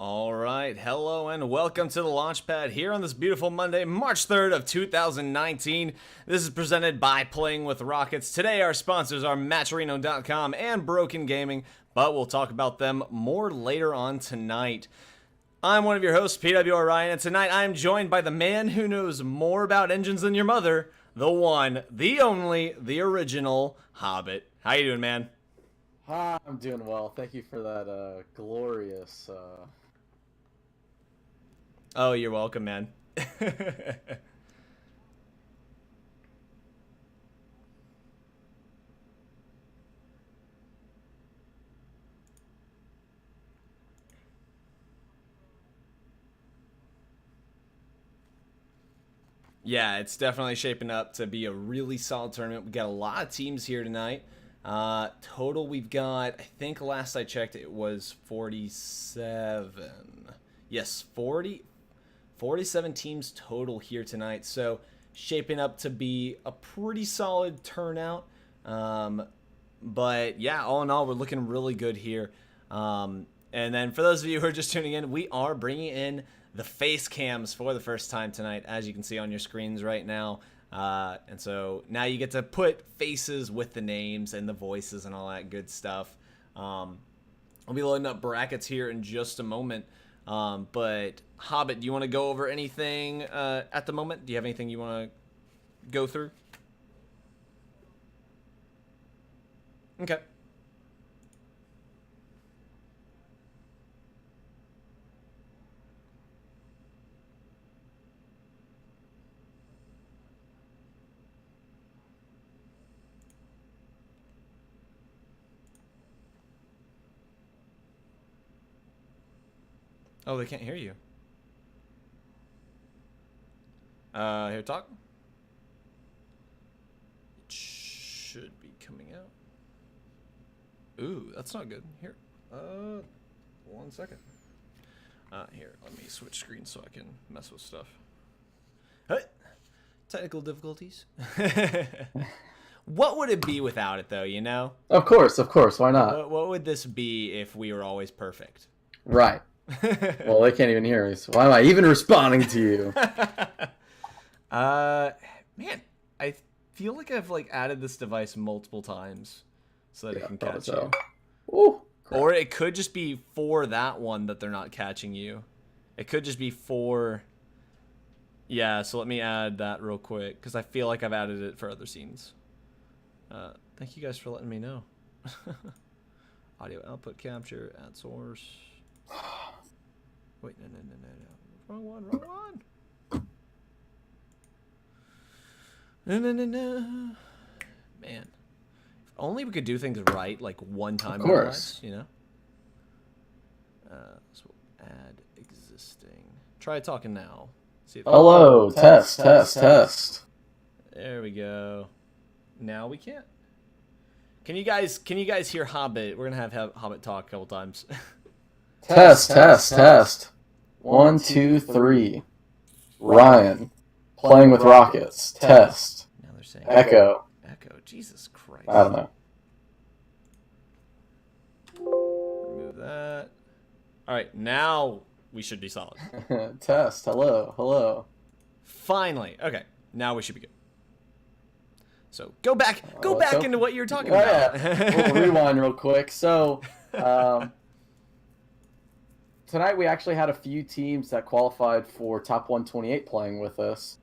All right, hello and welcome to the Launchpad here on this beautiful Monday, March 3rd of 2019. This is presented by Playing with Rockets. Today our sponsors are Matcherino.com and Broken Gaming, but we'll talk about them more later on tonight. I'm one of your hosts, PWR Ryan, and tonight I'm joined by the man who knows more about engines than your mother, the one, the only, the original Hobbit. How you doing, man? Hi, I'm doing well. Thank you for that glorious... Oh, you're welcome, man. Yeah, it's definitely shaping up to be a really solid tournament. We got a lot of teams here tonight. Total, we've got, I think last I checked, it was 47. Yes, 47 teams total here tonight. So shaping up to be a pretty solid turnout. But yeah, all in all, we're looking really good here. And then for those of you who are just tuning in, we are bringing in the face cams for the first time tonight, as you can see on your screens right now. And so now you get to put faces with the names and the voices and all that good stuff. I'll be loading up brackets here in just a moment. But Hobbit, do you want to go over anything at the moment? Do you have anything you want to go through? Okay. Oh, they can't hear you. Here, talk. It should be coming out. Ooh, that's not good. Here, 1 second. Here, let me switch screens so I can mess with stuff. Hey, technical difficulties. What would it be without it, though, you know? Of course, why not? What would this be if we were always perfect? Right. Well, they can't even hear me, so why am I even responding to you? Man, I feel like I've added this device multiple times so that it can catch you. Ooh, or it could just be for that one that they're not catching you. It could just be for... Yeah, so let me add that real quick because I feel like I've added it for other scenes. Thank you guys for letting me know. Audio output capture, add source. Wait, no. Wrong one. No. Man. If only we could do things right, like one time. Of course. You know? So we'll add existing. Try talking now. See if Hello, test. There we go. Now we can't. Can you guys hear Hobbit? We're gonna have Hobbit talk a couple times. Test. 1, 2, 3. Ryan, playing with rockets. Test. Now they're saying Echo. Jesus Christ. I don't know. Remove that. All right, now we should be solid. Test. Hello. Finally. Okay, now we should be good. So go back into what you were talking about. about. Yeah. We'll rewind real quick. So, tonight we actually had a few teams that qualified for top 128 playing with us.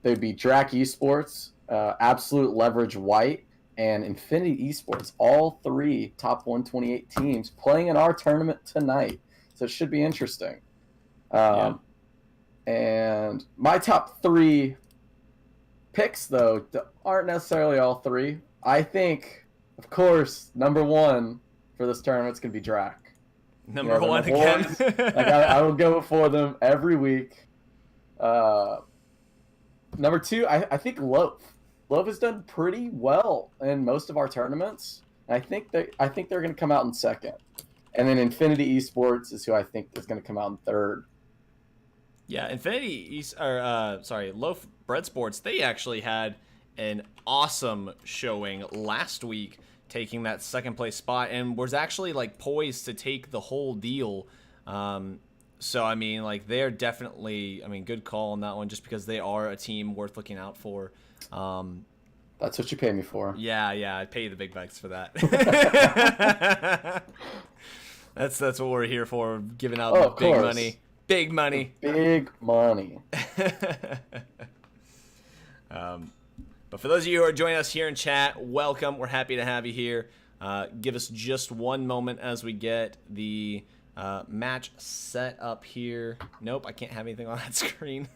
They'd be Drac Esports, Absolute Leverage White, and Infinity Esports. All three top 128 teams playing in our tournament tonight. So it should be interesting. And my top three picks, though, aren't necessarily all three. I think, of course, number one for this tournament is going to be Drac. Number one again. I will go for them every week. Number two, I think Loaf. Loaf has done pretty well in most of our tournaments. And I think they're going to come out in second. And then Infinity Esports is who I think is going to come out in third. Yeah, Loaf Bread Sports, they actually had an awesome showing last week, taking that second place spot, and was actually poised to take the whole deal So, I mean, like, they're definitely, I mean, good call on that one just because they are a team worth looking out for. That's what you pay me for. Yeah, I'd pay you the big bucks for that. That's what we're here for, giving out the big money. Big money. Big money. But for those of you who are joining us here in chat, welcome. We're happy to have you here. Give us just one moment as we get the match set up here. Nope, I can't have anything on that screen.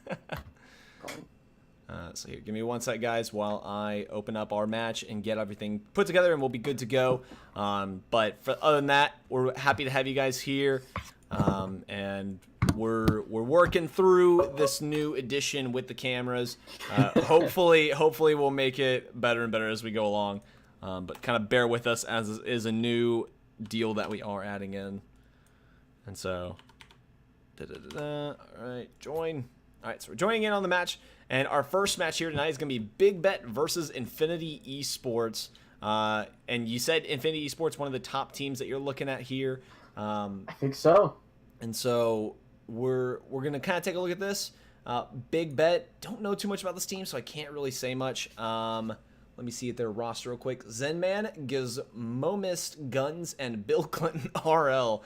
So here, give me one sec, guys, while I open up our match and get everything put together, and we'll be good to go. But other than that, we're happy to have you guys here, and we're working through this new edition with the cameras. Hopefully we'll make it better and better as we go along. But kind of bear with us as is a new deal that we are adding in. And so, all right, join. All right, so we're joining in on the match. And our first match here tonight is going to be Big Bet versus Infinity Esports. And you said Infinity Esports, one of the top teams that you're looking at here. I think so. And so we're going to kind of take a look at this. Big Bet, don't know too much about this team, so I can't really say much. Let me see at their roster real quick. Zenman, Gizmomist, Guns, and Bill Clinton RL.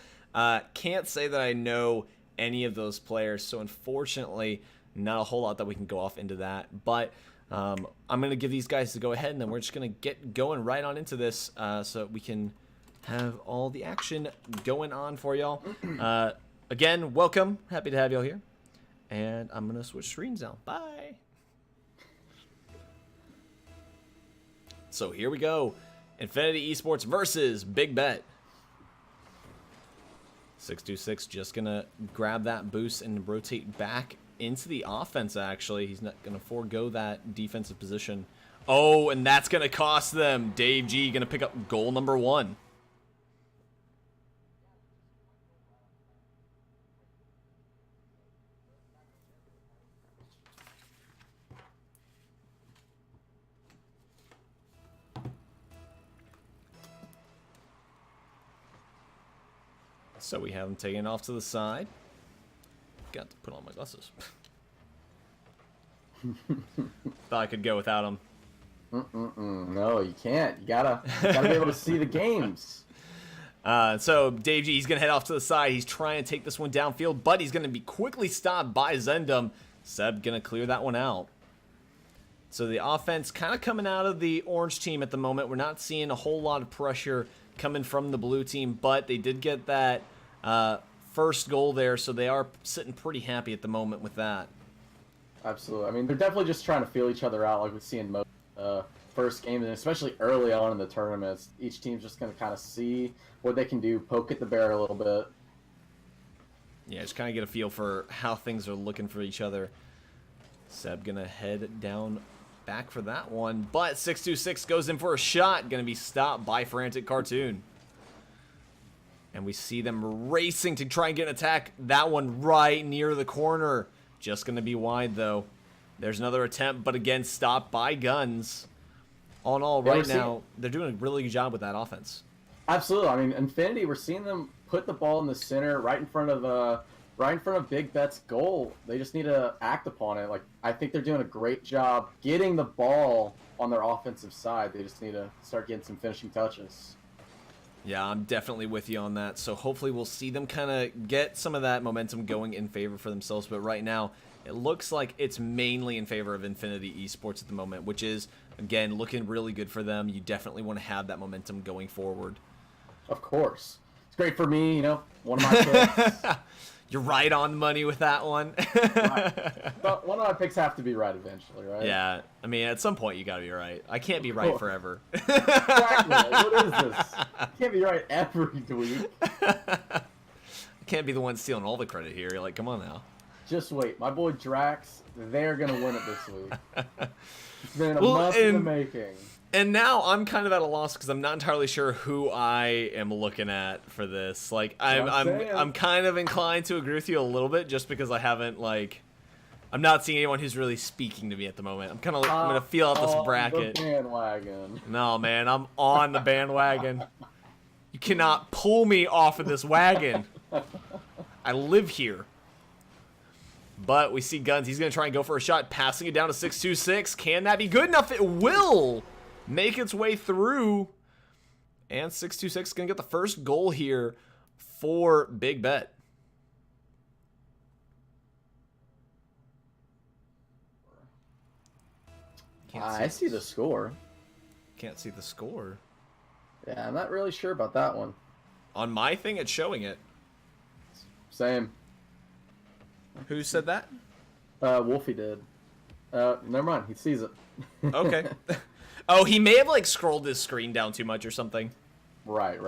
Can't say that I know any of those players, so unfortunately not a whole lot that we can go off into that. But I'm going to give these guys the go ahead, and then we're just going to get going right on into this so we can have all the action going on for y'all. Again, welcome. Happy to have y'all here. And I'm going to switch screens now. Bye. So here we go. Infinity Esports versus Big Bet. 626 just going to grab that boost and rotate back into the offense, actually. He's not going to forego that defensive position. Oh, and that's going to cost them. Dave G going to pick up goal number 1. So we have him taken off to the side. Got to put on my glasses. Thought I could go without them. No, you can't. You gotta be able to see the games. So Dave G, he's gonna head off to the side. He's trying to take this one downfield, but he's gonna be quickly stopped by Zendum. Seb gonna clear that one out. So the offense kind of coming out of the orange team at the moment. We're not seeing a whole lot of pressure coming from the blue team, but they did get that first goal there, so they are sitting pretty happy at the moment with that. Absolutely. I mean, they're definitely just trying to feel each other out like we see in most first games, and especially early on in the tournaments. Each team's just going to kind of see what they can do, poke at the bear a little bit. Yeah, just kind of get a feel for how things are looking for each other. Seb going to head down back for that one, but 626 goes in for a shot, going to be stopped by Frantic Cartoon. And we see them racing to try and get an attack. That one right near the corner. Just going to be wide, though. There's another attempt, but again, stopped by Guns. All in all, right now, they're doing a really good job with that offense. Absolutely. I mean, Infinity, we're seeing them put the ball in the center, right in front of Big Bet's goal. They just need to act upon it. Like, I think they're doing a great job getting the ball on their offensive side. They just need to start getting some finishing touches. Yeah, I'm definitely with you on that. So hopefully we'll see them kind of get some of that momentum going in favor for themselves. But right now, it looks like it's mainly in favor of Infinity Esports at the moment, which is, again, looking really good for them. You definitely want to have that momentum going forward. Of course. It's great for me, you know, one of my picks. You're right on the money with that one. But one of my picks have to be right eventually, right? Yeah. I mean, at some point, you got to be right. I can't be right forever. Exactly. What is this? I can't be right every week. I can't be the one stealing all the credit here. You're like, come on now. Just wait. My boy Drax, they're going to win it this week. It's been a month in the making. And now I'm kind of at a loss because I'm not entirely sure who I am looking at for this. Like, I'm kind of inclined to agree with you a little bit just because I haven't, like, I'm not seeing anyone who's really speaking to me at the moment. I'm kind of I'm going to feel out this bracket. The bandwagon. No, man, I'm on the bandwagon. You cannot pull me off of this wagon. I live here. But we see Guns. He's going to try and go for a shot, passing it down to 626. Can that be good enough? It will make its way through. And 626 is going to get the first goal here for Big Bet. I see the score. Can't see the score. Yeah, I'm not really sure about that one. On my thing, it's showing it. Same. Who said that? Wolfie did. Never mind. He sees it. Okay. Oh, he may have, like, scrolled his screen down too much or something. Right.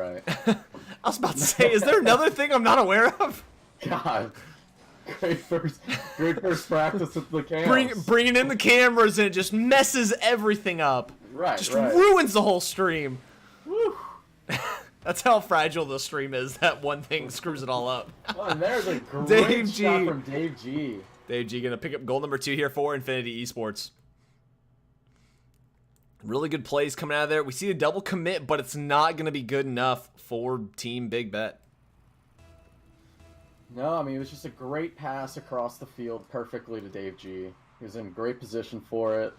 I was about to say, is there another thing I'm not aware of? God. Great first practice with the cameras. Bringing in the cameras and it just messes everything up. Right, just ruins the whole stream. Woo. That's how fragile the stream is. That one thing screws it all up. Oh, and there's a great shot from Dave G. Dave G gonna pick up goal number 2 here for Infinity Esports. Really good plays coming out of there. We see a double commit, but it's not gonna be good enough for Team Big Bet. No, I mean, it was just a great pass across the field perfectly to Dave G. He was in great position for it.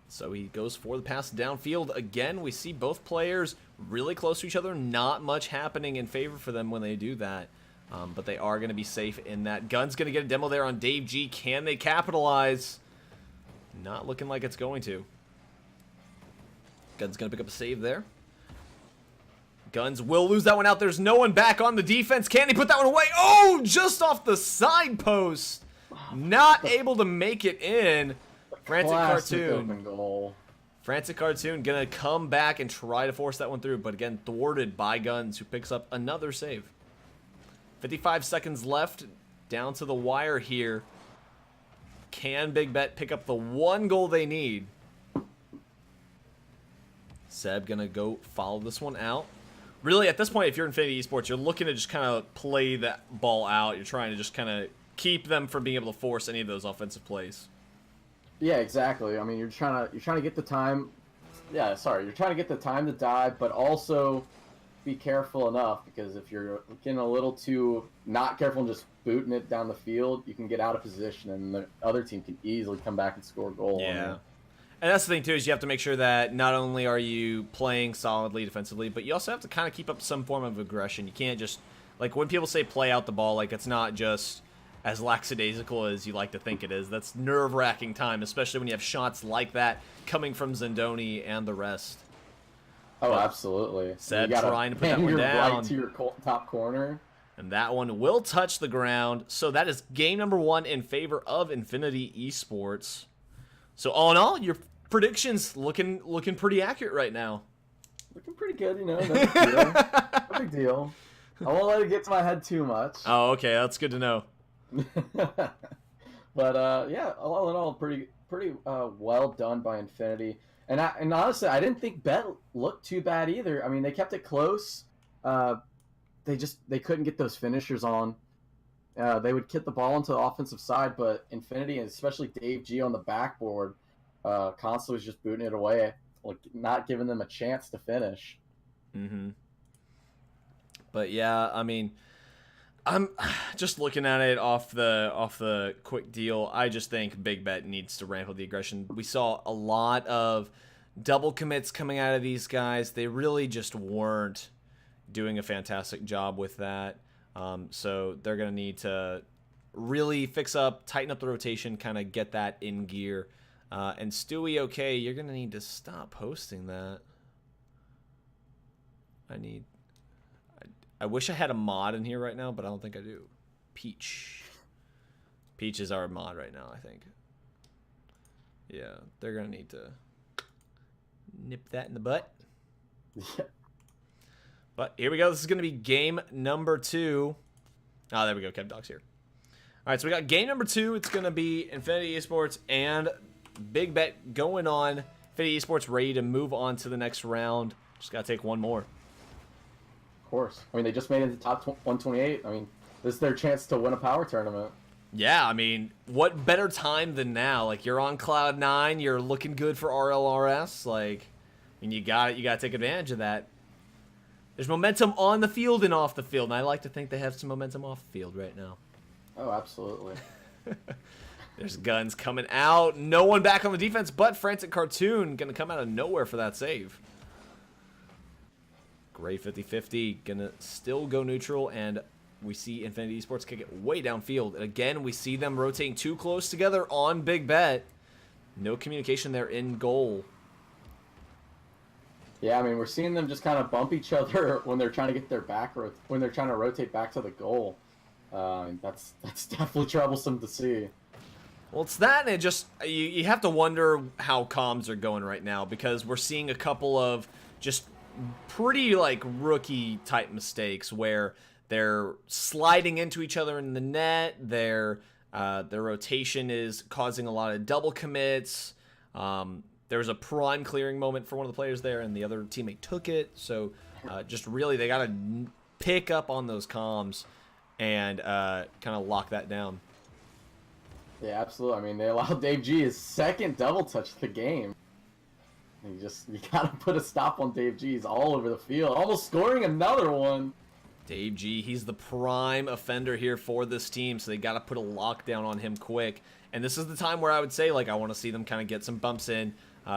So he goes for the pass downfield. Again, we see both players really close to each other. Not much happening in favor for them when they do that. But they are going to be safe in that. Gun's going to get a demo there on Dave G. Can they capitalize? Not looking like it's going to. Gun's going to pick up a save there. Guns will lose that one out. There's no one back on the defense. Can he put that one away? Oh, just off the side post. Not able to make it in. Frantic Cartoon. Open goal. Frantic Cartoon gonna come back and try to force that one through, but again, thwarted by Guns, who picks up another save. 55 seconds left. Down to the wire here. Can Big Bet pick up the one goal they need? Seb gonna go follow this one out. Really, at this point, if you're Infinity Esports, you're looking to just kind of play that ball out. You're trying to just kind of keep them from being able to force any of those offensive plays. Yeah, exactly. I mean, you're trying to get the time. Yeah, sorry, you're trying to get the time to dive, but also be careful enough, because if you're getting a little too not careful and just booting it down the field, you can get out of position, and the other team can easily come back and score a goal. Yeah. And that's the thing, too, is you have to make sure that not only are you playing solidly defensively, but you also have to kind of keep up some form of aggression. You can't just, like, when people say play out the ball, like, it's not just as lackadaisical as you like to think it is. That's nerve-wracking time, especially when you have shots like that coming from Zendoni and the rest. Oh, absolutely. Seb trying to put that one down. Right to your top corner. And that one will touch the ground. So that is game number 1 in favor of Infinity Esports. So all in all, your predictions looking pretty accurate right now. Looking pretty good, you know. No big deal. No big deal. I won't let it get to my head too much. Oh, okay. That's good to know. But yeah, all in all, pretty well done by Infinity. And honestly, I didn't think Bet looked too bad either. I mean, they kept it close. They couldn't get those finishers on. They would kick the ball into the offensive side, but Infinity, and especially Dave G on the backboard, constantly was just booting it away, like not giving them a chance to finish. Mm-hmm. But yeah, I mean, I'm just looking at it off the quick deal. I just think Big Bet needs to ramp up the aggression. We saw a lot of double commits coming out of these guys. They really just weren't doing a fantastic job with that. So they're going to need to really fix up, tighten up the rotation, kind of get that in gear. And Stewie, okay, you're going to need to stop posting that. I wish I had a mod in here right now, but I don't think I do. Peach is our mod right now, I think. Yeah, they're going to need to nip that in the butt. Yeah. But here we go. This is going to be game number 2. Oh, there we go. Kev Dog's here. All right, so we got game number 2. It's going to be Infinity Esports and Big Bet going on. Infinity Esports ready to move on to the next round. Just got to take one more. Of course. I mean, they just made it to top 128. I mean, this is their chance to win a power tournament. Yeah, I mean, what better time than now? Like, you're on cloud 9. You're looking good for RLRS. Like, and you got to take advantage of that. There's momentum on the field and off the field, and I like to think they have some momentum off the field right now. Oh, absolutely. There's guns coming out. No one back on the defense, but Frantic Cartoon going to come out of nowhere for that save. Great 50-50. Going to still go neutral, and we see Infinity Esports kick it way downfield. And again, we see them rotating too close together on Big Bet. No communication there in goal. Yeah, I mean, we're seeing them just kind of bump each other when they're trying to get their when they're trying to rotate back to the goal. That's definitely troublesome to see. Well, it's that, and it just you have to wonder how comms are going right now, because we're seeing a couple of just pretty like rookie type mistakes where they're sliding into each other in the net. Their rotation is causing a lot of double commits. There was a prime clearing moment for one of the players there, and the other teammate took it. So just really, they got to pick up on those comms and kind of lock that down. Yeah, absolutely. I mean, they allowed Dave G his second double touch of the game. You got to put a stop on Dave G. He's all over the field, almost scoring another one. Dave G, he's the prime offender here for this team, so they got to put a lockdown on him quick. And this is the time where I would say, like, I want to see them kind of get some bumps in,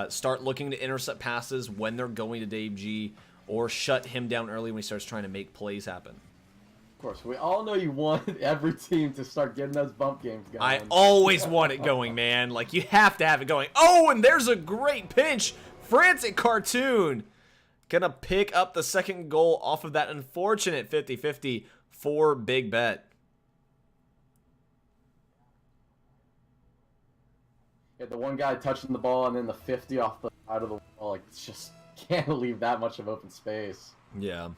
start looking to intercept passes when they're going to Dave G, or shut him down early when he starts trying to make plays happen. Of course, we all know you want every team to start getting those bump games going. I always want it going, man. Like, you have to have it going. Oh, and there's a great pinch. Frantic Cartoon gonna pick up the second goal off of that unfortunate 50-50 for Big Bet. Yeah, the one guy touching the ball and then the 50 off the side of the wall. Like, it's just can't leave that much of open space. Yeah.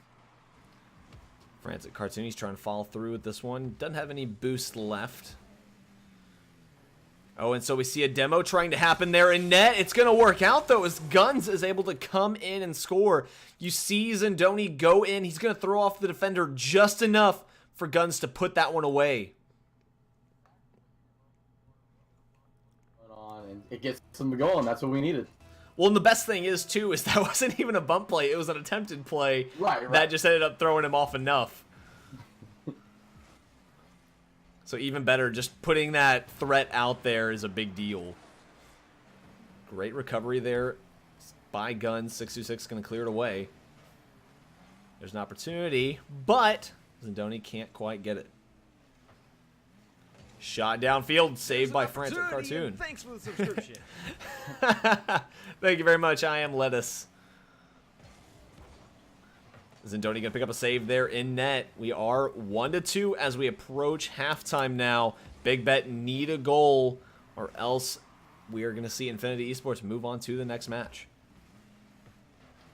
Frantic Cartoon, he's trying to follow through with this one. Doesn't have any boost left. Oh, and so we see a demo trying to happen there in net. It's going to work out, though, as Guns is able to come in and score. You see Zindoni go in. He's going to throw off the defender just enough for Guns to put that one away. And it gets them to goal, and that's what we needed. Well, and the best thing is, too, is that wasn't even a bump play. It was an attempted play right. that just ended up throwing him off enough. So even better, just putting that threat out there is a big deal. Great recovery there by Guns. 626 going to clear it away. There's an opportunity, but Zindoni can't quite get it. Shot downfield, saved by Frantic Cartoon. Thanks for the subscription. Thank you very much. I am Lettuce. Zindoni going to pick up a save there in net. We are 1-2 as we approach halftime now. Big Bet need a goal, or else we are going to see Infinity Esports move on to the next match.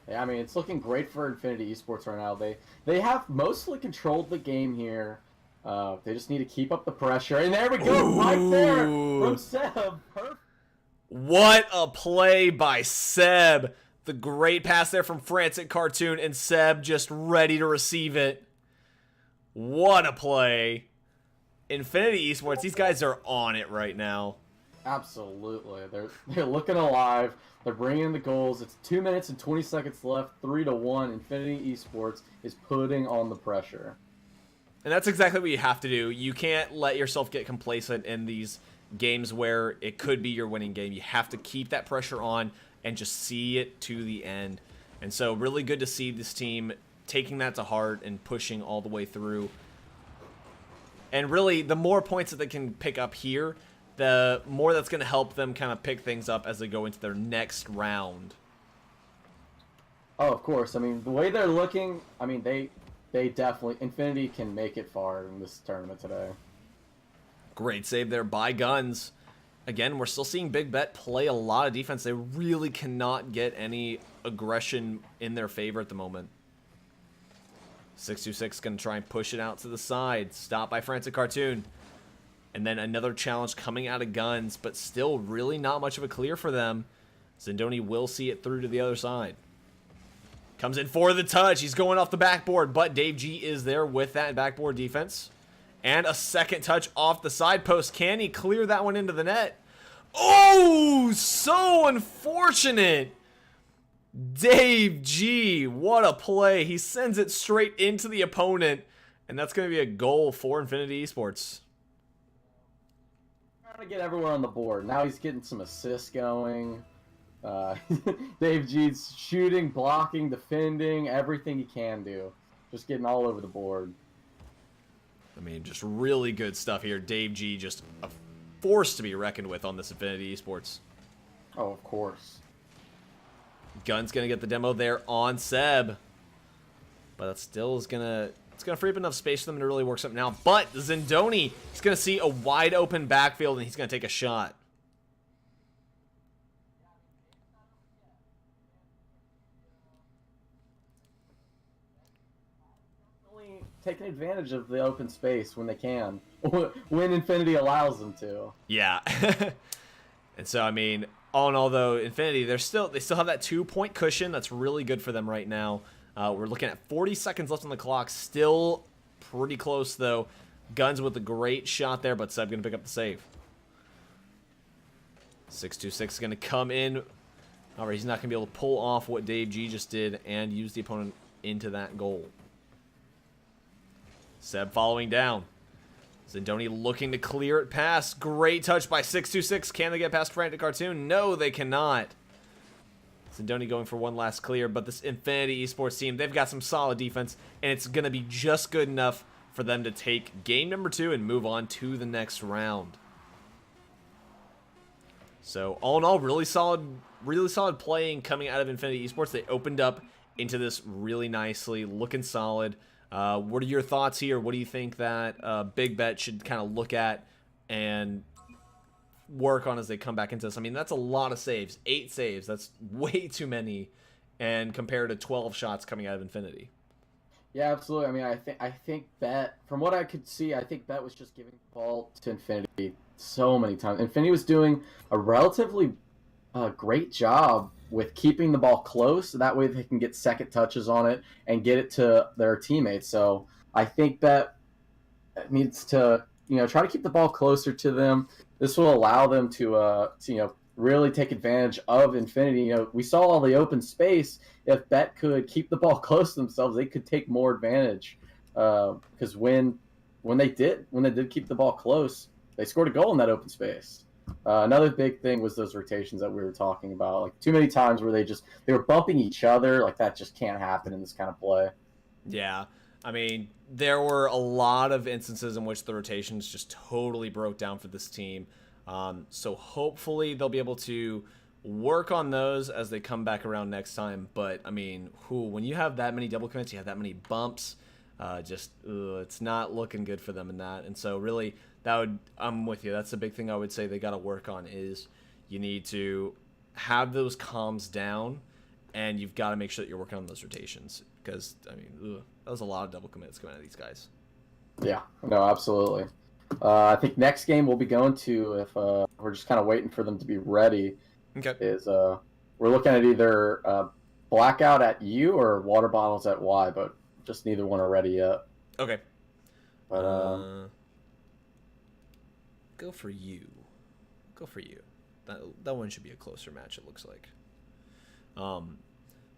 Yeah, I mean, it's looking great for Infinity Esports right now. They have mostly controlled the game here. They just need to keep up the pressure. And there we go, right there from Seb. Perfect. What a play by Seb. The great pass there from Frantic Cartoon, and Seb just ready to receive it. What a play. Infinity Esports, these guys are on it right now. Absolutely. They're looking alive. They're bringing in the goals. It's 2 minutes and 20 seconds left, 3-1. Infinity Esports is putting on the pressure. And that's exactly what you have to do. You can't let yourself get complacent in these games where it could be your winning game. You have to keep that pressure on and just see it to the end. And so really good to see this team taking that to heart and pushing all the way through. And really, the more points that they can pick up here, the more that's going to help them kind of pick things up as they go into their next round. Oh, of course. I mean, the way they're looking, I mean, they definitely, Infinity can make it far in this tournament today. Great save there by Guns. Again, we're still seeing Big Bet play a lot of defense. They really cannot get any aggression in their favor at the moment. 626 going to try and push it out to the side. Stopped by Frantic Cartoon. And then another challenge coming out of Guns, but still really not much of a clear for them. Zindoni will see it through to the other side. Comes in for the touch. He's going off the backboard, but Dave G is there with that backboard defense. And a second touch off the side post. Can he clear that one into the net? Oh, so unfortunate. Dave G, what a play. He sends it straight into the opponent, and that's going to be a goal for Infinity Esports. Trying to get everyone on the board. Now he's getting some assists going. Dave G's shooting, blocking, defending, everything he can do. Just getting all over the board. I mean, just really good stuff here. Dave G, just a force to be reckoned with on this Infinity Esports. Oh, of course. Gun's going to get the demo there on Seb. But that still is going to... It's going to free up enough space for them to really work something out. But Zindoni is going to see a wide open backfield, and he's going to take a shot. Taking advantage of the open space when they can. When Infinity allows them to. Yeah. And so, I mean, all in all, though, Infinity, they still have that 2-point cushion. That's really good for them right now. We're looking at 40 seconds left on the clock. Still pretty close, though. Guns with a great shot there, but Seb going to pick up the save. 626 is going to come in. However, he's not going to be able to pull off what Dave G just did and use the opponent into that goal. Seb following down. Zindoni looking to clear it past. Great touch by 626. Can they get past Frantic Cartoon? No, they cannot. Zindoni going for one last clear, but this Infinity Esports team, they've got some solid defense, and it's going to be just good enough for them to take game number 2 and move on to the next round. So, all in all, really solid playing coming out of Infinity Esports. They opened up into this really nicely, looking solid. What are your thoughts here? What do you think that Big Bet should kind of look at and work on as they come back into this? I mean, that's a lot of saves. 8 saves. That's way too many, and compared to 12 shots coming out of Infinity. Yeah, absolutely. I mean, I think Bet, from what I could see, I think Bet was just giving the ball to Infinity so many times. Infinity was doing a relatively great job with keeping the ball close, so that way they can get second touches on it and get it to their teammates. So I think Bet needs to, try to keep the ball closer to them. This will allow them to really take advantage of Infinity. We saw all the open space. If Bet could keep the ball close to themselves, they could take more advantage. Because when they did keep the ball close, they scored a goal in that open space. Another big thing was those rotations that we were talking about. Like, too many times where they were bumping each other. Like, that just can't happen in this kind of play. Yeah. I mean, there were a lot of instances in which the rotations just totally broke down for this team. So hopefully they'll be able to work on those as they come back around next time. But, I mean, when you have that many double commits, you have that many bumps, it's not looking good for them in that. And so really, I'm with you. That's the big thing I would say they got to work on is you need to have those comms down, and you've got to make sure that you're working on those rotations. Because, I mean, that was a lot of double commits coming out of these guys. Yeah, no, absolutely. I think next game we'll be going to, if we're just kind of waiting for them to be ready, okay, is we're looking at either Blackout at U or Water Bottles at Y, but just neither one are ready yet. Okay. But go for you. Go for you. That one should be a closer match, it looks like.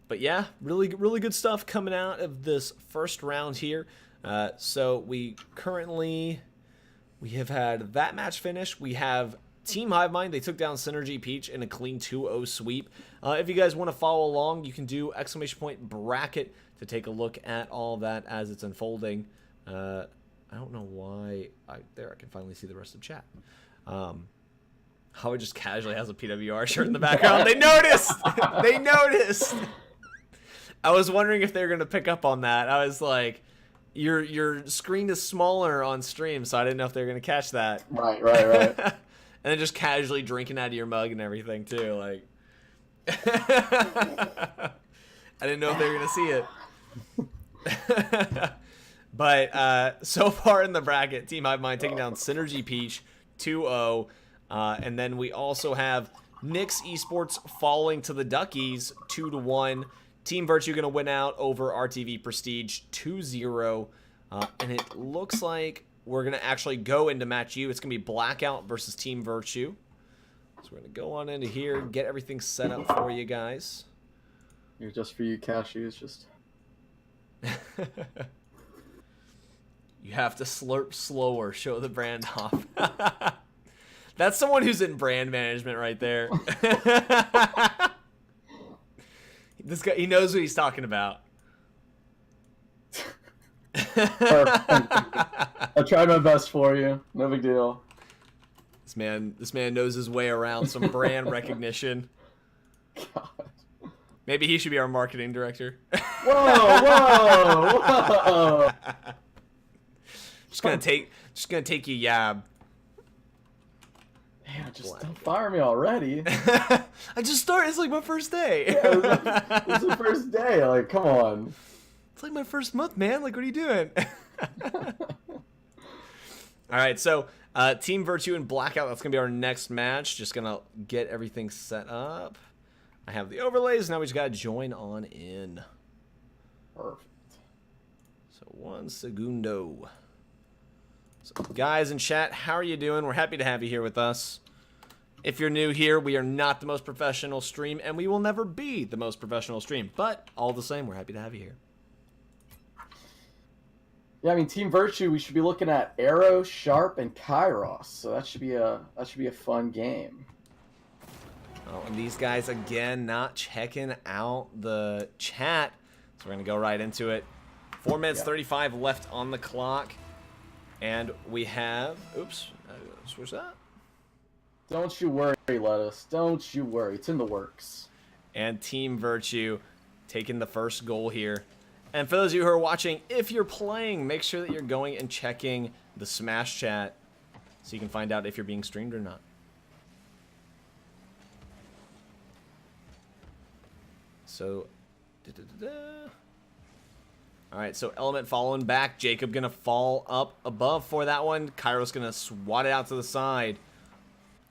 But yeah, really good stuff coming out of this first round here. So we have had that match finish. We have Team Hivemind. They took down Synergy Peach in a clean 2-0 sweep. If you guys want to follow along, you can do !bracket to take a look at all that as it's unfolding. I don't know why. I can finally see the rest of chat. Howard just casually has a PWR shirt in the background. They noticed! They noticed! I was wondering if they were going to pick up on that. I was like, your screen is smaller on stream, so I didn't know if they were going to catch that. Right. And then just casually drinking out of your mug and everything, too. Like, I didn't know if they were going to see it. But so far in the bracket, Team Hivemind taking down Synergy Peach 2-0. And then we also have Nyx Esports falling to the Duckies 2-1. Team Virtue going to win out over RTV Prestige 2-0. And it looks like we're going to actually go into match U. It's going to be Blackout versus Team Virtue. So we're going to go on into here and get everything set up for you guys. You're just for you, cashews. Just. You have to slurp slower. Show the brand off. That's someone who's in brand management right there. This guy, he knows what he's talking about. I tried my best for you. No big deal. This man knows his way around some brand recognition. God. Maybe he should be our marketing director. Whoa! Just gonna take you yab. Man, just don't fire me already. I just started. It's like my first day. Yeah, this is the first day. Like, come on. It's like my first month, man. Like, what are you doing? All right, so Team Virtue and Blackout. That's gonna be our next match. Just gonna get everything set up. I have the overlays. Now we just gotta join on in. Perfect. So 1 segundo. So guys in chat, how are you doing? We're happy to have you here with us. If you're new here, we are not the most professional stream, and we will never be the most professional stream. But all the same, we're happy to have you here. Yeah, I mean, Team Virtue, we should be looking at Arrow, Sharp, and Kairos. So that should be a fun game. Oh, and these guys again not checking out the chat, so we're gonna go right into it. 4 minutes 35 left on the clock, and we have. Oops, switch that. Don't you worry, Lettuce. Don't you worry. It's in the works. And Team Virtue taking the first goal here. And for those of you who are watching, if you're playing, make sure that you're going and checking the Smash chat so you can find out if you're being streamed or not. So, all right, so Element following back. Jacob gonna fall up above for that one. Kairos gonna swat it out to the side.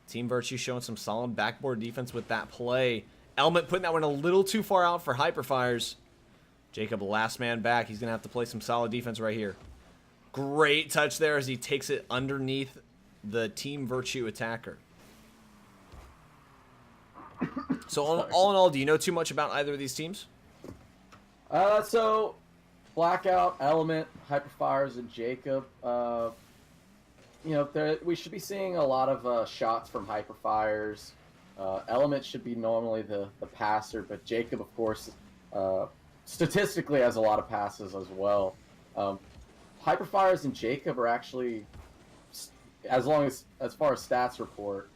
Team Virtue showing some solid backboard defense with that play. Element putting that one a little too far out for Hyperfires. Jacob last man back. He's gonna have to play some solid defense right here. Great touch there as he takes it underneath the Team Virtue attacker. So all in all, do you know too much about either of these teams? So Blackout, Element, Hyperfires, and Jacob. You know, we should be seeing a lot of shots from Hyperfires. Element should be normally the passer, but Jacob, of course, statistically has a lot of passes as well. Hyperfires and Jacob are actually, as far as stats report,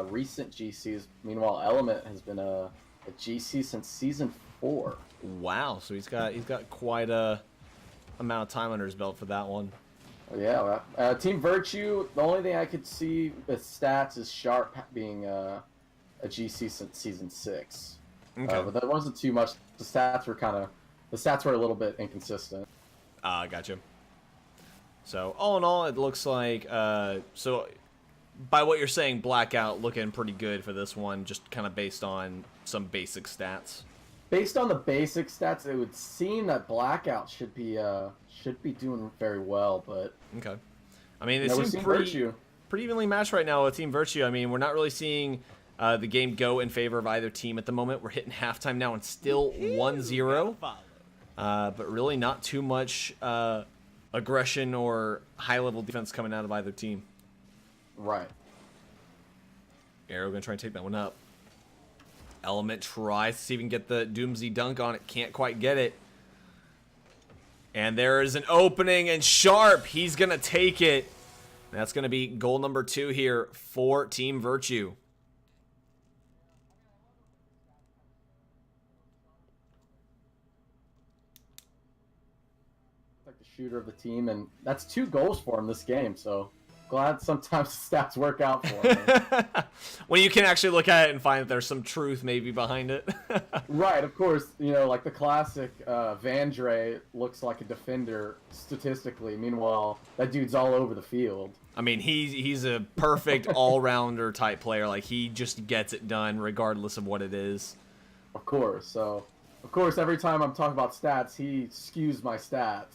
recent GCs. Meanwhile, Element has been a GC since season 4. Wow, so he's got quite a amount of time under his belt for that one. Yeah, Team Virtue. The only thing I could see with stats is Sharp being a GC since season 6. Okay, but that wasn't too much. The stats were a little bit inconsistent. Gotcha. So all in all, it looks like so. By what you're saying, Blackout looking pretty good for this one, just kind of based on some basic stats. Based on the basic stats, it would seem that Blackout should be doing very well, but okay. I mean, it seems pretty evenly matched right now with Team Virtue. I mean, we're not really seeing the game go in favor of either team at the moment. We're hitting halftime now and still 1-0, but really not too much aggression or high-level defense coming out of either team. Right. Arrow gonna try and take that one up. Element tries to see if he can get the Doomsday dunk on it. Can't quite get it. And there is an opening, and Sharp, he's gonna take it. That's gonna be goal number 2 here for Team Virtue. Like the shooter of the team, and that's 2 goals for him this game, so glad sometimes the stats work out for him. When you can actually look at it and find that there's some truth maybe behind it. Right, of course, you know, like the classic Vandre looks like a defender statistically. Meanwhile, that dude's all over the field. I mean, he's a perfect all-rounder type player. Like, he just gets it done regardless of what it is. Of course, so... Of course, every time I'm talking about stats, he skews my stats.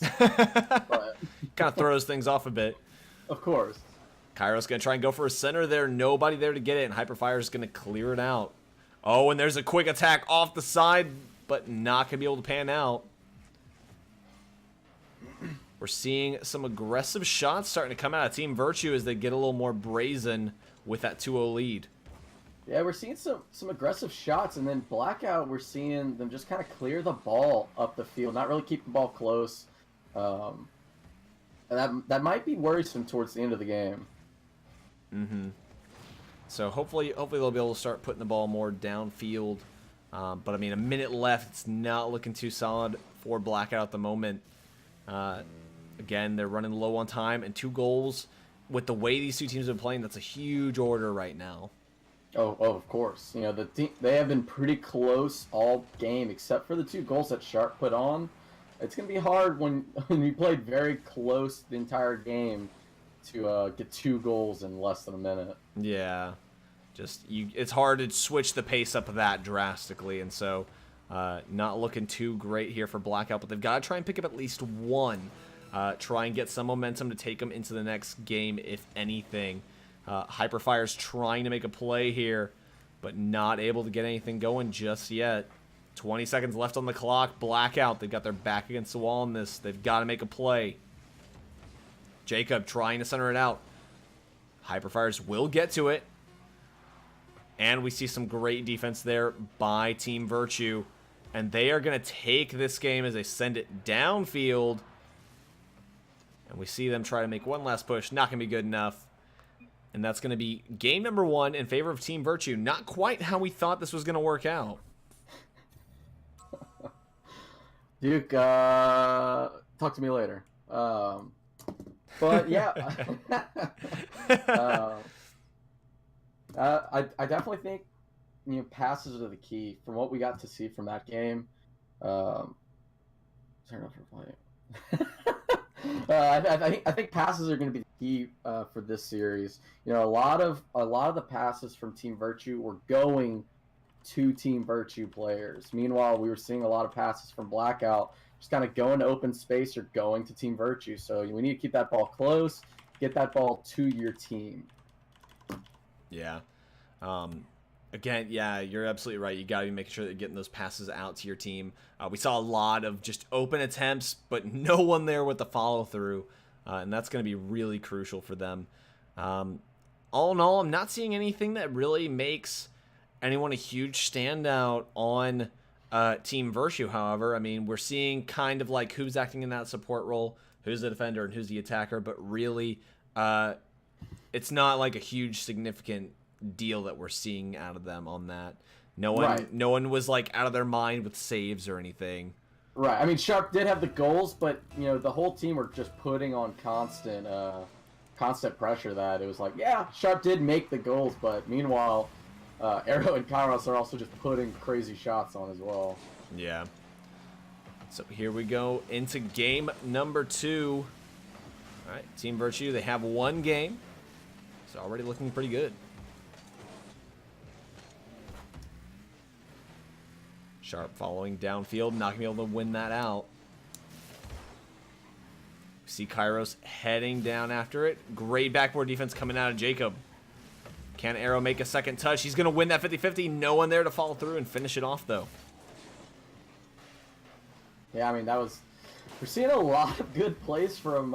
But... kind of throws things off a bit. Of course. Kairos going to try and go for a center there. Nobody there to get it, and Hyperfire is going to clear it out. Oh, and there's a quick attack off the side. but not going to be able to pan out. We're seeing some aggressive shots starting to come out of Team Virtue as they get a little more brazen with that 2-0 lead. Yeah, we're seeing some aggressive shots, and then Blackout, we're seeing them just kind of clear the ball up the field, not really keep the ball close. And that might be worrisome towards the end of the game. Mm-hmm. So hopefully they'll be able to start putting the ball more downfield. But I mean, a minute left. It's not looking too solid for Blackout at the moment. Again, they're running low on time, and 2 goals. With the way these two teams have been playing, that's a huge order right now. Oh, of course. You know, they have been pretty close all game, except for the 2 goals that Sharp put on. It's going to be hard when we played very close the entire game to get 2 goals in less than a minute. Yeah. It's hard to switch the pace up that drastically, and so not looking too great here for Blackout, but they've got to try and pick up at least 1. Try and get some momentum to take them into the next game, if anything. Hyperfire's trying to make a play here, but not able to get anything going just yet. 20 seconds left on the clock. Blackout, they've got their back against the wall in this. They've got to make a play. Jacob trying to center it out. Hyperfires will get to it. And we see some great defense there by Team Virtue. And they are going to take this game as they send it downfield. And we see them try to make one last push. Not going to be good enough. And that's going to be game number 1 in favor of Team Virtue. Not quite how we thought this was going to work out. Duke, talk to me later. But yeah, I definitely think passes are the key from what we got to see from that game. Turn off replay. I think passes are going to be the key for this series. You know, a lot of the passes from Team Virtue were going to Team Virtue players. Meanwhile, we were seeing a lot of passes from Blackout just kind of going to open space or going to Team Virtue. So we need to keep that ball close, get that ball to your team. Yeah. Again, yeah, you're absolutely right. You got to be making sure that you're getting those passes out to your team. We saw a lot of just open attempts, but no one there with the follow-through, and that's going to be really crucial for them. All in all, I'm not seeing anything that really makes anyone a huge standout on Team Virtue, however. I mean, we're seeing kind of like who's acting in that support role, who's the defender, and who's the attacker, but really it's not like a huge significant deal that we're seeing out of them on that. No one was like out of their mind with saves or anything. Right. I mean, Sharp did have the goals, but the whole team were just putting on constant pressure. That it was like, yeah, Sharp did make the goals, but meanwhile, Arrow and Kairos are also just putting crazy shots on as well. Yeah. So here we go into game number 2. All right, Team Virtue, they have 1 game. It's already looking pretty good. Sharp following downfield, not going to be able to win that out. We see Kairos heading down after it. Great backboard defense coming out of Jacob. Can Arrow make a second touch? He's going to win that 50-50. No one there to follow through and finish it off, though. Yeah, I mean, we're seeing a lot of good plays from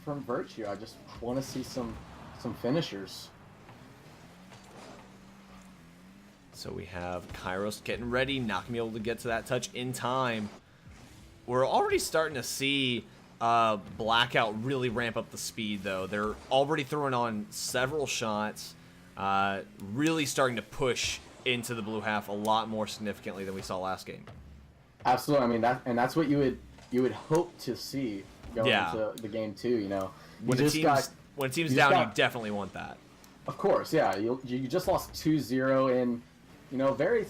Virtue. I just want to see some finishers. So we have Kairos getting ready, not going to be able to get to that touch in time. We're already starting to see Blackout really ramp up the speed, though. They're already throwing on several shots, really starting to push into the blue half a lot more significantly than we saw last game. Absolutely. I mean, that's what you would hope to see going into the game too. When a team's down, you definitely want that. Of course, yeah. You just lost 2-0 in very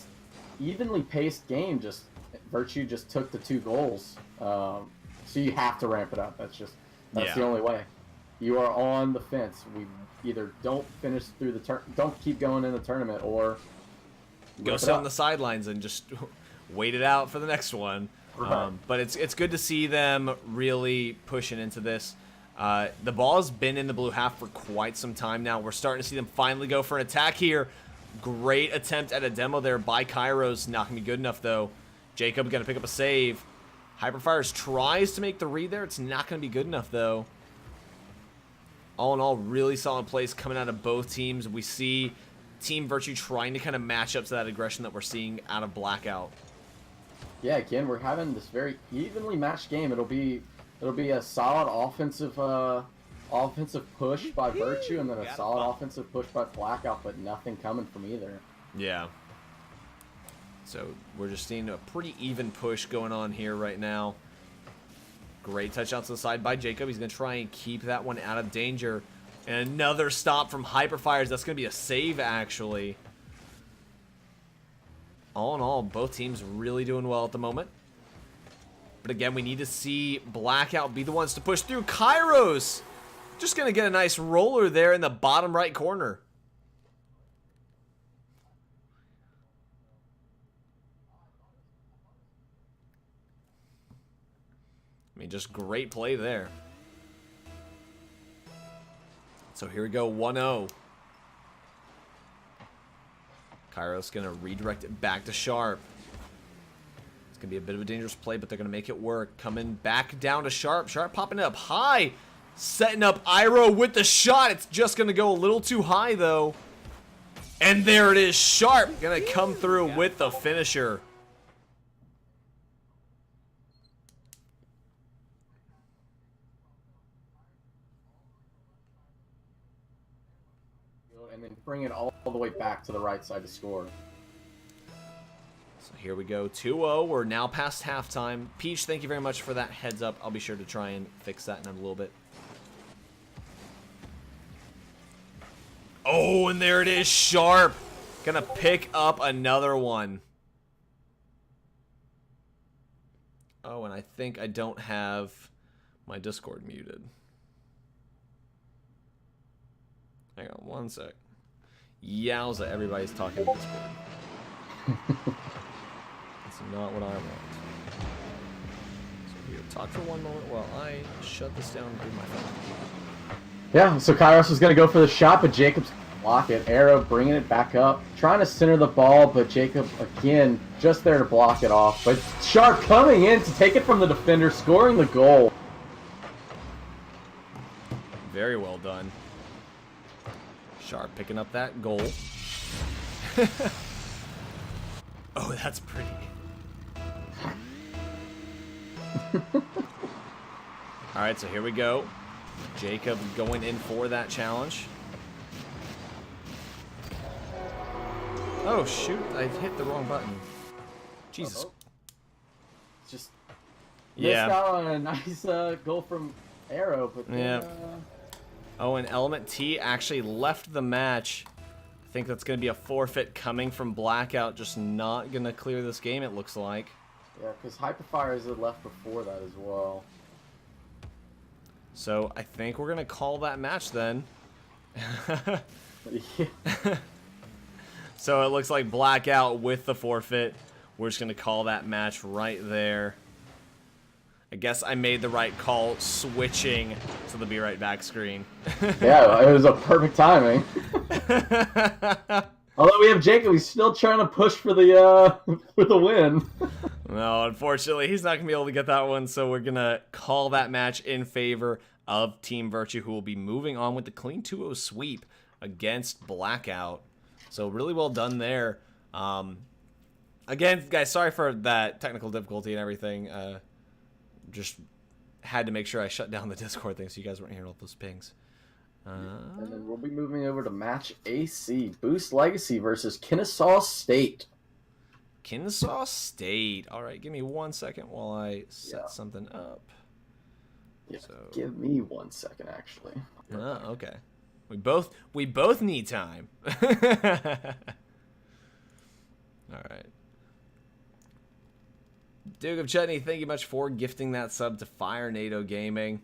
evenly paced game. Just Virtue just took the 2 goals, so you have to ramp it up. That's the only way. You are on the fence. We either don't finish through don't keep going in the tournament, or go sit on the sidelines and just wait it out for the next one. Right. But it's good to see them really pushing into this. The ball's been in the blue half for quite some time now. We're starting to see them finally go for an attack here. Great attempt at a demo there by Kairos. Not going to be good enough, though. Jacob going to pick up a save. Hyperfires tries to make the read there. It's not going to be good enough, though. All in all, really solid plays coming out of both teams. We see Team Virtue trying to kind of match up to that aggression that we're seeing out of Blackout. Yeah, again, we're having this very evenly matched game. It'll be a solid offensive push by Virtue, and then a solid offensive push by Blackout, but nothing coming from either. Yeah. So we're just seeing a pretty even push going on here right now. Great touchdown to the side by Jacob. He's going to try and keep that one out of danger. And another stop from Hyperfires. That's going to be a save, actually. All in all, both teams really doing well at the moment. But again, we need to see Blackout be the ones to push through. Kairos just going to get a nice roller there in the bottom right corner. I mean, just great play there. So here we go, 1-0. Kairos going to redirect it back to Sharp. It's going to be a bit of a dangerous play, but they're going to make it work. Coming back down to Sharp. Sharp popping up high. Setting up Iroh with the shot. It's just going to go a little too high, though. And there it is. Sharp going to come through with the finisher. And then bring it all the way back to the right side to score. So here we go, 2-0. We're now past halftime. Peach, thank you very much for that heads up. I'll be sure to try and fix that in a little bit. Oh, and there it is, Sharp. Gonna pick up another one. Oh, and I think I don't have my Discord muted. Hang on one sec. Yowza, everybody's talking to Discord. That's not what I want. So here, talk for one moment while I shut this down and do my phone. Yeah, so Kairos was going to go for the shot, but Jacob's block it. Arrow bringing it back up, trying to center the ball, but Jacob, again, just there to block it off. But Sharp coming in to take it from the defender, scoring the goal. Very well done. Sharp picking up that goal. Oh, that's pretty. Alright, so here we go. Jacob going in for that challenge. Oh, shoot. I hit the wrong button. Jesus. Just yeah. missed out on a nice goal from Arrow, but then, yeah. Oh, and Element T actually left the match. I think that's going to be a forfeit coming from Blackout. Just not going to clear this game, it looks like. Yeah, because Hyperfires had left before that as well. So I think we're going to call that match then. Yeah. So it looks like Blackout with the forfeit. We're just going to call that match right there. I guess I made the right call switching to the Be Right Back screen. Yeah, it was a perfect timing. Although we have Jacob, he's still trying to push for the win. No, unfortunately, he's not going to be able to get that one, so we're going to call that match in favor of Team Virtue, who will be moving on with the clean 2-0 sweep against Blackout. So really well done there. Again, guys, sorry for that technical difficulty and everything. Just had to make sure I shut down the Discord thing so you guys weren't hearing all those pings. And then we'll be moving over to match AC. Boost Legacy versus Kennesaw State. Kennesaw State. All right, give me 1 second while I set something up. Yeah, so, give me 1 second, actually. Okay. We both need time. All right. Duke of Chutney, thank you much for gifting that sub to Fire NATO Gaming.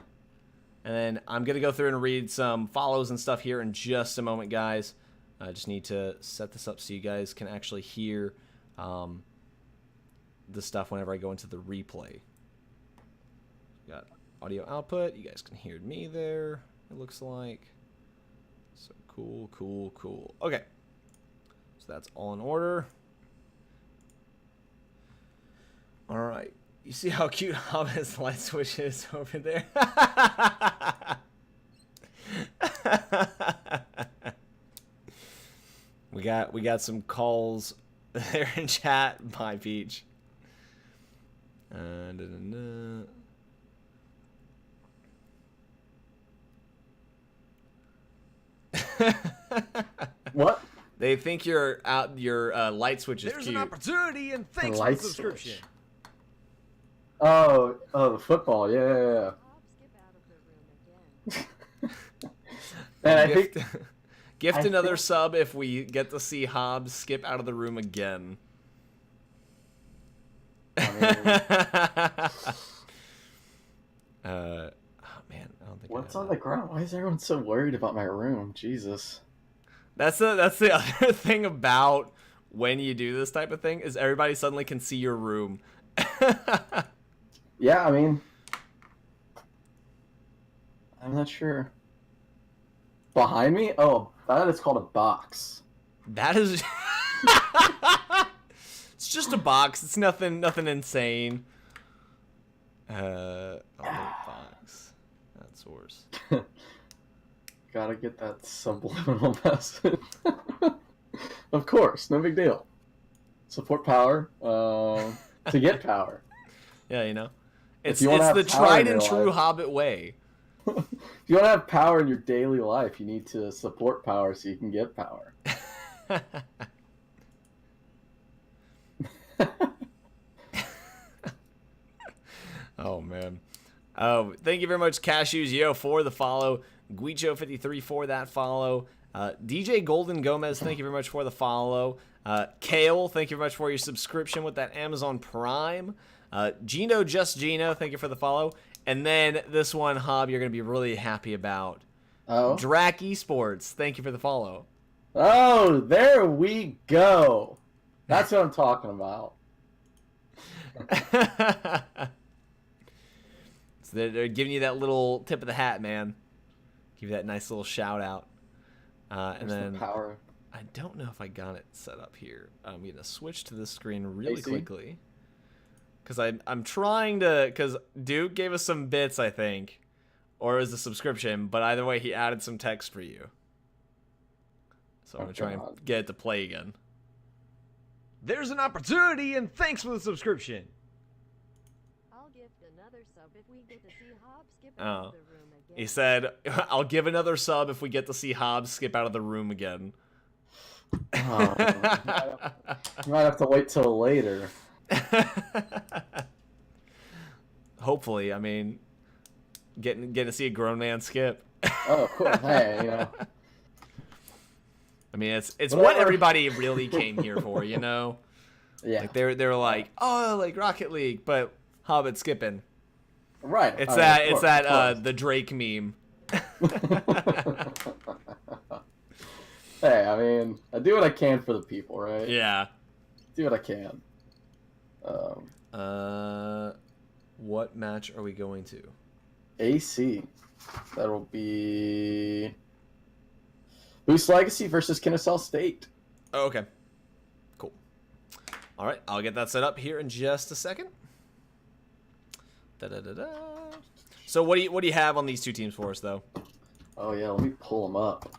And then I'm going to go through and read some follows and stuff here in just a moment, guys. I just need to set this up so you guys can actually hear the stuff whenever I go into the replay. Got audio output. You guys can hear me there, it looks like. So cool, cool, cool. Okay. So that's all in order. All right. You see how cute Hobbit's light switch is over there? we got some calls there in chat by Peach. What? They think your light switch is There's cute. an opportunity, and thanks for light the subscription. switch. Oh, the football. Yeah. And I think Gift I another think- sub if we get to see Hobbs skip out of the room again. I mean, Oh man, I don't think. what's I on have the that. ground? Why is everyone so worried about my room? Jesus. That's the other thing about when you do this type of thing is everybody suddenly can see your room. Yeah, I mean, I'm not sure. Behind me? Oh, that is called a box. That is. It's just a box. It's nothing insane. Oh, box. That's worse. Gotta get that subliminal message. Of course, no big deal. Support power to get power. Yeah, you know, it's you wanna the have power in tried and your true life. Hobbit way. If you want to have power in your daily life, you need to support power so you can get power. Oh man. Oh, thank you very much, Cashews Yo, for the follow. Guicho53 for that follow. DJ Golden Gomez, thank you very much for the follow. Kale, thank you very much for your subscription with that Amazon Prime. Gino, just Gino, thank you for the follow. And then this one, Hob, you're going to be really happy about. Oh. Drac Esports, thank you for the follow. Oh, there we go. That's what I'm talking about. So they're giving you that little tip of the hat, man. Give you that nice little shout out. And There's then the power. I don't know if I got it set up here. I'm going to switch to the screen really AC? quickly. Because I'm trying to... Because Duke gave us some bits, I think. Or as a subscription. But either way, he added some text for you. So I'm going to try and get it to play again. There's an opportunity, and thanks for the subscription. I'll give another sub if we get to see Hobbs skip Oh. out of the room again. He said, I'll give another sub if we get to see Hobbs skip out of the room again. Oh, you might have to wait till later. Hopefully, I mean, getting to see a grown man skip. Oh, cool. Hey, you know. I mean, it's what Whatever. everybody really came here for, you know. Yeah. Like they're like, oh, like Rocket League, but Hobbit skipping. Right. It's Oh, that of it's course, that of the Drake meme. course. Hey, I mean, I do what I can for the people, right? Yeah. Do what I can. What match are we going to? AC. That'll be Boost Legacy versus Kennesaw State. Oh, okay. Cool. All right, I'll get that set up here in just a second. Da-da-da-da. So what do you have on these two teams for us, though? Oh yeah, let me pull them up.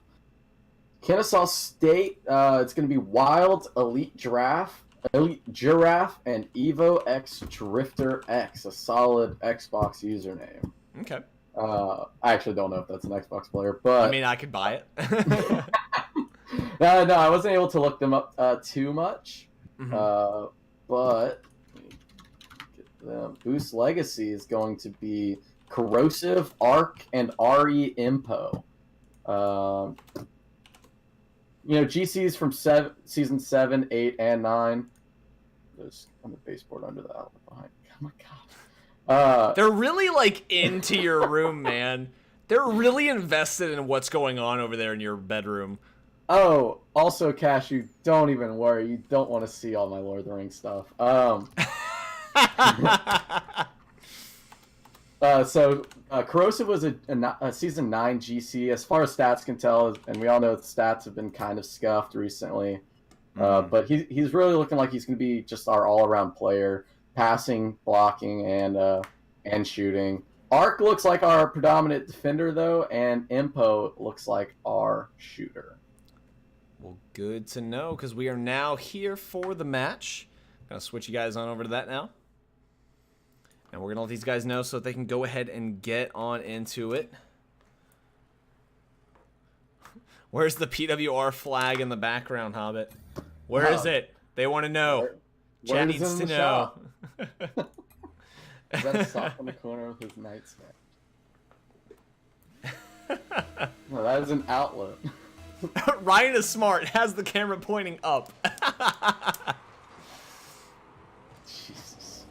Kennesaw State. It's going to be Wild, Elite Giraffe, and Evo X Drifter X, a solid Xbox username. Okay. I actually don't know if that's an Xbox player, but I mean, I could buy it. no, I wasn't able to look them up too much. Mhm. But get them. Boost Legacy is going to be Corrosive, Arc, and RE Impo. GCs from season 7, 8, and 9. There's on the baseboard under the outlet behind. Oh my god. They're really like into your room, man. They're really invested in what's going on over there in your bedroom. Oh, also, Cashew, don't even worry. You don't want to see all my Lord of the Rings stuff. Corrosive was a season 9 GC. As far as stats can tell, and we all know the stats have been kind of scuffed recently. But he's really looking like he's going to be just our all-around player. passing, blocking, and shooting. Arc looks like our predominant defender though, and Impo looks like our shooter. Well, good to know, because we are now here for the match. Gonna switch you guys on over to that now. And we're gonna let these guys know so that they can go ahead and get on into it. Where's the PWR flag in the background, Hobbit? Where is it? They want to know. Chat needs to know. Is that a sock in the corner of his nightstand? No, that is an outlet. Ryan is smart. Has the camera pointing up. Jesus.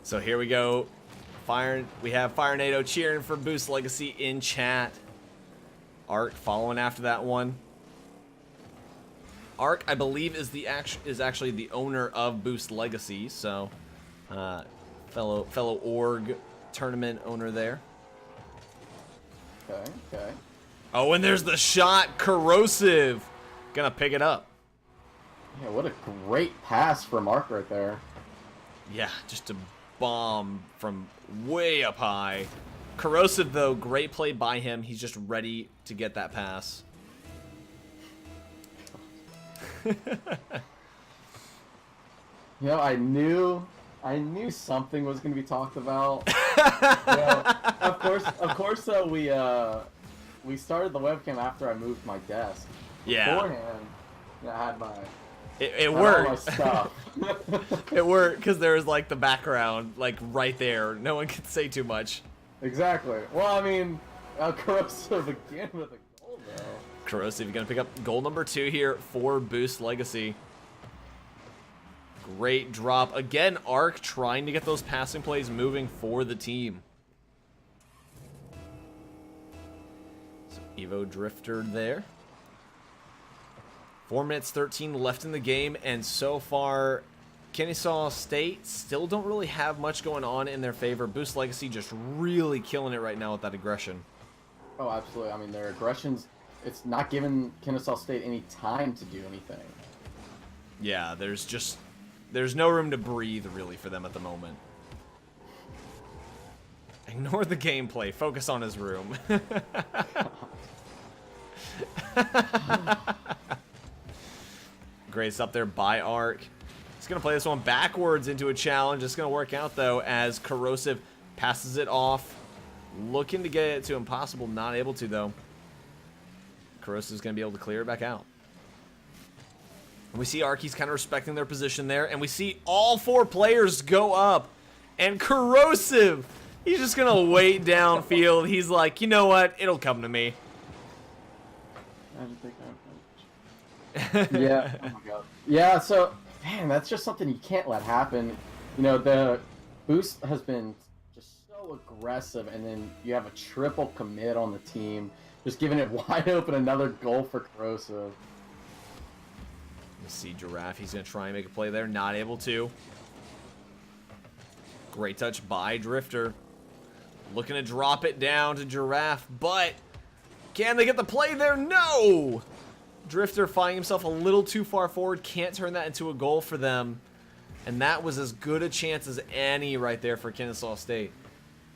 So here we go. We have Firenado cheering for Boost Legacy in chat. Arc following after that one. Arc, I believe, is actually the owner of Boost Legacy, so fellow org tournament owner there. Okay. Oh, and there's the shot. Corrosive. Gonna pick it up. Yeah, what a great pass from Arc right there. Yeah, just a bomb from way up high. Corrosive, though, great play by him. He's just ready to get that pass. You know, I knew something was going to be talked about. Of course, we started the webcam after I moved my desk. Yeah. Beforehand, I had my It all worked. my stuff. It worked because there was like the background, like right there. No one could say too much. Exactly. Well, I mean, Corrosive again with a goal though. Corrosive gonna pick up goal number 2 here for Boost Legacy. Great drop. Again, Arc trying to get those passing plays moving for the team. So Evo Drifter there. 4 minutes 13 left in the game, and so far, Kennesaw State still don't really have much going on in their favor. Boost Legacy just really killing it right now with that aggression. Oh, absolutely. I mean, their aggressions, it's not giving Kennesaw State any time to do anything. Yeah, there's no room to breathe really for them at the moment. Ignore the gameplay. Focus on his room. Grace up there by Arc. He's going to play this one backwards into a challenge. It's going to work out, though, as Corrosive passes it off. Looking to get it to Impossible. Not able to, though. Corrosive's going to be able to clear it back out. And we see Arky's kind of respecting their position there. And we see all 4 players go up. And Corrosive, he's just going to wait downfield. He's like, you know what? It'll come to me. Yeah. Oh my god. Yeah. So, man, that's just something you can't let happen. You know, the Boost has been just so aggressive, and then you have a triple commit on the team, just giving it wide open. Another goal for Corrosive. You see Giraffe. He's going to try and make a play there. Not able to. Great touch by Drifter. Looking to drop it down to Giraffe, but can they get the play there? No! Drifter finding himself a little too far forward. Can't turn that into a goal for them. And that was as good a chance as any right there for Kennesaw State.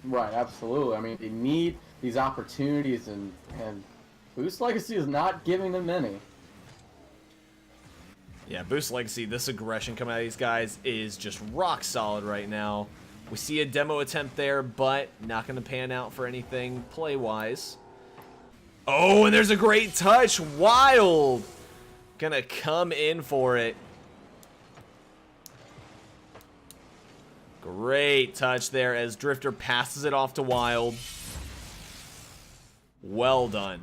Right, absolutely. I mean, they need these opportunities, and Boost Legacy is not giving them any. Yeah, Boost Legacy, this aggression coming out of these guys is just rock solid right now. We see a demo attempt there, but not going to pan out for anything play-wise. Oh, and there's a great touch. Wild. Gonna come in for it. Great touch there as Drifter passes it off to Wild. Well done.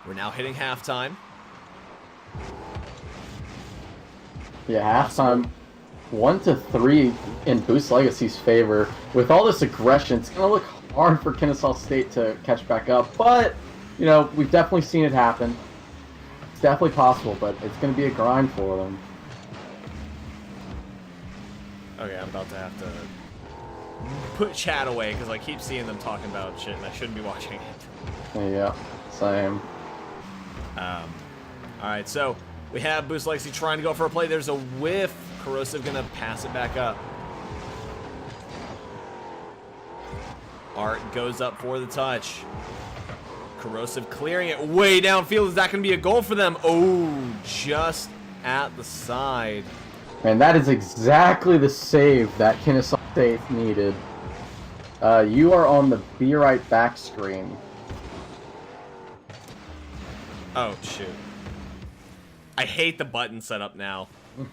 We're now hitting halftime. Yeah, halftime. 1-3 in Boost Legacy's favor. With all this aggression, it's going to look hard for Kennesaw State to catch back up. But, you know, we've definitely seen it happen. It's definitely possible, but it's going to be a grind for them. Okay, I'm about to have to put chat away because I keep seeing them talking about shit and I shouldn't be watching it. Yeah, same. All right, so We have Boost Legacy trying to go for a play. There's a whiff. Corrosive gonna pass it back up. Art goes up for the touch. Corrosive clearing it way downfield. Is that gonna be a goal for them? Oh, just at the side. And that is exactly the save that Kennesaw State needed. You are on the Be Right Back screen. Oh, shoot. I hate the button setup now.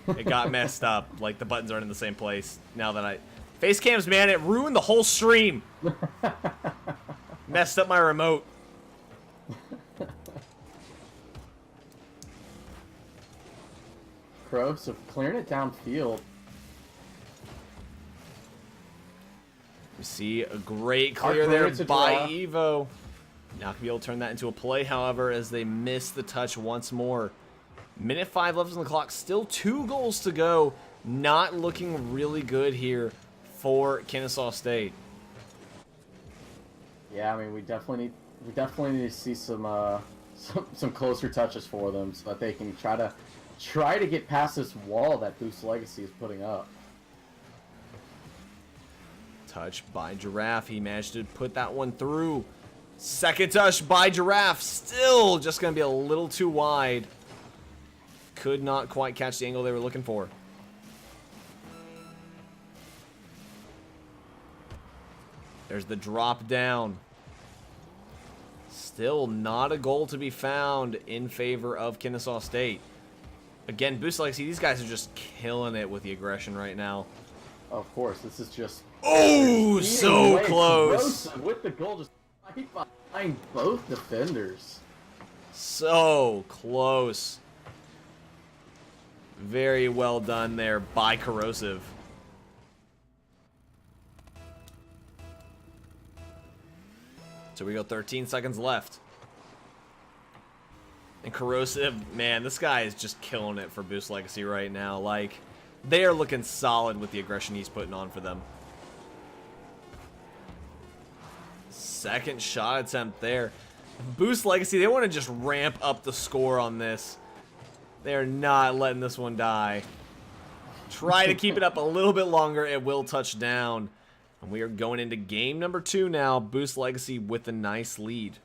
It got messed up. Like, the buttons aren't in the same place now that I... Face cams, man, it ruined the whole stream. Messed up my remote. Corrosive clearing it downfield. We see a great clear Art there clears it by draw. Evo. Not going to be able to turn that into a play, however, as they miss the touch once more. Minute 5 left on the clock. Still 2 goals to go. Not looking really good here for Kennesaw State. Yeah, I mean, we definitely need to see some closer touches for them so that they can try to get past this wall that Boost Legacy is putting up. Touch by Giraffe. He managed to put that one through. Second touch by Giraffe. Still just going to be a little too wide. Could not quite catch the angle they were looking for. There's the drop down. Still not a goal to be found in favor of Kennesaw State. Again, Boost Legacy, these guys are just killing it with the aggression right now. Of course, this is just... Oh, Eating so away. close. Corrosive with the goal, just right behind both defenders. So close. Very well done there by Corrosive. So we go 13 seconds left. And Corrosive, man, this guy is just killing it for Boost Legacy right now. Like, they are looking solid with the aggression he's putting on for them. Second shot attempt there. Boost Legacy, they want to just ramp up the score on this. They are not letting this one die. Try to keep it up a little bit longer. It will touch down. And we are going into game number 2 now. Boost Legacy with a nice lead.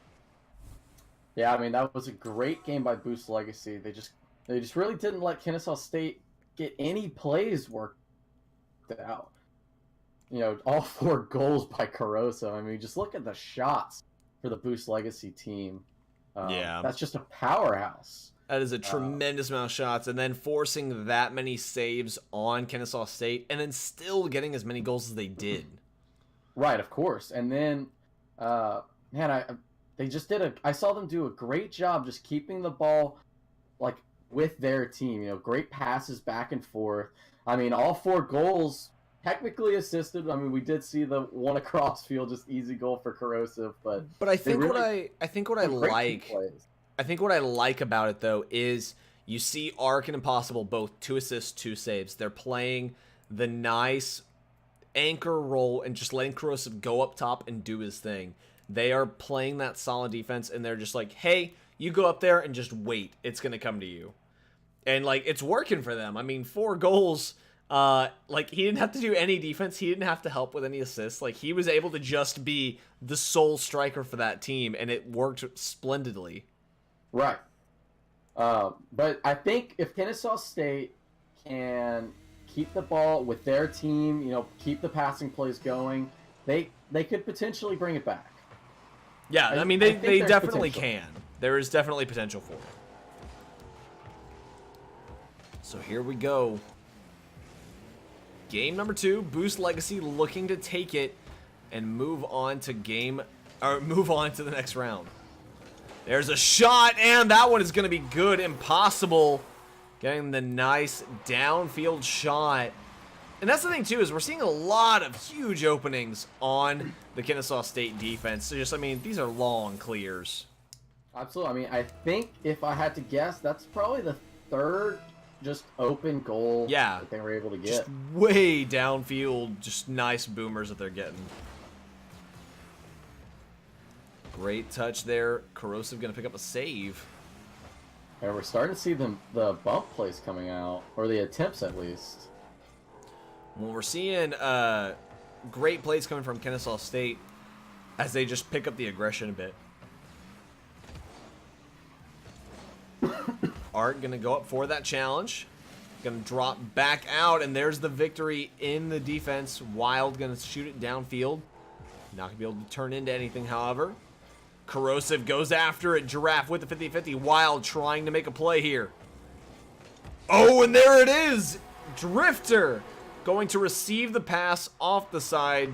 Yeah, I mean, that was a great game by Boost Legacy. They just really didn't let Kennesaw State get any plays worked out. You know, all 4 goals by Corrosive. I mean, just look at the shots for the Boost Legacy team. Yeah. That's just a powerhouse. That is a tremendous amount of shots. And then forcing that many saves on Kennesaw State. And then still getting as many goals as they did. Right, of course. And then, man, they just did I saw them do a great job just keeping the ball, like, with their team. You know, great passes back and forth. I mean, all 4 goals technically assisted. I mean, we did see the one across field, just easy goal for Corrosive, but I think really, I think what I like about it though is you see Ark and Impossible both 2 assists, 2 saves. They're playing the nice anchor role and just letting Corrosive go up top and do his thing. They are playing that solid defense, and they're just like, hey, you go up there and just wait. It's going to come to you. And, like, it's working for them. I mean, 4 goals. Like, he didn't have to do any defense. He didn't have to help with any assists. Like, he was able to just be the sole striker for that team, and it worked splendidly. Right. But I think if Kennesaw State can keep the ball with their team, you know, keep the passing plays going, they could potentially bring it back. Yeah, I mean, they definitely potential. can. There is definitely potential for it. So here we go. Game number 2, Boost Legacy looking to take it and move on to the next round. There's a shot, and that one is going to be good. Impossible getting the nice downfield shot. And that's the thing, too, is we're seeing a lot of huge openings on the Kennesaw State defense. So just, I mean, these are long clears. Absolutely. I mean, I think if I had to guess, that's probably the 3rd just open goal that they were able to get. Just way downfield, just nice boomers that they're getting. Great touch there. Corrosive going to pick up a save. And we're starting to see the bump plays coming out, or the attempts at least. Well, we're seeing great plays coming from Kennesaw State as they just pick up the aggression a bit. Art going to go up for that challenge. Going to drop back out, and there's the victory in the defense. Wild going to shoot it downfield. Not going to be able to turn into anything, however. Corrosive goes after it. Giraffe with the 50-50. Wild trying to make a play here. Oh, and there it is. Drifter going to receive the pass off the side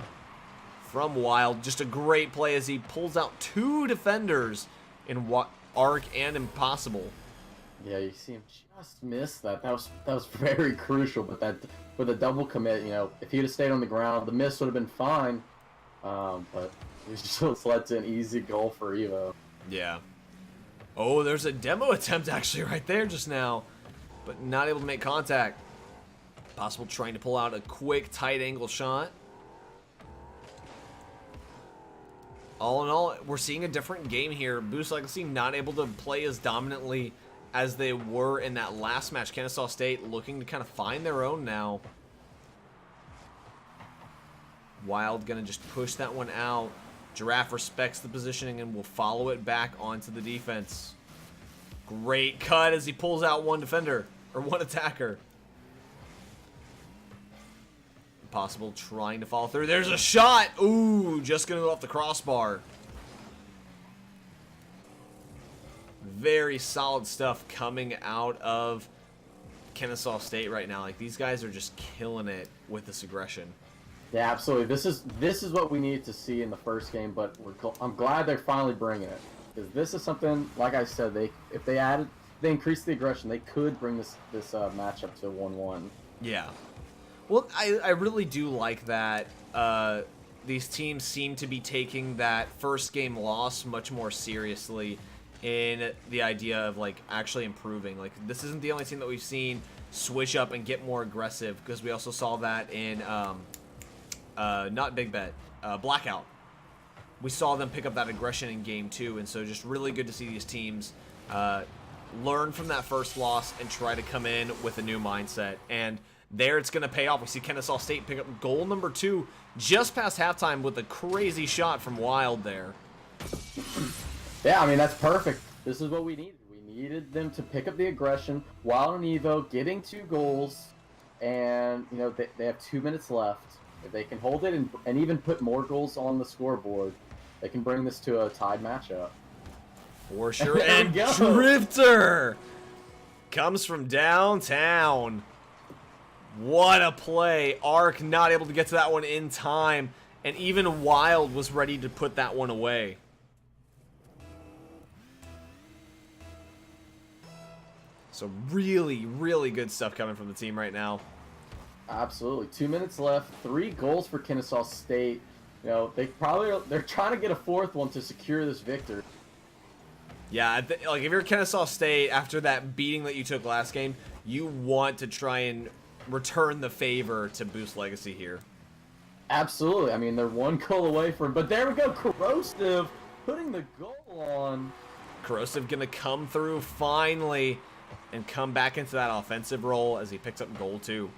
from Wild. Just a great play as he pulls out two defenders in Arc and Impossible. Yeah, you see him just miss that. That was very crucial. But that with a double commit, you know, if he'd have stayed on the ground, the miss would have been fine. But it just led to an easy goal for Evo. Yeah. Oh, there's a demo attempt actually right there just now, but not able to make contact. Possible trying to pull out a quick tight angle shot. All in all, we're seeing a different game here. Boost Legacy not able to play as dominantly as they were in that last match. Kennesaw State looking to kind of find their own now. Wild gonna just push that one out. Giraffe respects the positioning and will follow it back onto the defense. Great cut as he pulls out one defender, or one attacker. Impossible trying to follow through. There's a shot! Ooh, just gonna go off the crossbar. Very solid stuff coming out of Kennesaw State right now. Like, these guys are just killing it with this aggression. Yeah, absolutely. This is what we needed to see in the first game, but I'm glad they're finally bringing it, because this is something, like I said, if they increased the aggression, they could bring this matchup to 1-1. Yeah. Well, I really do like that these teams seem to be taking that first game loss much more seriously in the idea of, like, actually improving. Like, this isn't the only team that we've seen switch up and get more aggressive, because we also saw that in not Big Bet, Blackout. We saw them pick up that aggression in game 2, and so just really good to see these teams learn from that first loss and try to come in with a new mindset. And there it's going to pay off. We see Kennesaw State pick up goal number 2 just past halftime with a crazy shot from Wild there. Yeah, I mean, that's perfect. This is what we needed. We needed them to pick up the aggression. Wild and Evo getting 2 goals, and, you know, they have 2 minutes left. If they can hold it and even put more goals on the scoreboard, they can bring this to a tied matchup. For sure. And Drifter comes from downtown. What a play. Arc not able to get to that one in time, and even Wild was ready to put that one away. So really, really good stuff coming from the team right now. Absolutely. 2 minutes left. 3 goals for Kennesaw State. You know, they're trying to get a 4th one to secure this victory. Yeah, like, if you're Kennesaw State after that beating that you took last game, you want to try and return the favor to Boost Legacy here. Absolutely. I mean, they're 1 goal away from, but there we go. Corrosive putting the goal on. Corrosive gonna come through finally and come back into that offensive role as he picks up goal 2.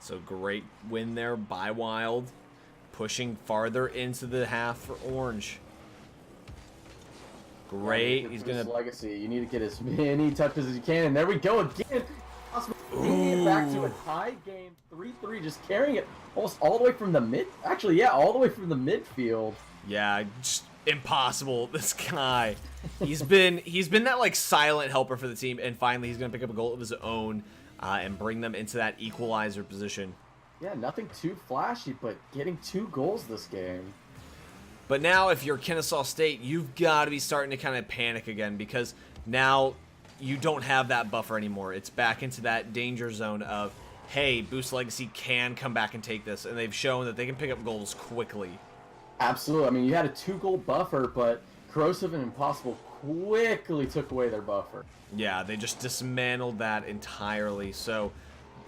So great win there by Wild, pushing farther into the half for Orange. Great, he's gonna Legacy. You need to get as many touches as you can, and there we go again. Bringing it back to a tie game, 3-3, just carrying it almost all the way from the mid. Actually, yeah, all the way from the midfield. Yeah, just impossible. This guy, he's been that, like, silent helper for the team, and finally he's gonna pick up a goal of his own. And bring them into that equalizer position. Yeah, nothing too flashy, but getting 2 goals this game. But now, if you're Kennesaw State, you've got to be starting to kind of panic again, because now you don't have that buffer anymore. It's back into that danger zone of, hey, Boost Legacy can come back and take this, and they've shown that they can pick up goals quickly. Absolutely. I mean, you had a 2-goal buffer, but Corrosive and Impossible quickly took away their buffer. Yeah, they just dismantled that entirely. So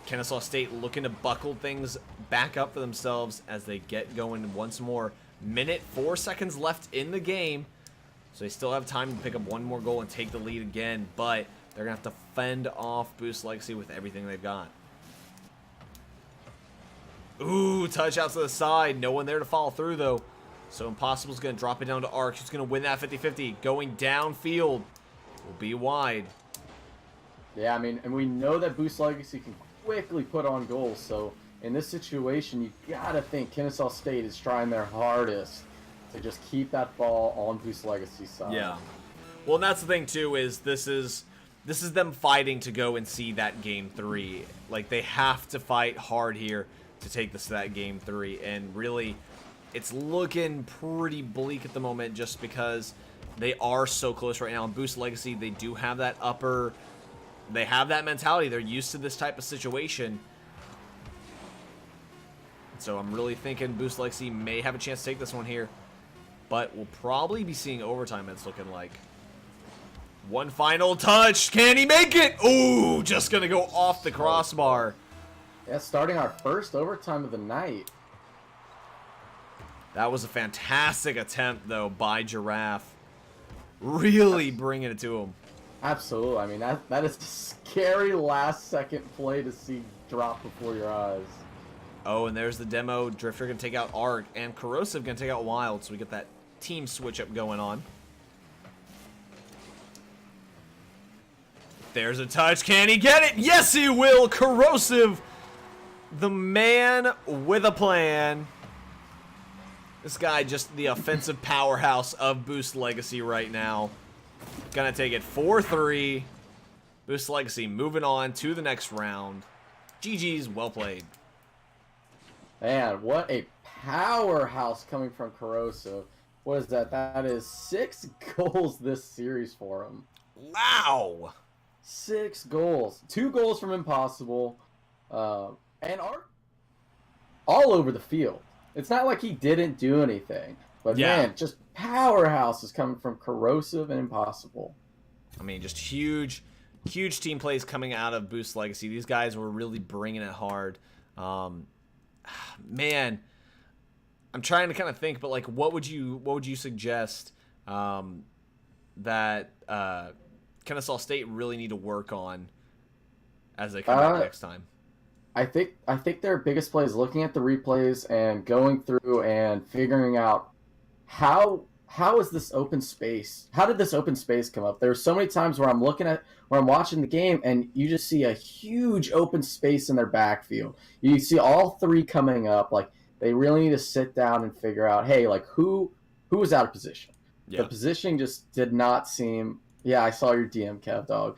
Kennesaw State looking to buckle things back up for themselves as they get going once more. Minute 4 seconds left in the game. So they still have time to pick up one more goal and take the lead again. But they're going to have to fend off Boost Legacy with everything they've got. Ooh, touch out to the side. No one there to follow through, though. So Impossible's going to drop it down to Arc. Who's going to win that 50-50. Going downfield will be wide. Yeah, I mean, and we know that Boost Legacy can quickly put on goals. So in this situation, you got to think Kennesaw State is trying their hardest to just keep that ball on Boost Legacy's side. Yeah. Well, and that's the thing, too, is this is them fighting to go and see that Game 3. Like, they have to fight hard here to take this to that Game 3. And really, it's looking pretty bleak at the moment just because they are so close right now. And Boost Legacy, they do have that upper... They have that mentality. They're used to this type of situation. So I'm really thinking Boost Legacy may have a chance to take this one here. But we'll probably be seeing overtime, it's looking like. One final touch. Can he make it? Ooh, just going to go off the crossbar. Yeah, starting our first overtime of the night. That was a fantastic attempt, though, by Giraffe. Really bringing it to him. Absolutely. I mean, that is a scary last-second play to see drop before your eyes. Oh, and there's the demo. Drifter going to take out Arc, and Corrosive going to take out Wild, so we get that team switch-up going on. There's a touch. Can he get it? Yes, he will. Corrosive, the man with a plan. This guy just the offensive powerhouse of Boost Legacy right now. Gonna take it 4-3. Boost Legacy moving on to the next round. GG's, well played. Man, what a powerhouse coming from Corrosive. What is that? That is 6 goals this series for him. Wow. 6 goals. 2 goals from Impossible. And Art all over the field. It's not like he didn't do anything. But yeah, man, just powerhouse is coming from Corrosive and Impossible. I mean, just huge team plays coming out of Boost Legacy. These guys were really bringing it hard. Man, I'm trying to kind of think, but like, what would you suggest that Kennesaw State really need to work on as they come back next time? I think their biggest play is looking at the replays and going through and figuring out how is this open space? How did this open space come up? There's so many times where I'm watching the game and you just see a huge open space in their backfield. You see all 3 coming up. Like, they really need to sit down and figure out, hey, like who was out of position? Yeah. The positioning just did not seem. Yeah, I saw your DM, Kev Dog.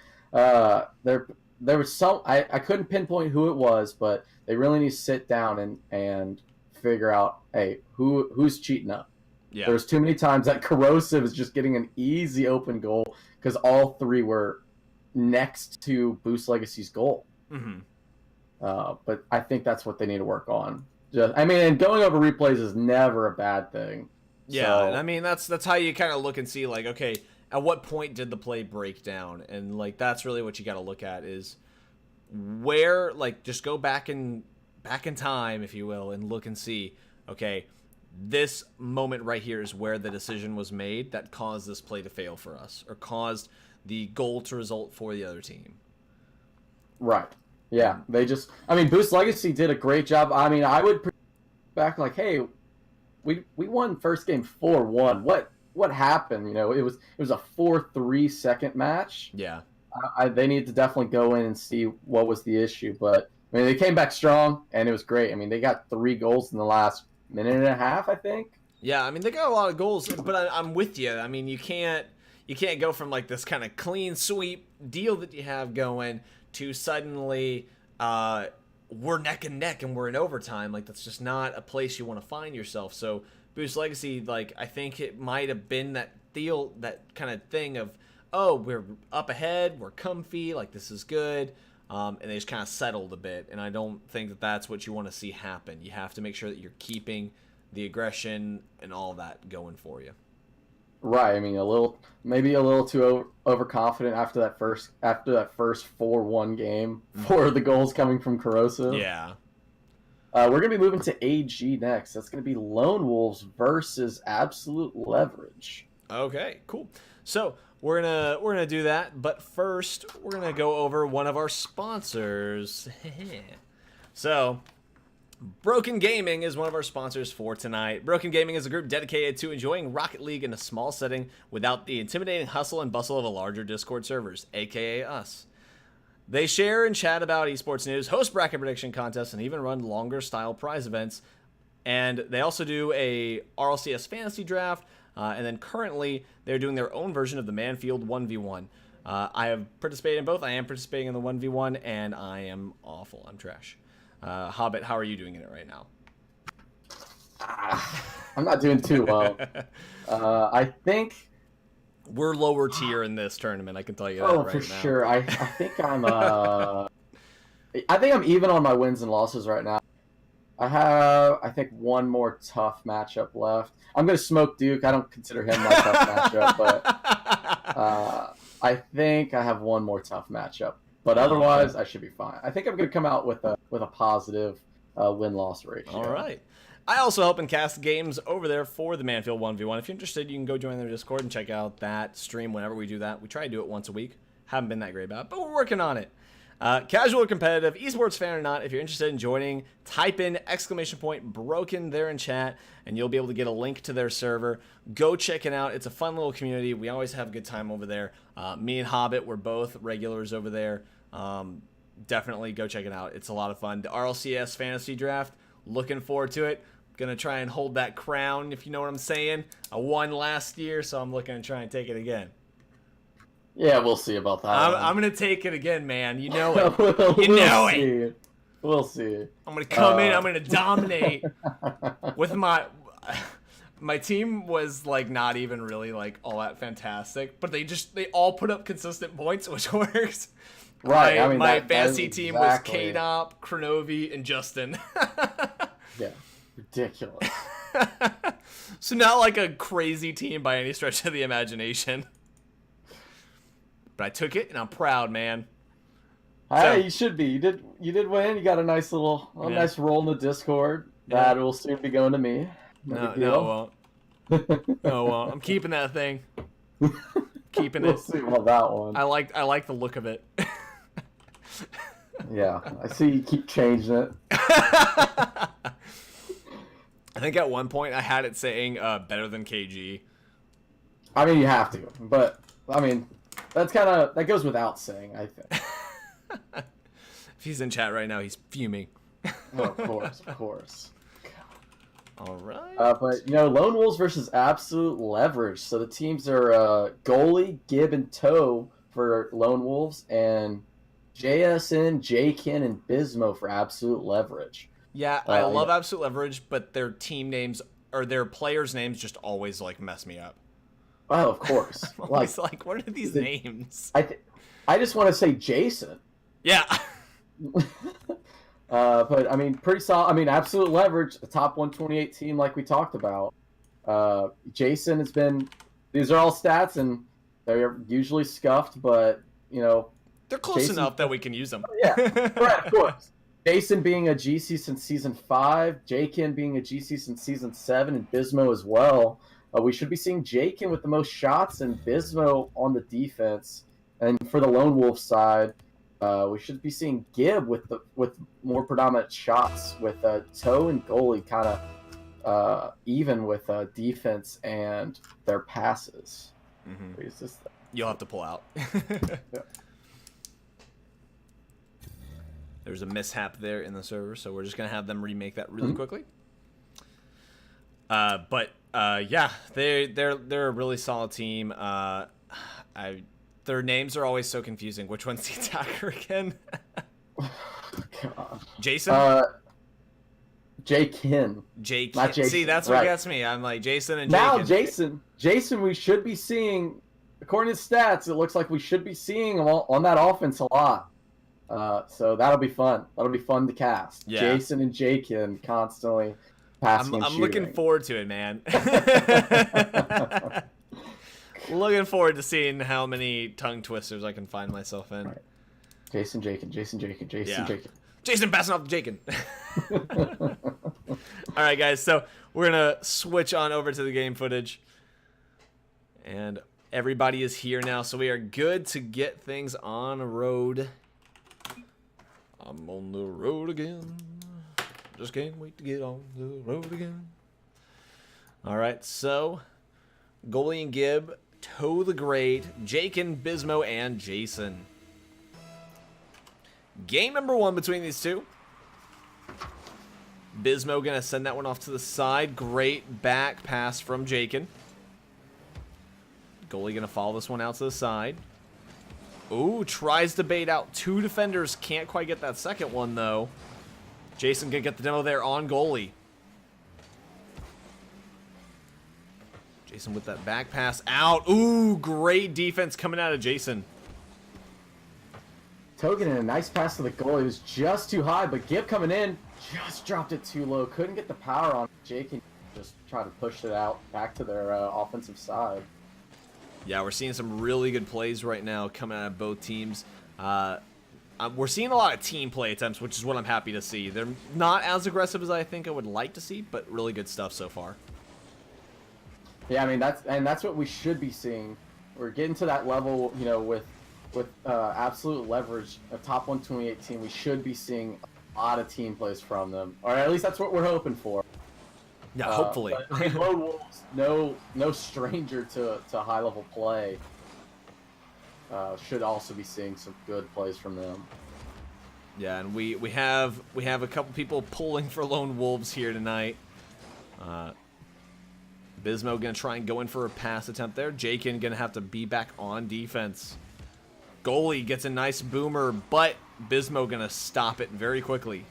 There was some I couldn't pinpoint who it was, but they really need to sit down and figure out, hey, who's cheating up. Yeah. There's too many times that Corrosive is just getting an easy open goal because all 3 were next to Boost Legacy's goal. Mm-hmm. But I think that's what they need to work on. And going over replays is never a bad thing. Yeah, so, I mean that's how you kind of look and see, like, okay, at what point did the play break down? And like that's really what you got to look at is where, like, just go back in time, if you will, and look and see, okay, this moment right here is where the decision was made that caused this play to fail for us or caused the goal to result for the other team. Right. Yeah. Boost Legacy did a great job. I mean, I would back like, hey, we won first game 4-1. What happened? You know, it was a 4-3 second match. Yeah. They need to definitely go in and see what was the issue, but I mean, they came back strong and it was great. I mean, they got 3 goals in the last minute and a half, I think. Yeah, I mean, they got a lot of goals, but I'm with you. I mean, you can't go from like this kind of clean sweep deal that you have going to suddenly we're neck and neck and we're in overtime. Like, that's just not a place you want to find yourself. So Boost Legacy, like, I think it might have been that kind of thing of, oh, we're up ahead, we're comfy, like this is good. And they just kind of settled a bit, and I don't think that that's what you want to see happen. You have to make sure that you're keeping the aggression and all that going for you. Right. I mean, maybe a little too overconfident after that first 4-1 game for the goals coming from Corrosive. Yeah. We're gonna be moving to AG next. That's gonna be Lone Wolves versus Absolute Leverage. Okay, cool. So we're gonna do that, but first we're gonna go over one of our sponsors. So, Broken Gaming is one of our sponsors for tonight. Broken Gaming is a group dedicated to enjoying Rocket League in a small setting without the intimidating hustle and bustle of a larger Discord servers, aka us. They share and chat about esports news, host bracket prediction contests, and even run longer style prize events. And they also do a RLCS fantasy draft, and then currently they're doing their own version of the Manfield 1v1. I have participated in both. I am participating in the 1v1, and I am awful. I'm trash. Hobbit, how are you doing in it right now? I'm not doing too well. I think we're lower tier in this tournament. I can tell you that right now. Oh, for sure. I think I'm even on my wins and losses right now. I have, I think, one more tough matchup left. I'm gonna smoke Duke. I don't consider him my tough matchup, but I think I have one more tough matchup. But otherwise, I should be fine. I think I'm going to come out with a positive win-loss ratio. All right. I also help and cast games over there for the Manfield 1v1. If you're interested, you can go join their Discord and check out that stream whenever we do that. We try to do it once a week. Haven't been that great about it, but we're working on it. Casual or competitive, esports fan or not, if you're interested in joining, type in !broken there in chat, and you'll be able to get a link to their server. Go check it out. It's a fun little community. We always have a good time over there. Me and Hobbit, we're both regulars over there. Definitely go check it out. It's a lot of fun. The RLCS fantasy draft, looking forward to it. Gonna try and hold that crown, if you know what I'm saying. I won last year, so I'm looking to try and take it again. Yeah, we'll see about that. I'm gonna take it again, man. You know it. You know it. We'll see. I'm gonna come in. I'm gonna dominate. With my team was like not even really like all that fantastic, but they all put up consistent points, which works. Right. I mean, my fantasy team was K-Dop, Kronovi, and Justin. Yeah, ridiculous. So not like a crazy team by any stretch of the imagination. But I took it, and I'm proud, man. Hey, you should be. You did win. You got a nice nice roll in the Discord. That will soon be going to me. No, it won't. No, it won't. I'm keeping that thing. Keeping it. We'll see about that one. I like the look of it. Yeah, I see you keep changing it. I think at one point I had it saying better than KG. I mean, you have to, but I mean, that goes without saying, I think. If he's in chat right now, he's fuming. Oh, of course. All right. But Lone Wolves versus Absolute Leverage. So the teams are Goalie, Gib, and Toe for Lone Wolves, and JSN, Jkin, and Bismo for Absolute Leverage. Yeah, I love Absolute Leverage, but their team names or their players' names just always like mess me up. Oh, of course. I'm always like, what are these names? I just want to say Jason. Yeah. But I mean, pretty solid. I mean, Absolute Leverage, a top 128 team, like we talked about. Jason has been. These are all stats, and they're usually scuffed, but they're close enough that we can use them. Yeah, right, of course. Jason being a GC since season 5, Jkin being a GC since season 7, and Bismo as well. We should be seeing Jkin with the most shots and Bismo on the defense. And for the Lone Wolf side, we should be seeing Gib with more predominant shots, with Toe and Goalie kind of even with defense and their passes. Mm-hmm. You'll have to pull out. Yeah. There's a mishap there in the server, so we're just gonna have them remake that really quickly. But yeah, they're a really solid team. Their names are always so confusing. Which one's the attacker again? God. Jason? Jkin. Not Jason. See, that's what gets me. I'm like Jason and now Jkin. Jason, we should be seeing, according to stats, it looks like we should be seeing him on that offense a lot. So that'll be fun. That'll be fun to cast. Yeah. Jason and Jkin constantly passing and I'm shooting. looking forward to it, man. Looking forward to seeing how many tongue twisters I can find myself in. Right. Jason, Yeah. Jason passing off to Jakin. All right, guys. So we're gonna switch on over to the game footage, and everybody is here now, so we are good to get things on the road. I'm on the road again. Just can't wait to get on the road again. All right, so Goalie and Gib, Toe the Great, Jakin, Bismo, and Jason. Game number 1 between these two. Bismo gonna send that one off to the side. Great back pass from Jakin. Goalie gonna follow this one out to the side. Ooh, tries to bait out 2 defenders. Can't quite get that second one, though. Jason gonna get the demo there on goalie. Jason with that back pass out. Ooh, great defense coming out of Jason. Togen in a nice pass to the goalie. It was just too high, but Gib coming in just dropped it too low. Couldn't get the power on. Jake can just try to push it out back to their offensive side. Yeah, we're seeing some really good plays right now coming out of both teams. We're seeing a lot of team play attempts, which is what I'm happy to see. They're not as aggressive as I think I would like to see, but really good stuff so far. Yeah, I mean that's what we should be seeing. We're getting to that level, you know, with absolute leverage, a top 128 team. We should be seeing a lot of team plays from them, or at least that's what we're hoping for. Yeah, hopefully. But, I mean, Lone Wolves, no stranger to high level play. Should also be seeing some good plays from them. Yeah, and we have a couple people pulling for Lone Wolves here tonight. Bismo gonna try and go in for a pass attempt there. Jakin gonna have to be back on defense. Goalie gets a nice boomer, but Bismo gonna stop it very quickly.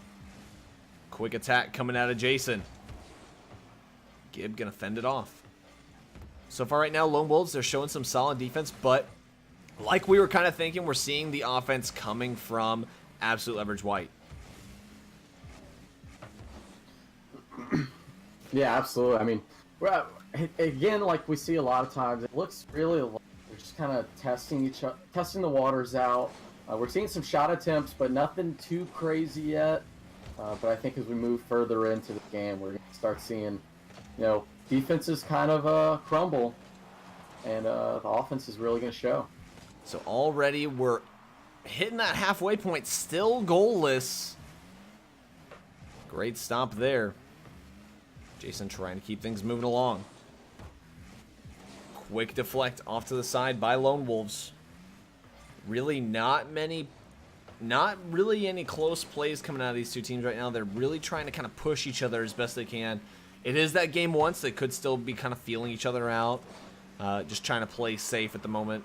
Quick attack coming out of Jason. Gib gonna fend it off. So far right now, Lone Wolves, they're showing some solid defense, but like we were kind of thinking, we're seeing the offense coming from Absolute Leverage White. Yeah, absolutely. I mean, again, like we see a lot of times, it looks really like they're just kind of testing the waters out. We're seeing some shot attempts, but nothing too crazy yet. But I think as we move further into the game, we're going to start seeing, you know, defenses kind of crumble, and the offense is really going to show. So already we're hitting that halfway point, still goalless. Great stop there. Jason trying to keep things moving along. Quick deflect off to the side by Lone Wolves. Really not really any close plays coming out of these two teams right now. They're really trying to kind of push each other as best they can. It is that game once. They could still be kind of feeling each other out. Just trying to play safe at the moment.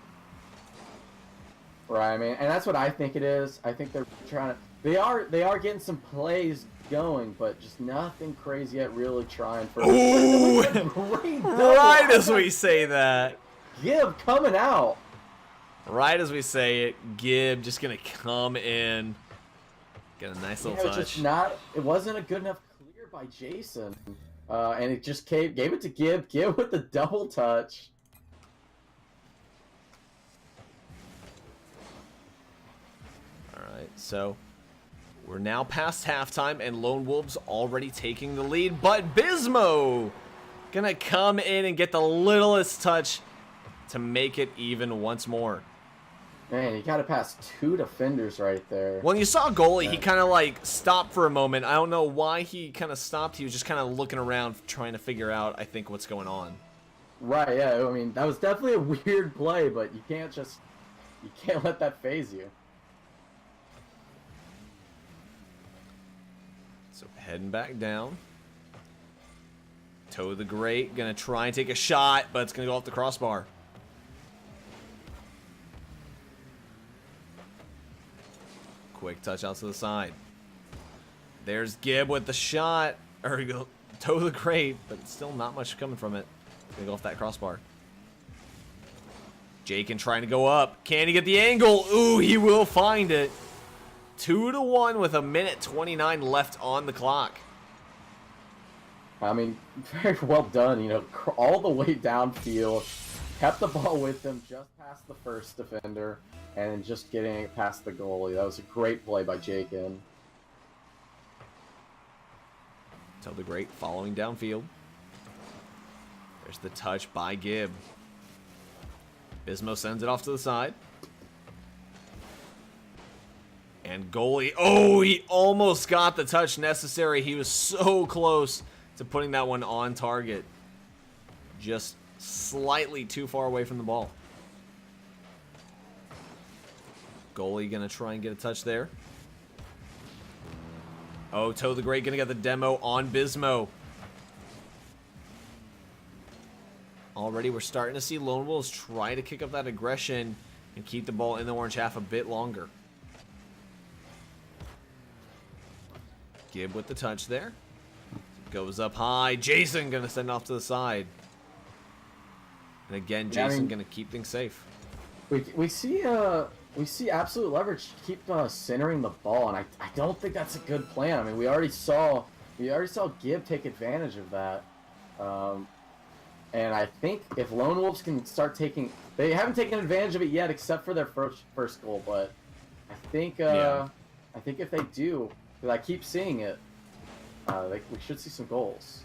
Right, I mean, and that's what I think it is. I think they're trying to. They are getting some plays going, but just nothing crazy yet. Really trying for. Ooh! Great Right as we say that. Gib coming out. Right as we say it, Gib just gonna come in. Get a nice little touch. It wasn't a good enough clear by Jason, and it just gave it to Gib. Gib with the double touch. Alright, so we're now past halftime and Lone Wolves already taking the lead, but Bismo gonna come in and get the littlest touch to make it even once more. Man, you gotta pass 2 defenders right there. When you saw goalie, he kind of like stopped for a moment. I don't know why he kind of stopped. He was just kind of looking around trying to figure out, I think, what's going on. Right, yeah, I mean, that was definitely a weird play, but you can't let that phase you. So heading back down. Toe the Great gonna try and take a shot, but it's gonna go off the crossbar. Quick touch out to the side. There's Gib with the shot. Or Toe the Great, but still not much coming from it. Gonna go off that crossbar. Jakin trying to go up. Can he get the angle? Ooh, he will find it. 2-1 with 1:29 left on the clock. I mean, very well done, you know, all the way downfield. kept the ball with him just past the first defender and just getting it past the goalie. That was a great play by Jakin. Tell the Great following downfield. There's the touch by Gibb. Bismo sends it off to the side. And goalie, oh, he almost got the touch necessary. He was so close to putting that one on target. Just slightly too far away from the ball. Goalie gonna try and get a touch there. Oh, Toe the Great gonna get the demo on Bismo. Already we're starting to see Lone Wolves try to kick up that aggression and keep the ball in the orange half a bit longer. Gibb with the touch there. Goes up high. Jason gonna send off to the side. And again, Jason gonna keep things safe. We see absolute leverage keep centering the ball, and I don't think that's a good plan. I mean, we already saw Gibb take advantage of that, and I think if Lone Wolves can start taking, they haven't taken advantage of it yet, except for their first goal. But I think if they do, because I keep seeing it, we should see some goals.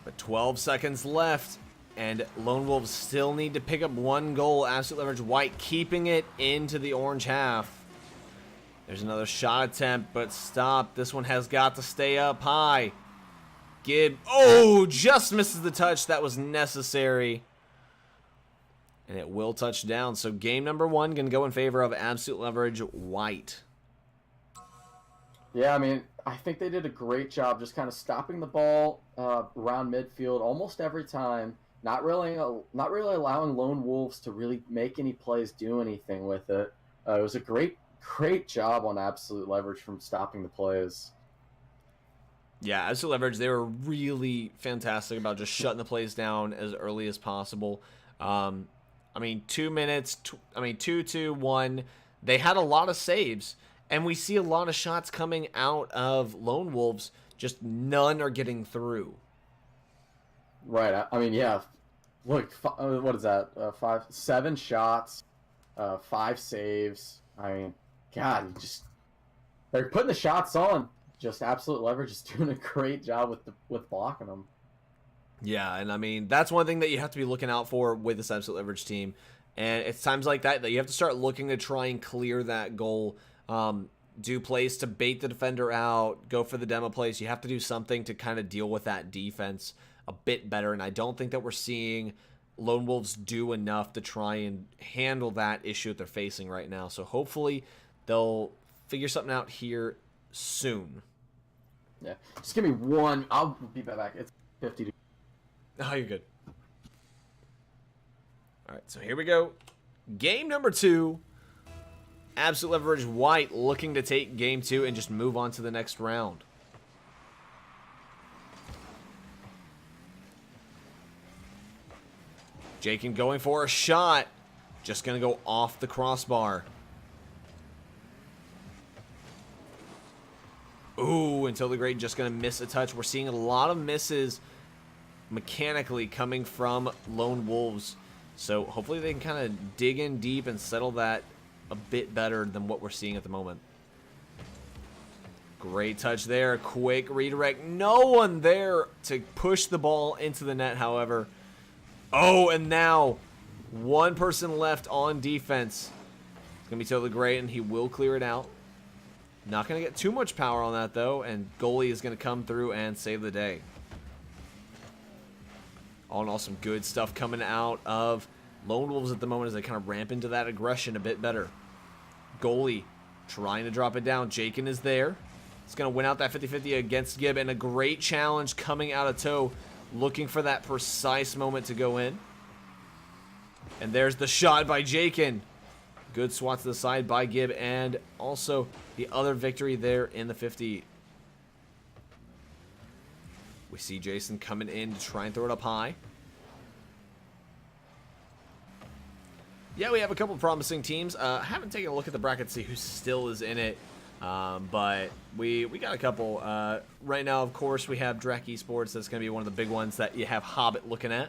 But 12 seconds left. And Lone Wolves still need to pick up one goal. Absolute leverage White keeping it into the orange half. There's another shot attempt, but stop. This one has got to stay up high. Gibb, oh, just misses the touch. That was necessary. And it will touch down. So game number 1 going to go in favor of Absolute Leverage White. Yeah, I mean, I think they did a great job just kind of stopping the ball around midfield almost every time. Not really allowing Lone Wolves to really make any plays, do anything with it. It was a great job on Absolute Leverage from stopping the plays. Yeah, Absolute Leverage, they were really fantastic about just shutting the plays down as early as possible. I mean, 2 minutes, 2-2-1. They had a lot of saves, and we see a lot of shots coming out of Lone Wolves. Just none are getting through. Right. I mean, yeah. Look, what is that? 7 shots, 5 saves. I mean, God, they're putting the shots on. Just Absolute Leverage is doing a great job with blocking them. Yeah, and I mean, that's one thing that you have to be looking out for with this Absolute Leverage team. And it's times like that you have to start looking to try and clear that goal. Do plays to bait the defender out, go for the demo plays. You have to do something to kind of deal with that defense a bit better, and I don't think that we're seeing Lone Wolves do enough to try and handle that issue that they're facing right now. So hopefully they'll figure something out here soon. Yeah, just give me one. I'll be back. It's 50. Oh, you're good. All right, so here we go. Game number 2. Absolute Leverage White looking to take game 2 and just move on to the next round. Jakin going for a shot. Just going to go off the crossbar. Ooh, Until the Great just going to miss a touch. We're seeing a lot of misses mechanically coming from Lone Wolves. So hopefully they can kind of dig in deep and settle that a bit better than what we're seeing at the moment. Great touch there. Quick redirect. No one there to push the ball into the net, however. Oh, and now one person left on defense. It's going to be totally great, and he will clear it out. Not going to get too much power on that, though, and goalie is going to come through and save the day. All in all, some good stuff coming out of Lone Wolves at the moment as they kind of ramp into that aggression a bit better. Goalie trying to drop it down. Jakin is there. He's going to win out that 50-50 against Gibb, and a great challenge coming out of Toe, looking for that precise moment to go in. And there's the shot by Jakin. Good swat to the side by Gibb, and also the other victory there in the 50. We see Jason coming in to try and throw it up high. Yeah, we have a couple of promising teams. Haven't taken a look at the bracket to see who still is in it. But we got a couple. Right now, of course, we have Drek Esports. That's going to be one of the big ones that you have Hobbit looking at.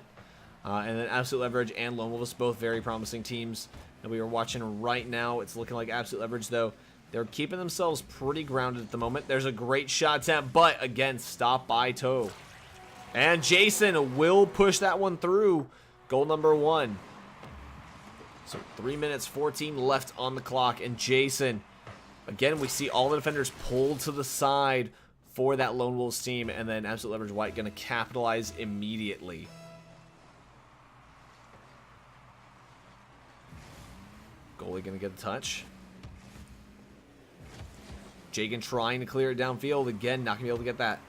And then Absolute Leverage and Lone Wolves, both very promising teams that we are watching right now. It's looking like Absolute Leverage, though, they're keeping themselves pretty grounded at the moment. There's a great shot attempt, but again, stopped by Toe. And Jason will push that one through. Goal number 1. So 3 minutes, 14 left on the clock. And Jason, again, we see all the defenders pulled to the side for that Lone Wolves team. And then Absolute Leverage White going to capitalize immediately. Goalie going to get a touch. Jagan trying to clear it downfield. Again, not going to be able to get that.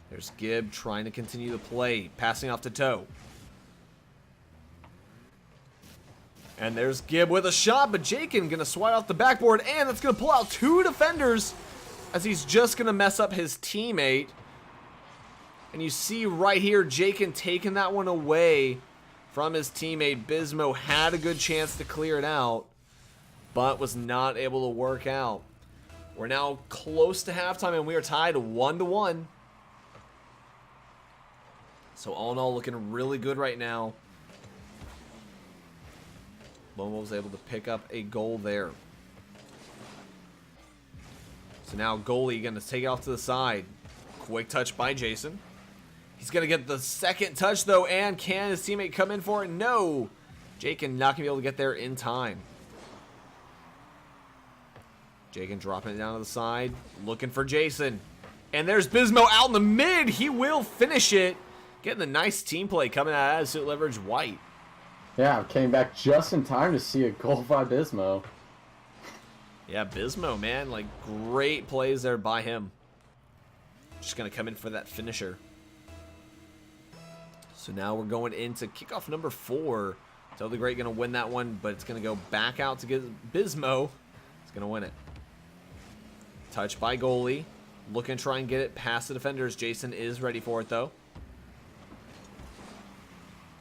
There's Gibb trying to continue the play. Passing off to Toe. And there's Gibb with a shot, but Jakin going to swipe off the backboard, and that's going to pull out 2 defenders as he's just going to mess up his teammate. And you see right here, Jakin taking that one away from his teammate. Bismo had a good chance to clear it out, but was not able to work out. We're now close to halftime, and we are tied 1-1. So all in all, looking really good right now. Lone Wolves able to pick up a goal there. So now goalie going to take it off to the side. Quick touch by Jason. He's going to get the second touch, though, and can his teammate come in for it? No! Jakin not going to be able to get there in time. Jakin dropping it down to the side, looking for Jason. And there's Bismo out in the mid. He will finish it. Getting the nice team play coming out of Absolute Leverage White. Yeah, came back just in time to see a goal by Bismo. Yeah, Bismo, man. Like, great plays there by him. Just going to come in for that finisher. So now we're going into kickoff number 4. Totally Great going to win that one, but it's going to go back out to get Bismo. He's going to win it. Touch by goalie. Looking to try and get it past the defenders. Jason is ready for it, though.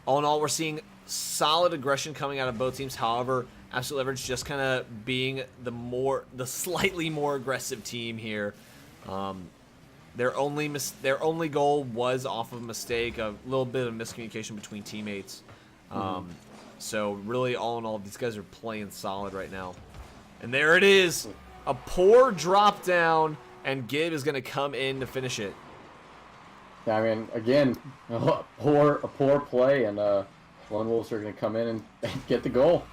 All in all, we're seeing solid aggression coming out of both teams. However, Absolute Leverage just kind of being the slightly more aggressive team here. Their only goal was off of a mistake, a little bit of miscommunication between teammates. So really, all in all, these guys are playing solid right now. And there it is, a poor drop down, and Gibb is going to come in to finish it. Yeah, I mean, again, a poor play, and Lone Wolves are going to come in and get the goal.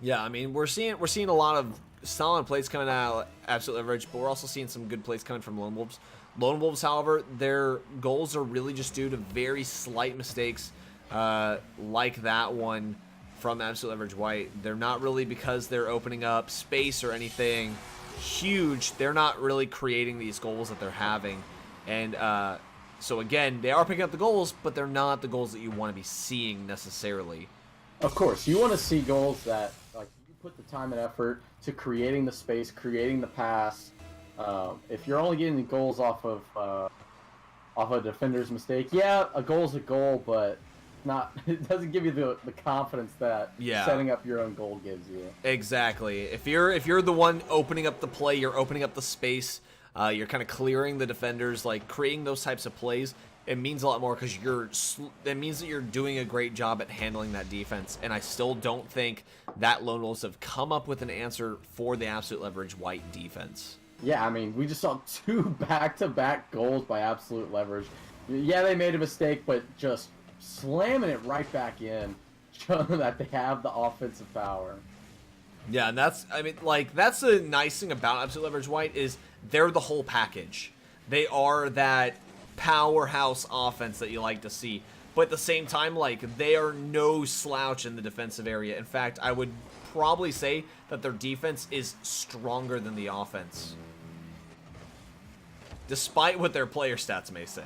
Yeah, I mean, we're seeing a lot of solid plays coming out of Absolute Leverage, but we're also seeing some good plays coming from Lone Wolves. Lone Wolves, however, their goals are really just due to very slight mistakes, like that one from Absolute Leverage White. They're not really because they're opening up space or anything huge. They're not really creating these goals that they're having. And so again, they are picking up the goals, but they're not the goals that you want to be seeing necessarily. Of course, you want to see goals that, like, you put the time and effort to creating the space, creating the pass. If you're only getting the goals off of a defender's mistake, yeah, a goal's a goal, but it doesn't give you the confidence that setting up your own goal gives you. Exactly. If you're the one opening up the play, you're opening up the space. You're kind of clearing the defenders, like creating those types of plays. It means a lot more because it means that you're doing a great job at handling that defense. And I still don't think that Lone Wolves have come up with an answer for the Absolute Leverage White defense. Yeah, I mean, we just saw 2 back-to-back goals by Absolute Leverage. Yeah, they made a mistake, but just slamming it right back in, showing that they have the offensive power. Yeah, and that's the nice thing about Absolute Leverage White is they're the whole package. They are that powerhouse offense that you like to see. But at the same time, like, they are no slouch in the defensive area. In fact, I would probably say that their defense is stronger than the offense. Despite what their player stats may say.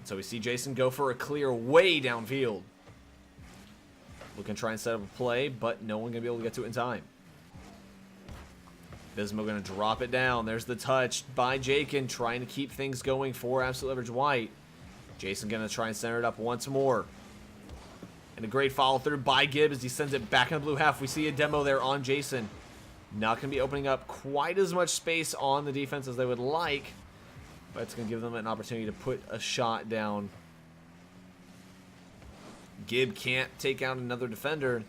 So we see Jason go for a clear way downfield. Looking to try and set up a play, but no one going to be able to get to it in time. Bismo going to drop it down. There's the touch by Jakin, trying to keep things going for Absolute Leverage White. Jason going to try and center it up once more. And a great follow through by Gibb as he sends it back in the blue half. We see a demo there on Jason. Not going to be opening up quite as much space on the defense as they would like, but it's going to give them an opportunity to put a shot down. Gib can't take out another defender.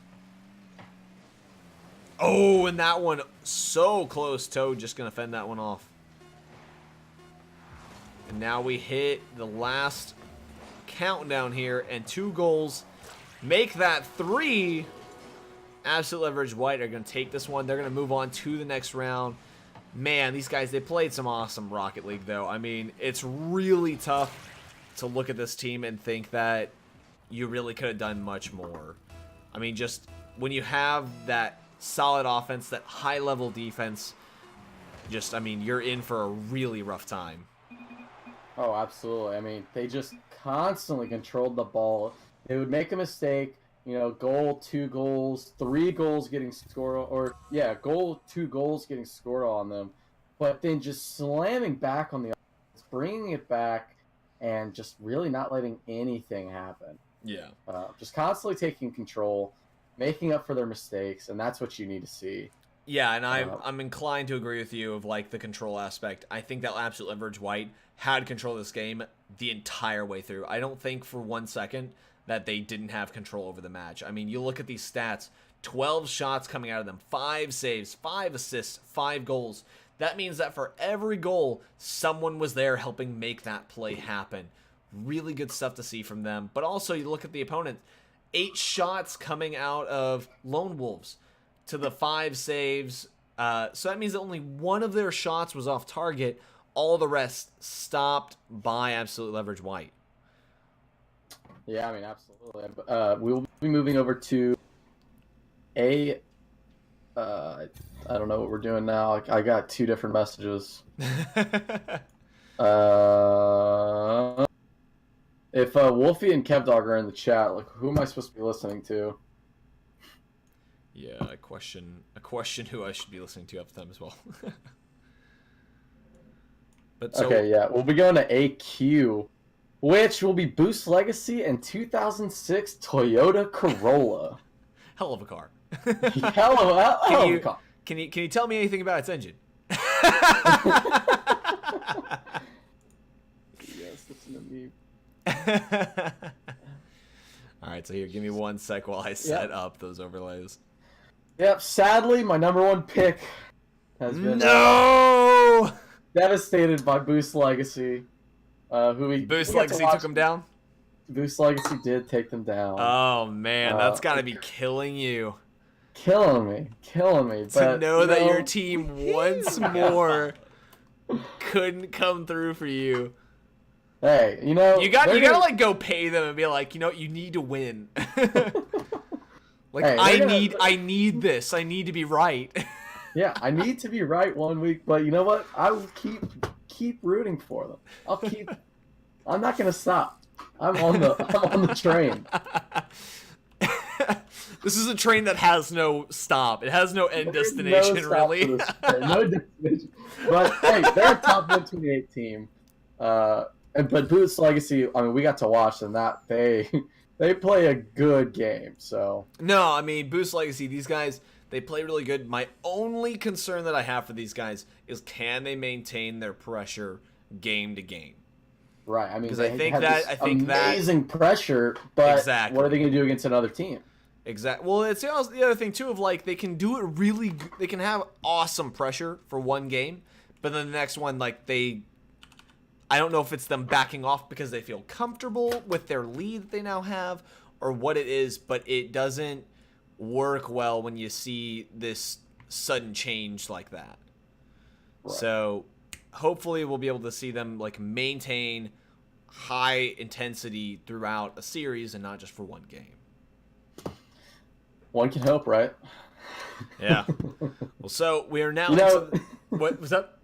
Oh, and that one so close. Toad just going to fend that one off. And now we hit the last countdown here, and 2 goals make that 3. Absolute Leverage White are going to take this one. They're going to move on to the next round. Man, these guys, they played some awesome Rocket League, though. I mean, it's really tough to look at this team and think that you really could have done much more. I mean, just when you have that solid offense, that high-level defense, just, I mean, you're in for a really rough time. Oh, absolutely. I mean, they just constantly controlled the ball. They would make a mistake, you know, goal, 2 goals, 3 goals getting scored, or, yeah, goal, 2 goals getting scored on them, but then just slamming back on the offense, bringing it back, and just really not letting anything happen. Yeah. Just constantly taking control, making up for their mistakes, and that's what you need to see. Yeah, and I'm inclined to agree with you of, like, the control aspect. I think that Absolute Leverage White had control of this game the entire way through. I don't think for 1 second that they didn't have control over the match. I mean, you look at these stats, 12 shots coming out of them, 5 saves, 5 assists, 5 goals. That means that for every goal, someone was there helping make that play happen. Really good stuff to see from them. But also, you look at the opponent, 8 shots coming out of Lone Wolves to the 5 saves. So that means that only 1 of their shots was off target. All the rest stopped by Absolute Leverage White. Yeah, I mean, absolutely. We'll be moving over to I don't know what we're doing now. I got 2 different messages. If Wolfie and KevDog are in the chat, like, who am I supposed to be listening to? Yeah, a question who I should be listening to half the time as well. But so, okay, yeah, we'll be going to AQ, which will be Boost Legacy and 2006 Toyota Corolla. hell of a car. Hell of a car. Can you tell me anything about its engine? Yes, listen to me. All right, so here, give me 1 sec while I set up those overlays. Yep, sadly, my number 1 pick has been devastated by Boost Legacy. Boost Legacy took him down? Boost Legacy did take them down. Oh, man, that's got to be killing you. Killing me. To know that your team once more couldn't come through for you. Hey, you know, you gotta like go pay them and be like, you know, you need to win. Like, hey, I need this. I need to be right. Yeah, I need to be right 1 week, but you know what? I will keep rooting for them. I'm not gonna stop. I'm on the train. This is a train that has no stop. It has no end destination, really. No destination. But hey, they're a top 128 team. But Boost Legacy, I mean, we got to watch them. That they play a good game. So no, I mean, Boost Legacy, these guys, they play really good. My only concern that I have for these guys is, can they maintain their pressure game to game? Right. I mean, because I think that amazing pressure, but exactly. What are they going to do against another team? Exactly. Well, it's the other thing too of, like, they can do it really. They can have awesome pressure for one game, but then the next one, like, I don't know if it's them backing off because they feel comfortable with their lead that they now have, or what it is, but it doesn't work well when you see this sudden change like that. Right. So hopefully we'll be able to see them, like, maintain high intensity throughout a series and not just for one game. One can hope, right? Yeah. Well, so we are now what was that?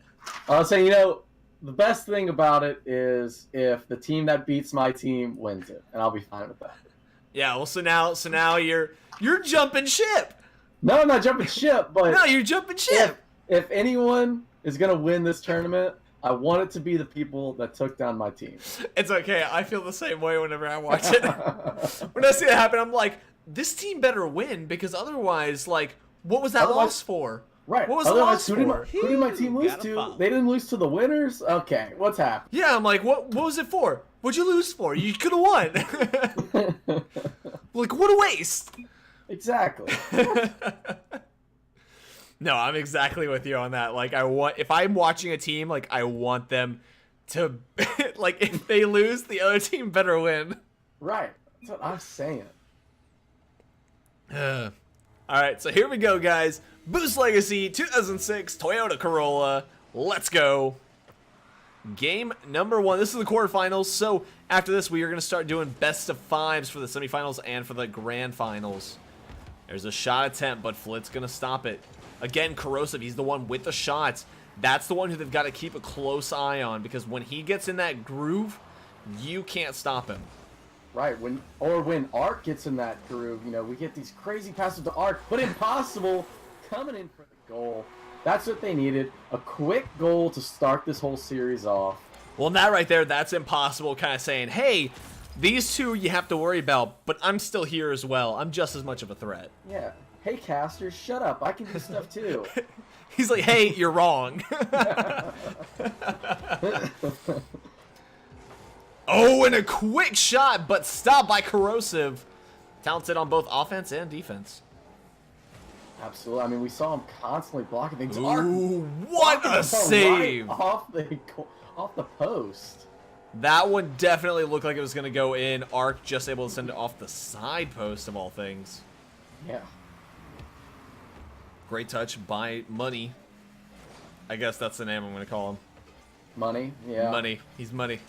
I was saying, the best thing about it is if the team that beats my team wins it, and I'll be fine with that. Yeah, well, so now you're jumping ship. No, I'm not jumping ship, but no, you're jumping ship. If anyone is gonna win this tournament, I want it to be the people that took down my team. It's okay. I feel the same way whenever I watch it. When I see that happen, I'm like, this team better win, because otherwise, like, what was that loss for? Right. What was the Otherwise, loss who did my for? team lose Got a to? foul. They didn't lose to the winners? Okay, what's happened? Yeah, I'm like, what was it for? What'd you lose for? You could have won. Like, what a waste. Exactly. No, I'm exactly with you on that. Like, if I'm watching a team, like, I want them to, like, if they lose, the other team better win. Right. That's what I'm saying. All right, so here we go, guys. Boost Legacy 2006 Toyota Corolla. Let's go. Game number 1. This is the quarterfinals. So after this, we are going to start doing best of 5s for the semifinals and for the grand finals. There's a shot attempt, but Flit's going to stop it. Again, Corrosive, he's the one with the shots. That's the one who they've got to keep a close eye on, because when he gets in that groove, you can't stop him. Right. When Ark gets in that groove, you know, we get these crazy passes to Ark, but Impossible coming in for the goal. That's what they needed. A quick goal to start this whole series off. Well, that right there, that's Impossible kind of saying, hey, these two you have to worry about, but I'm still here as well. I'm just as much of a threat. Yeah. Hey, casters, shut up. I can do stuff too. He's like, hey, you're wrong. Oh, and a quick shot, but stopped by Corrosive. Talented on both offense and defense. Absolutely. I mean, we saw him constantly blocking things. Ooh, Ark what blocking a the save. Right off the post. That one definitely looked like it was going to go in. Ark just able to send it off the side post of all things. Yeah. Great touch by Money. I guess that's the name I'm going to call him. Money. Yeah. Money. He's Money.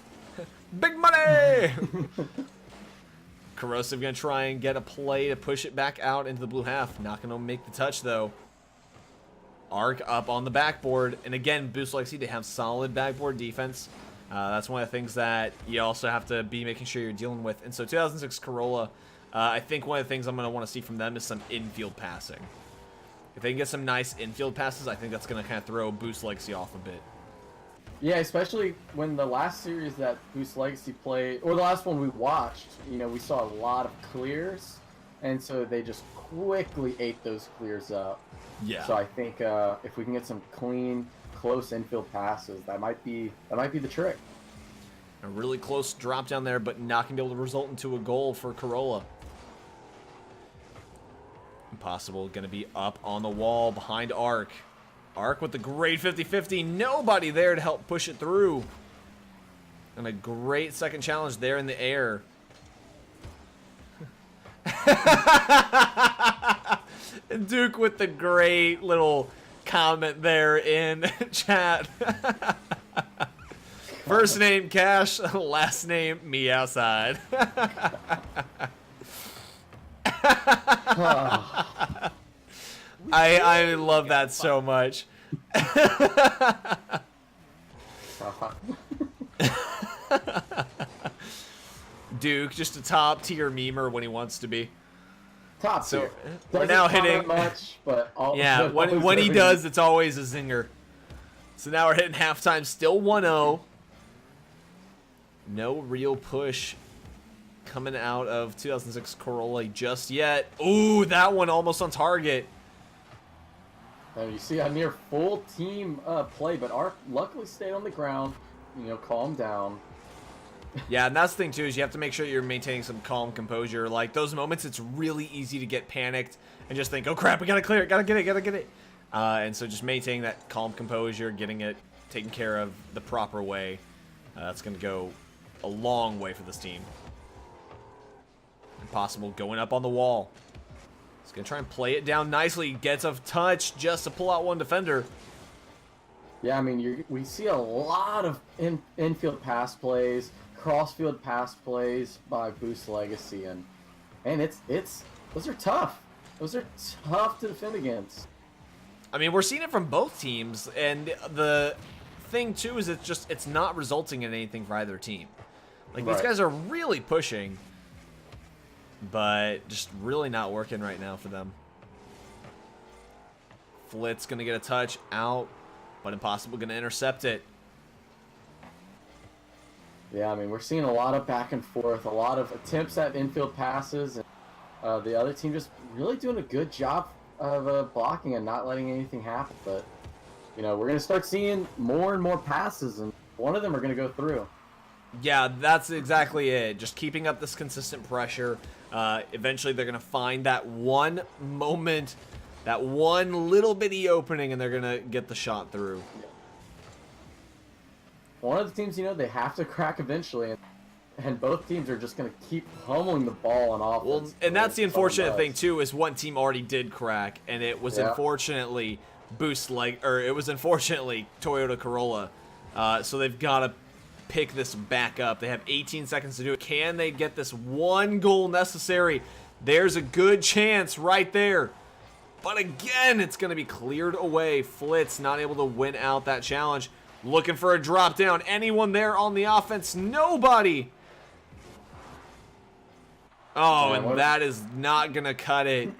Big Money! Corrosive going to try and get a play to push it back out into the blue half. Not going to make the touch, though. Ark up on the backboard. And again, Boost Legacy, they have solid backboard defense. That's one of the things that you also have to be making sure you're dealing with. And so 2006 Corolla, I think one of the things I'm going to want to see from them is some infield passing. If they can get some nice infield passes, I think that's going to kind of throw Boost Legacy off a bit. Yeah, especially when the last series that Boost Legacy played, or the last one we watched, you know, we saw a lot of clears, and so they just quickly ate those clears up. Yeah. So I think if we can get some clean, close infield passes, that might be the trick. A really close drop down there, but not going to be able to result into a goal for Corolla. Impossible, going to be up on the wall behind Ark. Ark with the great 50-50. Nobody there to help push it through. And a great second challenge there in the air. And Duke with the great little comment there in chat. First name Cash, last name me outside. I love that so much. Duke, just a top tier memer when he wants to be. Top So tier. we're Doesn't now comment hitting. much, but Yeah, when he does, it's always a zinger. So now we're hitting halftime, still 1-0. No real push coming out of 2006 Corolla just yet. Ooh, that one almost on target. And you see a near full team play, but Ark luckily stayed on the ground. You know, calm down. Yeah, and that's the thing too, is you have to make sure you're maintaining some calm composure. Like those moments, it's really easy to get panicked and just think, oh crap, we gotta clear it, gotta get it. And so just maintaining that calm composure, getting it taken care of the proper way, that's gonna go a long way for this team. Impossible going up on the wall. He's gonna try and play it down nicely. Gets a touch just to pull out one defender. Yeah, I mean, we see a lot of infield pass plays, crossfield pass plays by Boost Legacy, and it's those are tough. Those are tough to defend against. I mean, we're seeing it from both teams, and the thing too is it's not resulting in anything for either team. Like these Right. guys are really pushing, but just really not working right now for them. Flit's gonna get a touch out, but Impossible gonna intercept it. Yeah, I mean, we're seeing a lot of back and forth, a lot of attempts at infield passes, and the other team just really doing a good job of blocking and not letting anything happen. But you know, we're gonna start seeing more and more passes, and one of them are gonna go through. Yeah, that's exactly it. Just keeping up this consistent pressure. Eventually, they're going to find that one moment, that one little bitty opening, and they're going to get the shot through. One of the teams, you know, they have to crack eventually, and both teams are just going to keep pummeling the ball on offense. Well, and that's the unfortunate thing, too, is one team already did crack, and it was unfortunately it was unfortunately Toyota Corolla. So they've got to pick this back up. They have 18 seconds to do it. Can they get this one goal necessary? There's a good chance right there. But again, it's going to be cleared away. Flitz not able to win out that challenge. Looking for a drop down. Anyone there on the offense? Nobody. Oh, and that is not going to cut it.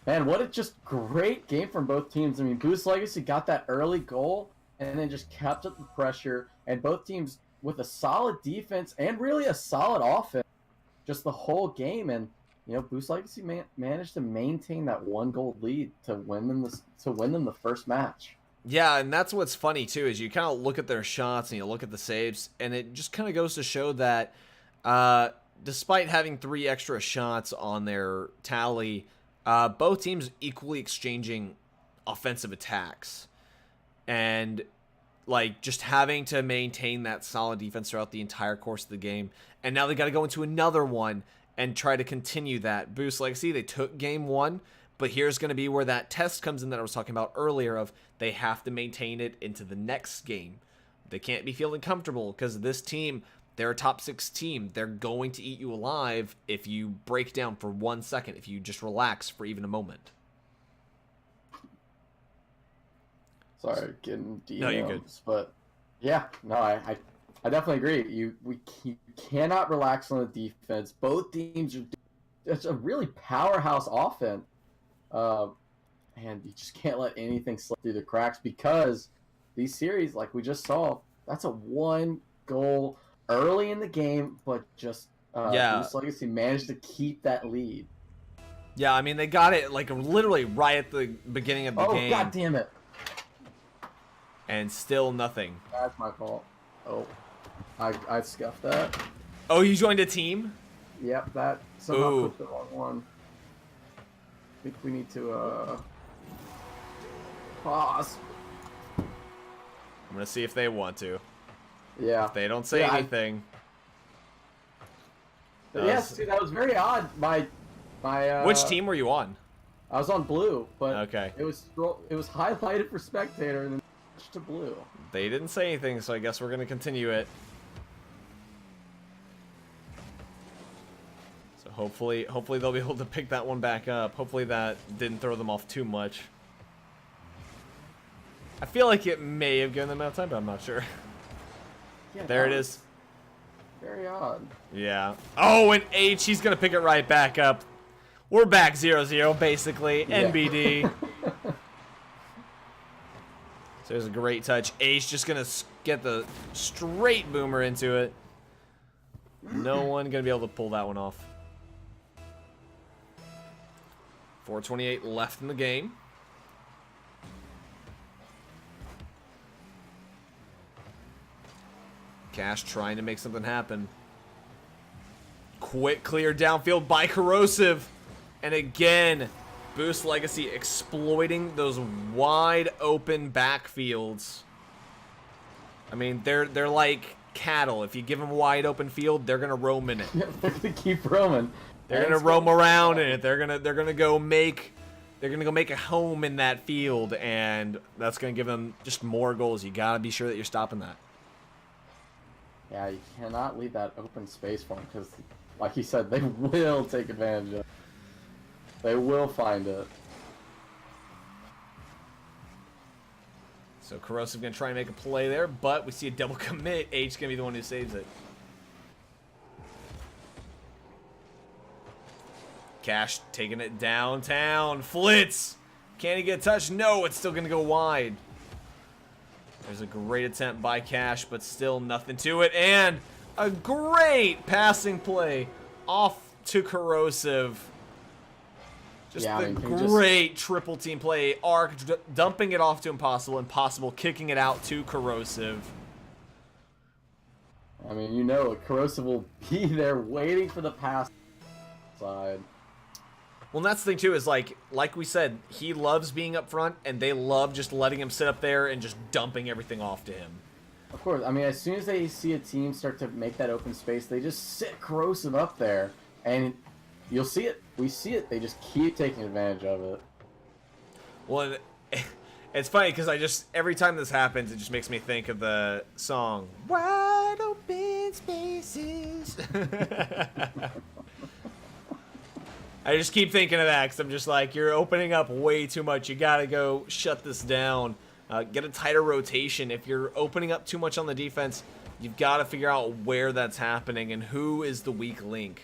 Man, what a just great game from both teams. I mean, Boost Legacy got that early goal and then just kept up the pressure. And both teams with a solid defense and really a solid offense just the whole game. And, you know, Boost Legacy managed to maintain that 1-goal lead to win them the first match. Yeah, and that's what's funny, too, is you kind of look at their shots and you look at the saves, and it just kind of goes to show that despite having 3 extra shots on their tally, both teams equally exchanging offensive attacks. And like just having to maintain that solid defense throughout the entire course of the game. And now they got to go into another one and try to continue that. Boost Legacy, they took game 1, but here's going to be where that test comes in that I was talking about earlier of they have to maintain it into the next game. They can't be feeling comfortable because this team, they're a top 6 team. They're going to eat you alive if you break down for 1 second, if you just relax for even a moment. Sorry, getting DMs, No, you're good. But yeah, no, I definitely agree. You cannot relax on the defense. Both teams are. It's a really powerhouse offense, and you just can't let anything slip through the cracks because these series, like we just saw, that's a 1-goal early in the game, but just Boost Legacy managed to keep that lead. Yeah, I mean they got it like literally right at the beginning of the game. Oh, god damn it! And still nothing. That's my fault. Oh, I scuffed that. Oh, you joined a team? Yep, that somehow put the wrong one. I think we need to pause. I'm gonna see if they want to. Yeah. If they don't say anything. Yes, dude, that was very odd. My Which team were you on? I was on blue, but okay. It was highlighted for spectator and then switched to blue. They didn't say anything, so I guess we're gonna continue it. So hopefully they'll be able to pick that one back up. Hopefully that didn't throw them off too much. I feel like it may have given them enough time, but I'm not sure. Yeah, there it is. Very odd. Yeah. Oh, and H, he's gonna pick it right back up. We're back 0-0, basically. Yeah. NBD. So there's a great touch. H just gonna get the straight boomer into it. No one gonna be able to pull that one off. 4:28 left in the game. Cash trying to make something happen. Quick clear downfield by Corrosive. And again, Boost Legacy exploiting those wide open backfields. I mean, they're like cattle. If you give them a wide open field, they're gonna roam in it. They're gonna keep roaming. They're gonna roam around in it. They're gonna go make a home in that field, and that's gonna give them just more goals. You gotta be sure that you're stopping that. Yeah, you cannot leave that open space for them because, like you said, they will take advantage of it. They will find it. So Corrosive gonna try and make a play there, but we see a double commit. H gonna be the one who saves it. Cash taking it downtown. Flitz! Can he get touched? No, it's still gonna go wide. There's a great attempt by Cash, but still nothing to it. And a great passing play off to Corrosive. Just Yeah, I the mean, great triple team play. Arc dumping it off to Impossible. Impossible kicking it out to Corrosive. I mean, you know, Corrosive will be there waiting for the pass side. Well, and that's the thing, too, is like we said, he loves being up front, and they love just letting him sit up there and just dumping everything off to him. Of course, I mean, as soon as they see a team start to make that open space, they just sit Corrosive up there, and you'll see it. We see it. They just keep taking advantage of it. Well, it's funny because every time this happens, it just makes me think of the song "Wide Open Spaces." I just keep thinking of that because I'm just like, you're opening up way too much. You gotta go shut this down. Get a tighter rotation. If you're opening up too much on the defense, you've got to figure out where that's happening and who is the weak link.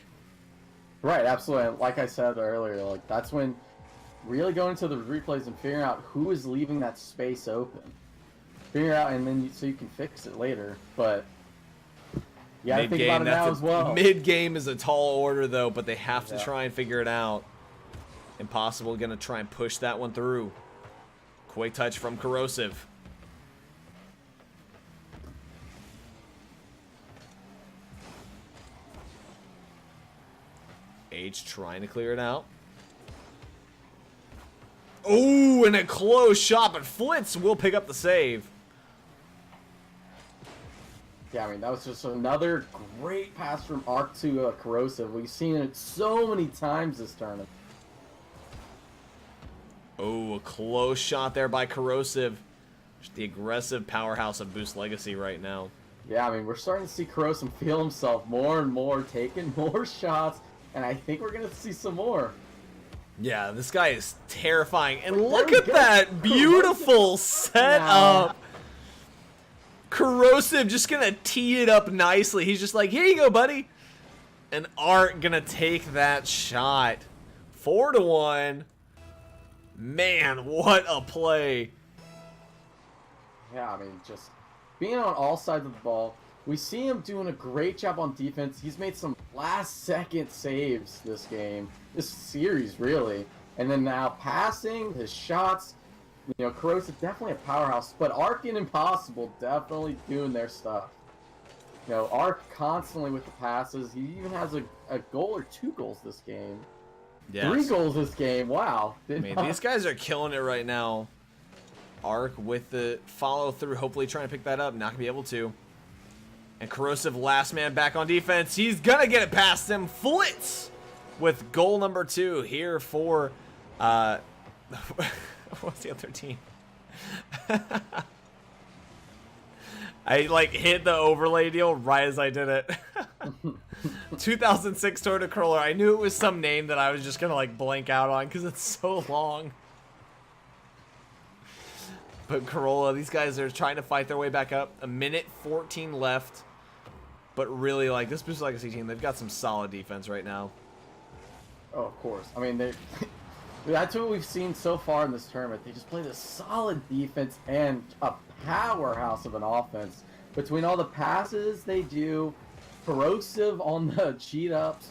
Right, absolutely. Like I said earlier, like that's when really going into the replays and figuring out who is leaving that space open. Figure out, and then so you can fix it later. But you got to think about it now as well. Mid-game is a tall order, though, but they have to try and figure it out. Impossible going to try and push that one through. Quick touch from Corrosive. H trying to clear it out. Oh, and a close shot, but Flitz will pick up the save. Yeah, I mean, that was just another great pass from Arc to Corrosive. We've seen it so many times this tournament. Oh, a close shot there by Corrosive. Just the aggressive powerhouse of Boost Legacy right now. Yeah, I mean, we're starting to see Corrosive feel himself more and more, taking more shots, and I think we're going to see some more. Yeah, this guy is terrifying. And look at that beautiful setup. Corrosive just going to tee it up nicely. He's just like, here you go, buddy. And Art going to take that shot. 4-1. Man, what a play. Yeah, I mean, just being on all sides of the ball. We see him doing a great job on defense. He's made some last-second saves this game, this series, really. And then now passing, his shots, you know, Corrosive definitely a powerhouse, but Arc and Impossible definitely doing their stuff. You know, Arc constantly with the passes. He even has a goal or 2 goals this game. Yes. 3 goals this game. Wow. These guys are killing it right now. Arc with the follow through, hopefully trying to pick that up. Not going to be able to. And Corrosive, last man back on defense. He's going to get it past him. Flitz with goal number 2 here for, what's the other team? I, like, hit the overlay deal right as I did it. 2006 Toyota Corolla. I knew it was some name that I was just going to, like, blank out on because it's so long. But Corolla, these guys are trying to fight their way back up. 1:14 left. But really, like, this Boost Legacy team, they've got some solid defense right now. Oh, of course. I mean, that's what we've seen so far in this tournament. They just play this solid defense and a powerhouse of an offense. Between all the passes they do, Corrosive on the cheat ups,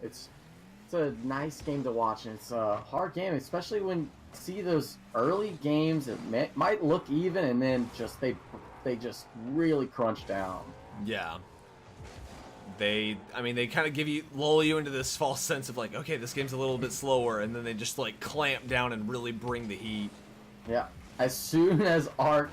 it's a nice game to watch, and it's a hard game, especially when you see those early games that might look even, and then just they just really crunch down. Yeah. I mean, they kind of lull you into this false sense of like, okay, this game's a little bit slower, and then they just like clamp down and really bring the heat. Yeah. As soon as the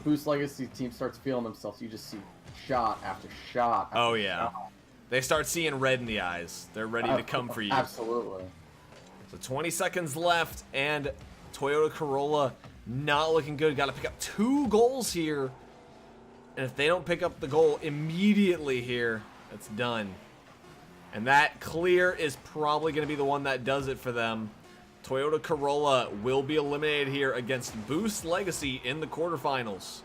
Boost Legacy team starts feeling themselves, you just see shot after shot. Oh yeah. Shot. They start seeing red in the eyes. They're ready to come for you. Absolutely. So 20 seconds left, and Toyota Corolla not looking good. Got to pick up 2 goals here. And if they don't pick up the goal immediately here, it's done. And that clear is probably going to be the one that does it for them. Toyota Corolla will be eliminated here against Boost Legacy in the quarterfinals.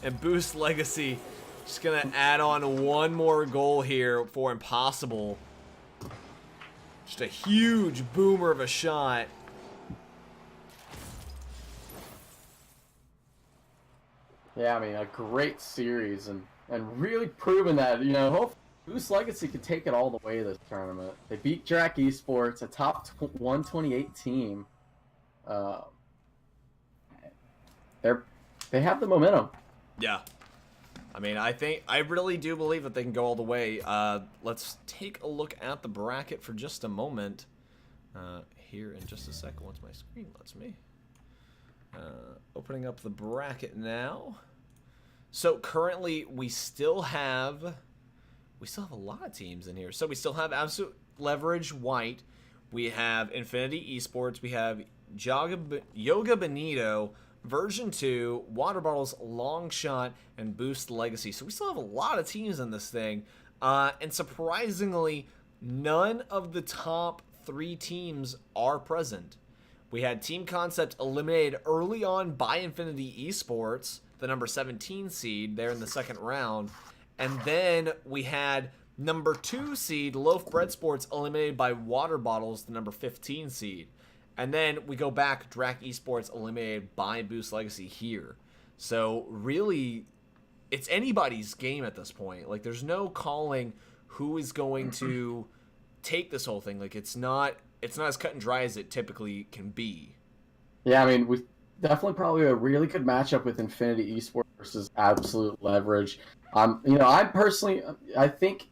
And Boost Legacy just going to add on 1 more goal here for Impossible. Just a huge boomer of a shot. Yeah, I mean, a great series, and really proving that, you know, Boost Legacy could take it all the way this tournament. They beat Drac Esports, a top 128 team. Uh, they have the momentum. Yeah. I mean, I really do believe that they can go all the way. Let's take a look at the bracket for just a moment. Here in just a second, once my screen lets me. Opening up the bracket now. So currently, we still have a lot of teams in here. So we still have Absolute Leverage White. We have Infinity Esports. We have Yoga Benito, Version 2, Water Bottles, Long Shot, and Boost Legacy. So we still have a lot of teams in this thing. And surprisingly, none of the top 3 teams are present. We had Team Concept eliminated early on by Infinity Esports, the number 17 seed there in the second round. And then we had number 2 seed Loaf Bread Sports eliminated by Water Bottles, the number 15 seed. And then we go back, Drac Esports eliminated by Boost Legacy here. So really, it's anybody's game at this point. Like, there's no calling who is going to take this whole thing. Like, it's not as cut and dry as it typically can be. Yeah, I mean, we definitely probably a really good matchup with Infinity Esports versus Absolute Leverage. I personally, I think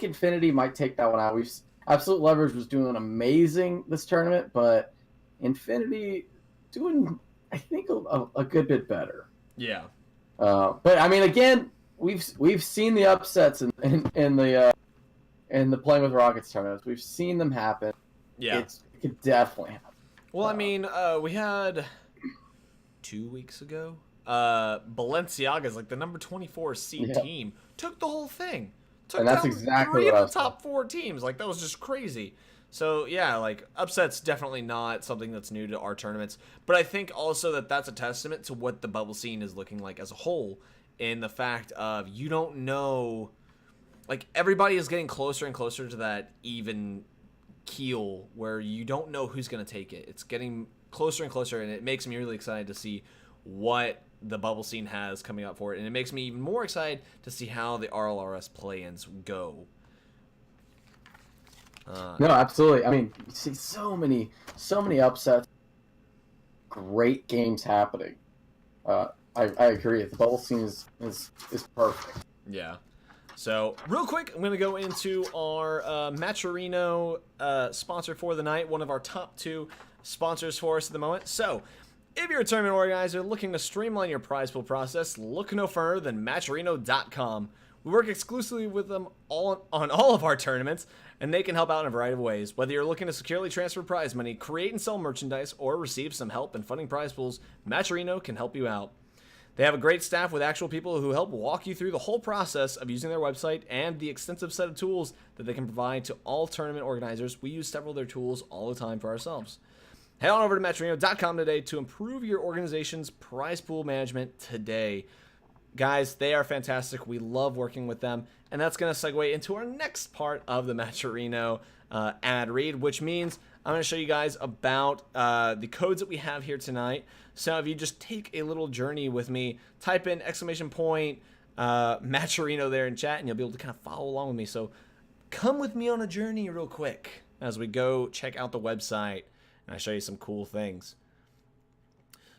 Infinity might take that one out. Absolute Leverage was doing amazing this tournament, but Infinity doing, I think, a good bit better. Yeah. But I mean, again, we've seen the upsets in the Playing with Rockets tournaments. We've seen them happen. Yeah. It could definitely happen. Well, I mean, we had 2 weeks ago, Balenciaga's, like the number 24 seed team, took the whole thing. Took and that's down exactly 3 what of the top 4 teams. Like, that was just crazy. So, yeah, like, upset's definitely not something that's new to our tournaments. But I think also that that's a testament to what the bubble scene is looking like as a whole, in the fact of you don't know, like, everybody is getting closer and closer to that even keel where you don't know who's going to take it. It's getting closer and closer, and it makes me really excited to see what the bubble scene has coming up for it. And it makes me even more excited to see how the RLRS play-ins go. No, absolutely. I mean, you see so many upsets, great games happening. I agree. The bubble scene is perfect. Yeah. So, real quick, I'm going to go into our Matcherino sponsor for the night, one of our top 2 sponsors for us at the moment. So, if you're a tournament organizer looking to streamline your prize pool process, look no further than Matcherino.com. We work exclusively with them on all of our tournaments, and they can help out in a variety of ways. Whether you're looking to securely transfer prize money, create and sell merchandise, or receive some help in funding prize pools, Matcherino can help you out. They have a great staff with actual people who help walk you through the whole process of using their website and the extensive set of tools that they can provide to all tournament organizers. We use several of their tools all the time for ourselves. Head on over to Matcherino.com today to improve your organization's prize pool management today. Guys, they are fantastic. We love working with them. And that's going to segue into our next part of the Matcherino ad read, which means I'm going to show you guys about the codes that we have here tonight. So if you just take a little journey with me, type in ! Matcherino there in chat, and you'll be able to kind of follow along with me. So come with me on a journey real quick as we go check out the website, and I show you some cool things.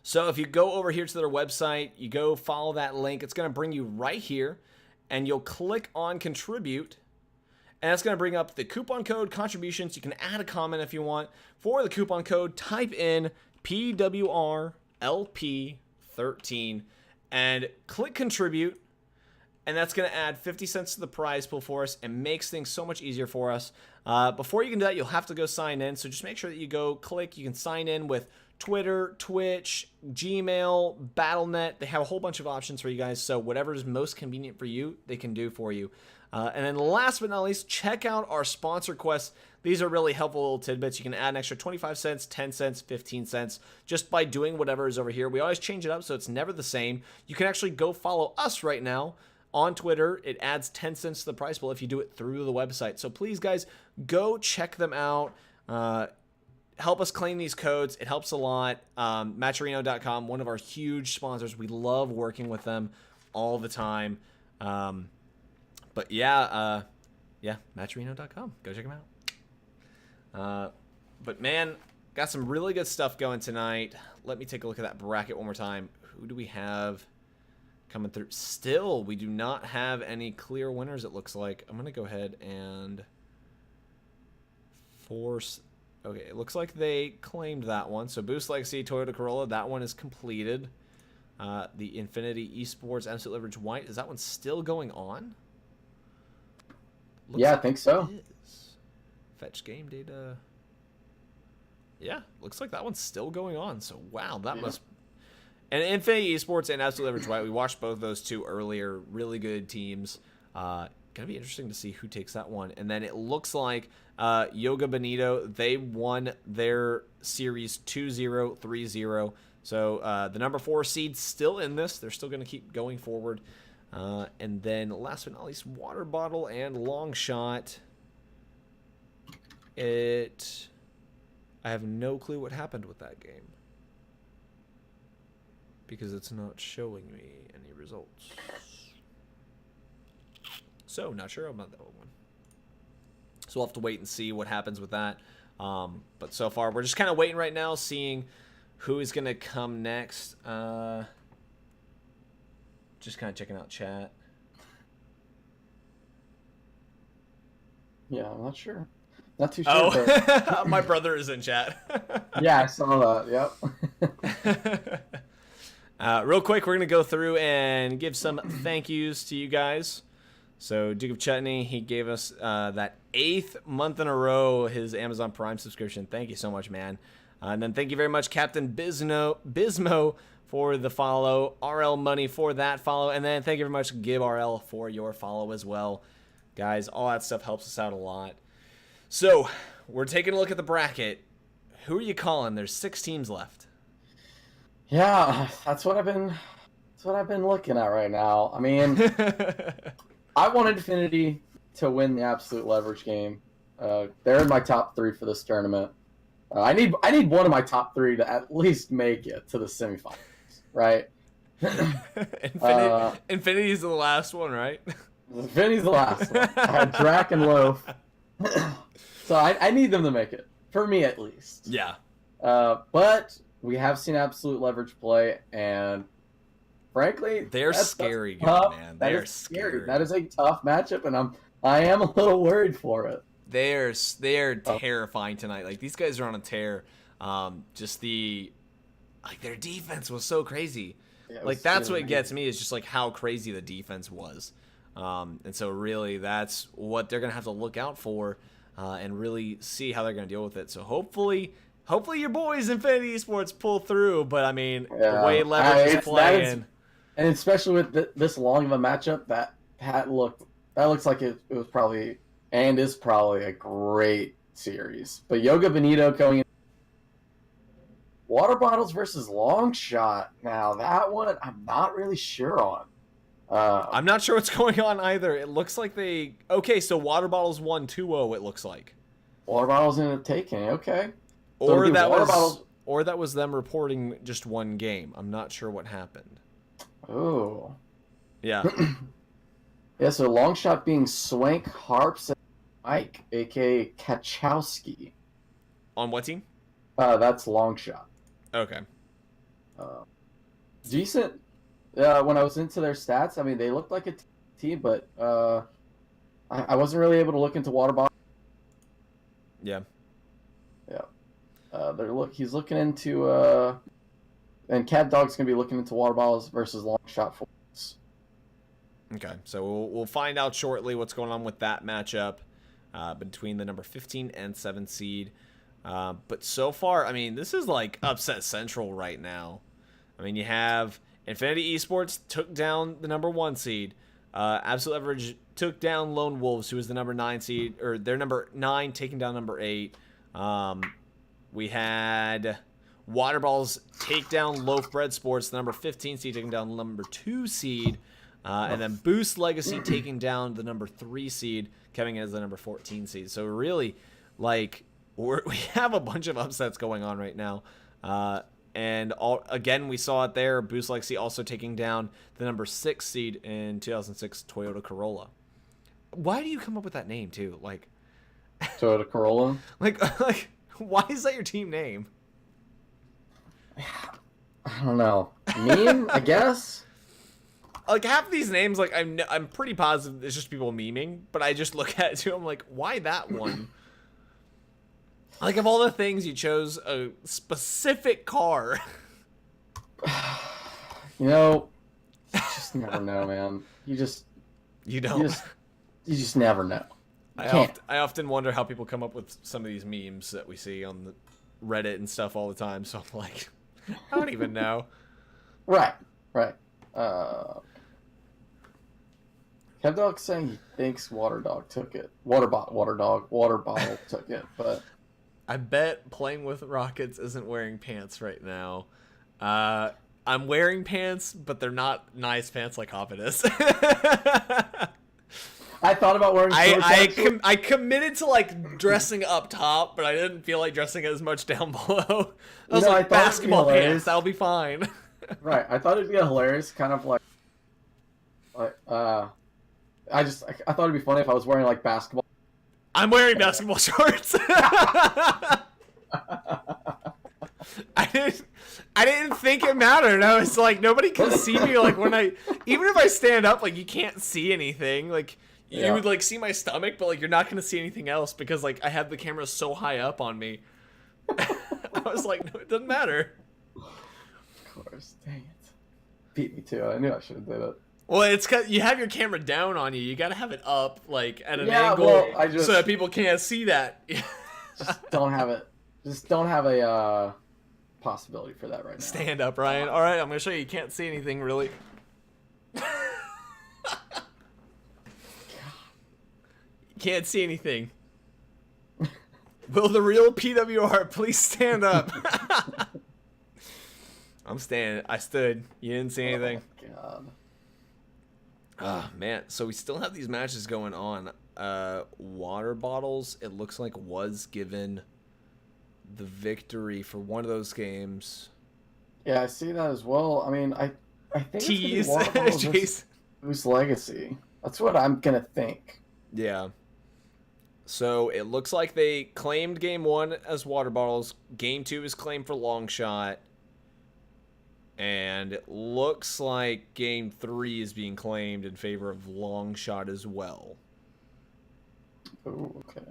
So if you go over here to their website, you go follow that link, it's going to bring you right here, and you'll click on Contribute, and it's going to bring up the coupon code contributions. You can add a comment if you want. For the coupon code, type in PWRLP13 and click Contribute, and that's going to add 50 cents to the prize pool for us and makes things so much easier for us. Before you can do that, you'll have to go sign in, so just make sure that you go click. You can sign in with Twitter, Twitch, Gmail, Battle.net. They have a whole bunch of options for you guys, so whatever is most convenient for you, they can do for you. And then last but not least, check out our sponsor quests. These are really helpful little tidbits. You can add an extra 25 cents, 10 cents, 15 cents just by doing whatever is over here. We always change it up so it's never the same. You can actually go follow us right now on Twitter. It adds 10 cents to the prize pool if you do it through the website. So please, guys, go check them out. Help us claim these codes. It helps a lot. Matcherino.com, one of our huge sponsors. We love working with them all the time. But yeah, Yeah, matcherino.com. Go check them out. But man, got some really good stuff going tonight. Let me take a look at that bracket one more time. Who do we have coming through? Still, we do not have any clear winners, it looks like. I'm going to go ahead and force... Okay, it looks like they claimed that one. So Boost Legacy, Toyota Corolla, that one is completed. The Infinity Esports, Absolute Leverage White, is that one still going on? Yeah, I think so. It is. Fetch game data. Yeah, looks like that one's still going on. So, wow, that must... And Infinity Esports and Absolute Leverage White, we watched both those two earlier. Really good teams. Going to be interesting to see who takes that one. And then it looks like Yoga Benito, they won their series 2-0, 3-0. So, the number 4 seed's still in this. They're still going to keep going forward. And then, last but not least, Water Bottle and Long Shot. I have no clue what happened with that game, because it's not showing me any results. So, not sure about that one. So, we'll have to wait and see what happens with that. But so far, we're just kind of waiting right now, seeing who is going to come next. Just kind of checking out chat. Yeah, I'm not sure. Not too sure. Oh, but... my brother is in chat. Yeah, I saw that. Yep. Real quick, we're going to go through and give some thank yous to you guys. So, Duke of Chutney, he gave us that 8th month in a row, his Amazon Prime subscription. Thank you so much, man. And then thank you very much, Captain Bismo, for the follow. RL Money for that follow. And then thank you very much, Gib RL, for your follow as well. Guys, all that stuff helps us out a lot. So, we're taking a look at the bracket. Who are you calling? There's 6 teams left. Yeah, that's what I've been looking at right now. I mean, I wanted Infinity to win the Absolute Leverage game. They're in my top 3 for this tournament. I need one of my top 3 to at least make it to the semifinals, right? Infinity's the last one, right? Infinity's the last one. I had Drac and Loaf. So I need them to make it, for me at least. Yeah. But we have seen Absolute Leverage play, and frankly, they're scary, good, man. They are scary. That is a tough matchup, and I am a little worried for it. They are terrifying tonight. Like, these guys are on a tear. Just their defense was so crazy. Yeah, that's what gets me, is just like how crazy the defense was. And so really that's what they're gonna have to look out for, and really see how they're gonna deal with it. So hopefully your boys Infinity Esports pull through. But I mean, the way Leverage is playing, and especially with this long of a matchup, that looks like it was probably and is probably a great series. But Yoga Benito going in. Water Bottles versus Long Shot. Now that one I'm not really sure on. I'm not sure what's going on either. It looks like so Water Bottles won 2-0, it looks like. Water Bottles ended up taking it, okay. Or that was them reporting just one game. I'm not sure what happened. Oh. Yeah. Yeah, so Long Shot being Swank, Harps, and Mike, a.k.a. Kachowski. On what team? That's Long Shot. Okay. Decent. When I was into their stats, I mean, they looked like a team, but I wasn't really able to look into Water Bottle. Yeah. Yeah. He's looking into, and Cat Dog's going to be looking into Water Bottles versus Long Shot for us. Okay, so we'll find out shortly what's going on with that matchup between the number 15 and 7 seed. But so far, I mean, this is like upset central right now. I mean, you have Infinity Esports took down the number 1 seed. Absolute Leverage took down Lone Wolves, who was the number 9 seed, or their number 9 taking down number 8. We had Waterballs take down Loaf Bread Sports, the number 15 seed, taking down the number 2 seed. And then Boost Legacy taking down the number 3 seed, coming in as the number 14 seed. So really, like, we have a bunch of upsets going on right now. And again, we saw it there. Boost Legacy also taking down the number 6 seed in 2006 Toyota Corolla. Why do you come up with that name too? Toyota Corolla. Like, why is that your team name? I don't know. Meme, I guess. Like half of these names, like I'm pretty positive it's just people memeing, but I just look at it too. I'm like, why that one? Like of all the things, you chose a specific car. You know, you just never know, man. You don't. just never know. I often wonder how people come up with some of these memes that we see on the Reddit and stuff all the time. So I'm like, I don't even know. Right. Kevdog saying he thinks Water bottle took it, but I bet playing with Rockets isn't wearing pants right now. I'm wearing pants, but they're not nice pants like Hobbit is. I thought about wearing shorts. I committed to like dressing up top, but I didn't feel like dressing as much down below. I was like, basketball pants, that'll be fine. Right. I thought it'd be hilarious, kind of like I thought it'd be funny if I was wearing like basketball. I'm wearing basketball shorts. I didn't think it mattered. I was like, nobody can see me. Like even if I stand up, like you can't see anything. Like you would like see my stomach, but like you're not gonna see anything else because like I have the camera so high up on me. I was like, no, it doesn't matter. Of course, dang it, beat me too. I knew I should have did it. Well, it's cause you have your camera down on you. You gotta have it up like at an angle so that people can't see that. Just don't have it. Just don't have a possibility for that right now. Stand up, Ryan. All right, I'm gonna show you. You can't see anything really. Can't see anything. Will the real PWR please stand up? I'm standing. I stood. You didn't see anything. Oh, God. Ah, man. So we still have these matches going on. Water bottles, it looks like, was given the victory for one of those games. Yeah, I see that as well. I mean, I think Tease. it's Boost Legacy. That's what I'm gonna think. Yeah. So it looks like they claimed game 1 as water bottles. Game 2 is claimed for long shot. And it looks like game 3 is being claimed in favor of long shot as well. Oh, okay.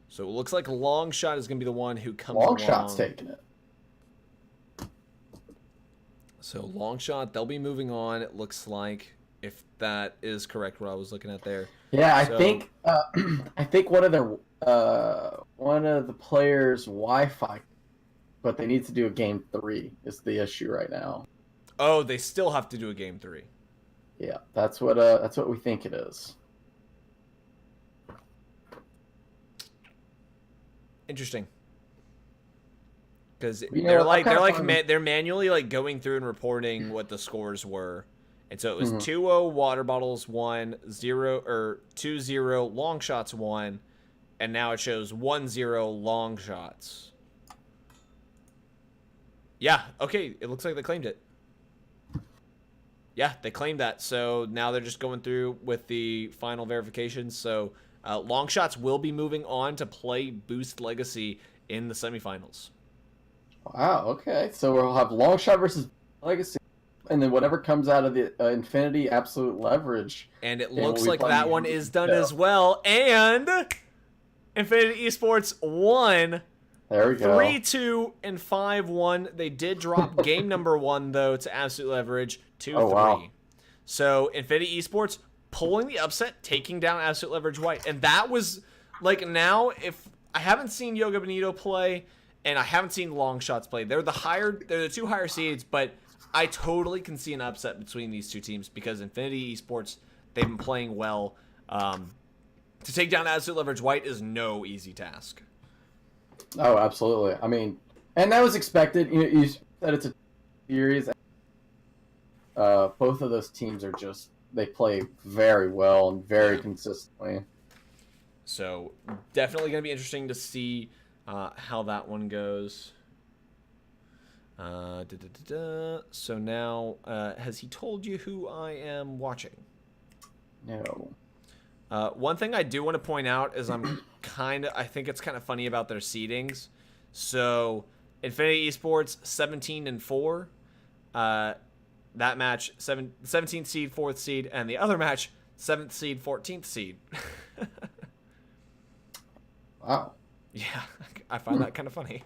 So it looks like long shot is going to be the one who comes Long along. shot's taking it. So long shot, they'll be moving on. It looks like, if that is correct, what I was looking at there. Yeah, So- I think one of the players' Wi-Fi, but they need to do a game 3 is the issue right now. Oh, they still have to do a game 3. Yeah, that's what we think it is. Interesting. Because You know they're what, they're manually like going through and reporting what the scores were, and so it was Mhm. 2-0 water bottles 1, 2-0 long shots 1, and now it shows 1-0 long shots. Yeah, okay, it looks like they claimed it. Yeah, they claimed that. So now they're just going through with the final verifications. So long shots will be moving on to play Boost Legacy in the semifinals. Wow. Okay, so we'll have long shot versus Legacy, and then whatever comes out of the Infinity Absolute Leverage. And it Yeah, looks we'll be like playing that one the- is done yeah. as well. And Infinity Esports won There we go. 3-2 and 5-1. They did drop game number 1, though, to Absolute Leverage 2-3. Oh, wow. So Infinity Esports pulling the upset, taking down Absolute Leverage White. And that was, like, now, if I haven't seen Yoga Benito play, and I haven't seen Long Shots play, they're the 2 higher seeds, but I totally can see an upset between these two teams because Infinity Esports, they've been playing well. To take down Absolute Leverage White is no easy task. Oh, absolutely. I mean, and that was expected. You said it's a series. Both of those teams are they play very well and very consistently. So definitely going to be interesting to see how that one goes. So now, has he told you who I am watching? No. One thing I do want to point out is I think it's kind of funny about their seedings. So Infinity Esports 17-4. That match 17th seed, 4th seed, and the other match 7th seed, 14th seed. Wow. Yeah, I find that kind of funny.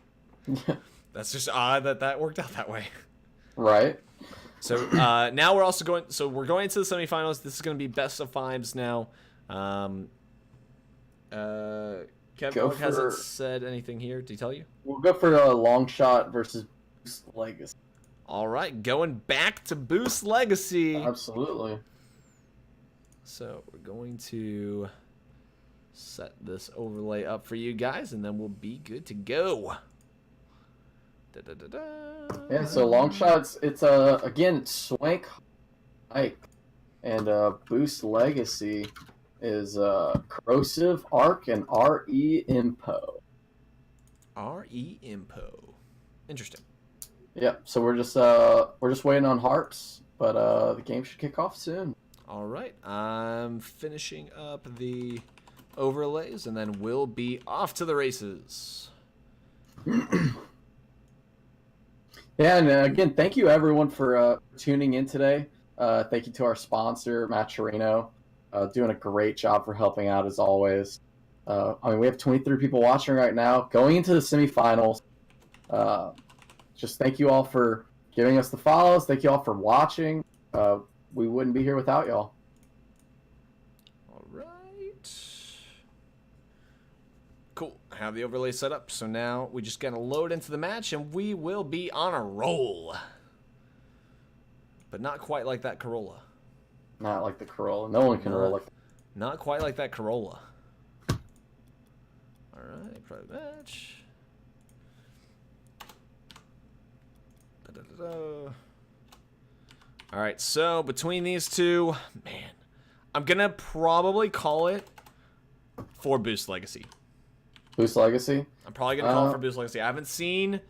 That's just odd that worked out that way. Right. So now we're also going. So we're going into the semifinals. This is going to be best of fives now. Kevin hasn't said anything here. Did he tell you? We'll go for a long shot versus Boost Legacy. All right, going back to Boost Legacy. Absolutely. So we're going to set this overlay up for you guys, and then we'll be good to go. Yeah, so long shots, it's again Swank Ike, and Boost Legacy is Corrosive, Arc, and RE Impo. RE Impo. Interesting. Yep, so we're just waiting on Harps, but the game should kick off soon. All right, I'm finishing up the overlays, and then we'll be off to the races. Yeah, and again, thank you everyone for tuning in today. Thank you to our sponsor, Matt Chirino, doing a great job for helping out as always. We have 23 people watching right now. Going into the semifinals, just thank you all for giving us the follows. Thank you all for watching. We wouldn't be here without y'all. All right. Cool. I have the overlay set up, so now we just gotta load into the match, and we will be on a roll. But not quite like that Corolla. Not like the Corolla. No one can roll like that. Not quite like that Corolla. All right, private match. All right, so between these two, man, I'm gonna probably call it for Boost Legacy. Boost Legacy? I'm probably gonna call it for Boost Legacy. I haven't seen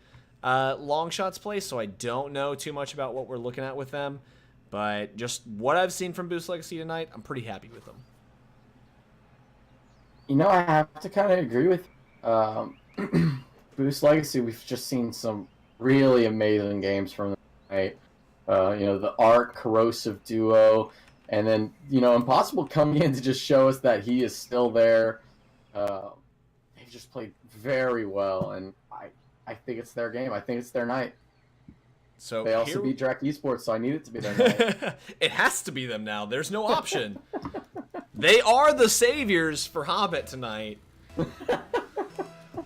Long Shots play, so I don't know too much about what we're looking at with them. But just what I've seen from Boost Legacy tonight, I'm pretty happy with them. You know, I have to kind of agree with Boost Legacy. We've just seen some really amazing games from them tonight. The Arc Corrosive duo, and then Impossible coming in to just show us that he is still there. They've just played very well, and I think it's their game. I think it's their night. So they also beat Drac Esports, so I need it to be their night. It has to be them now. There's no option. They are the saviors for Hobbit tonight.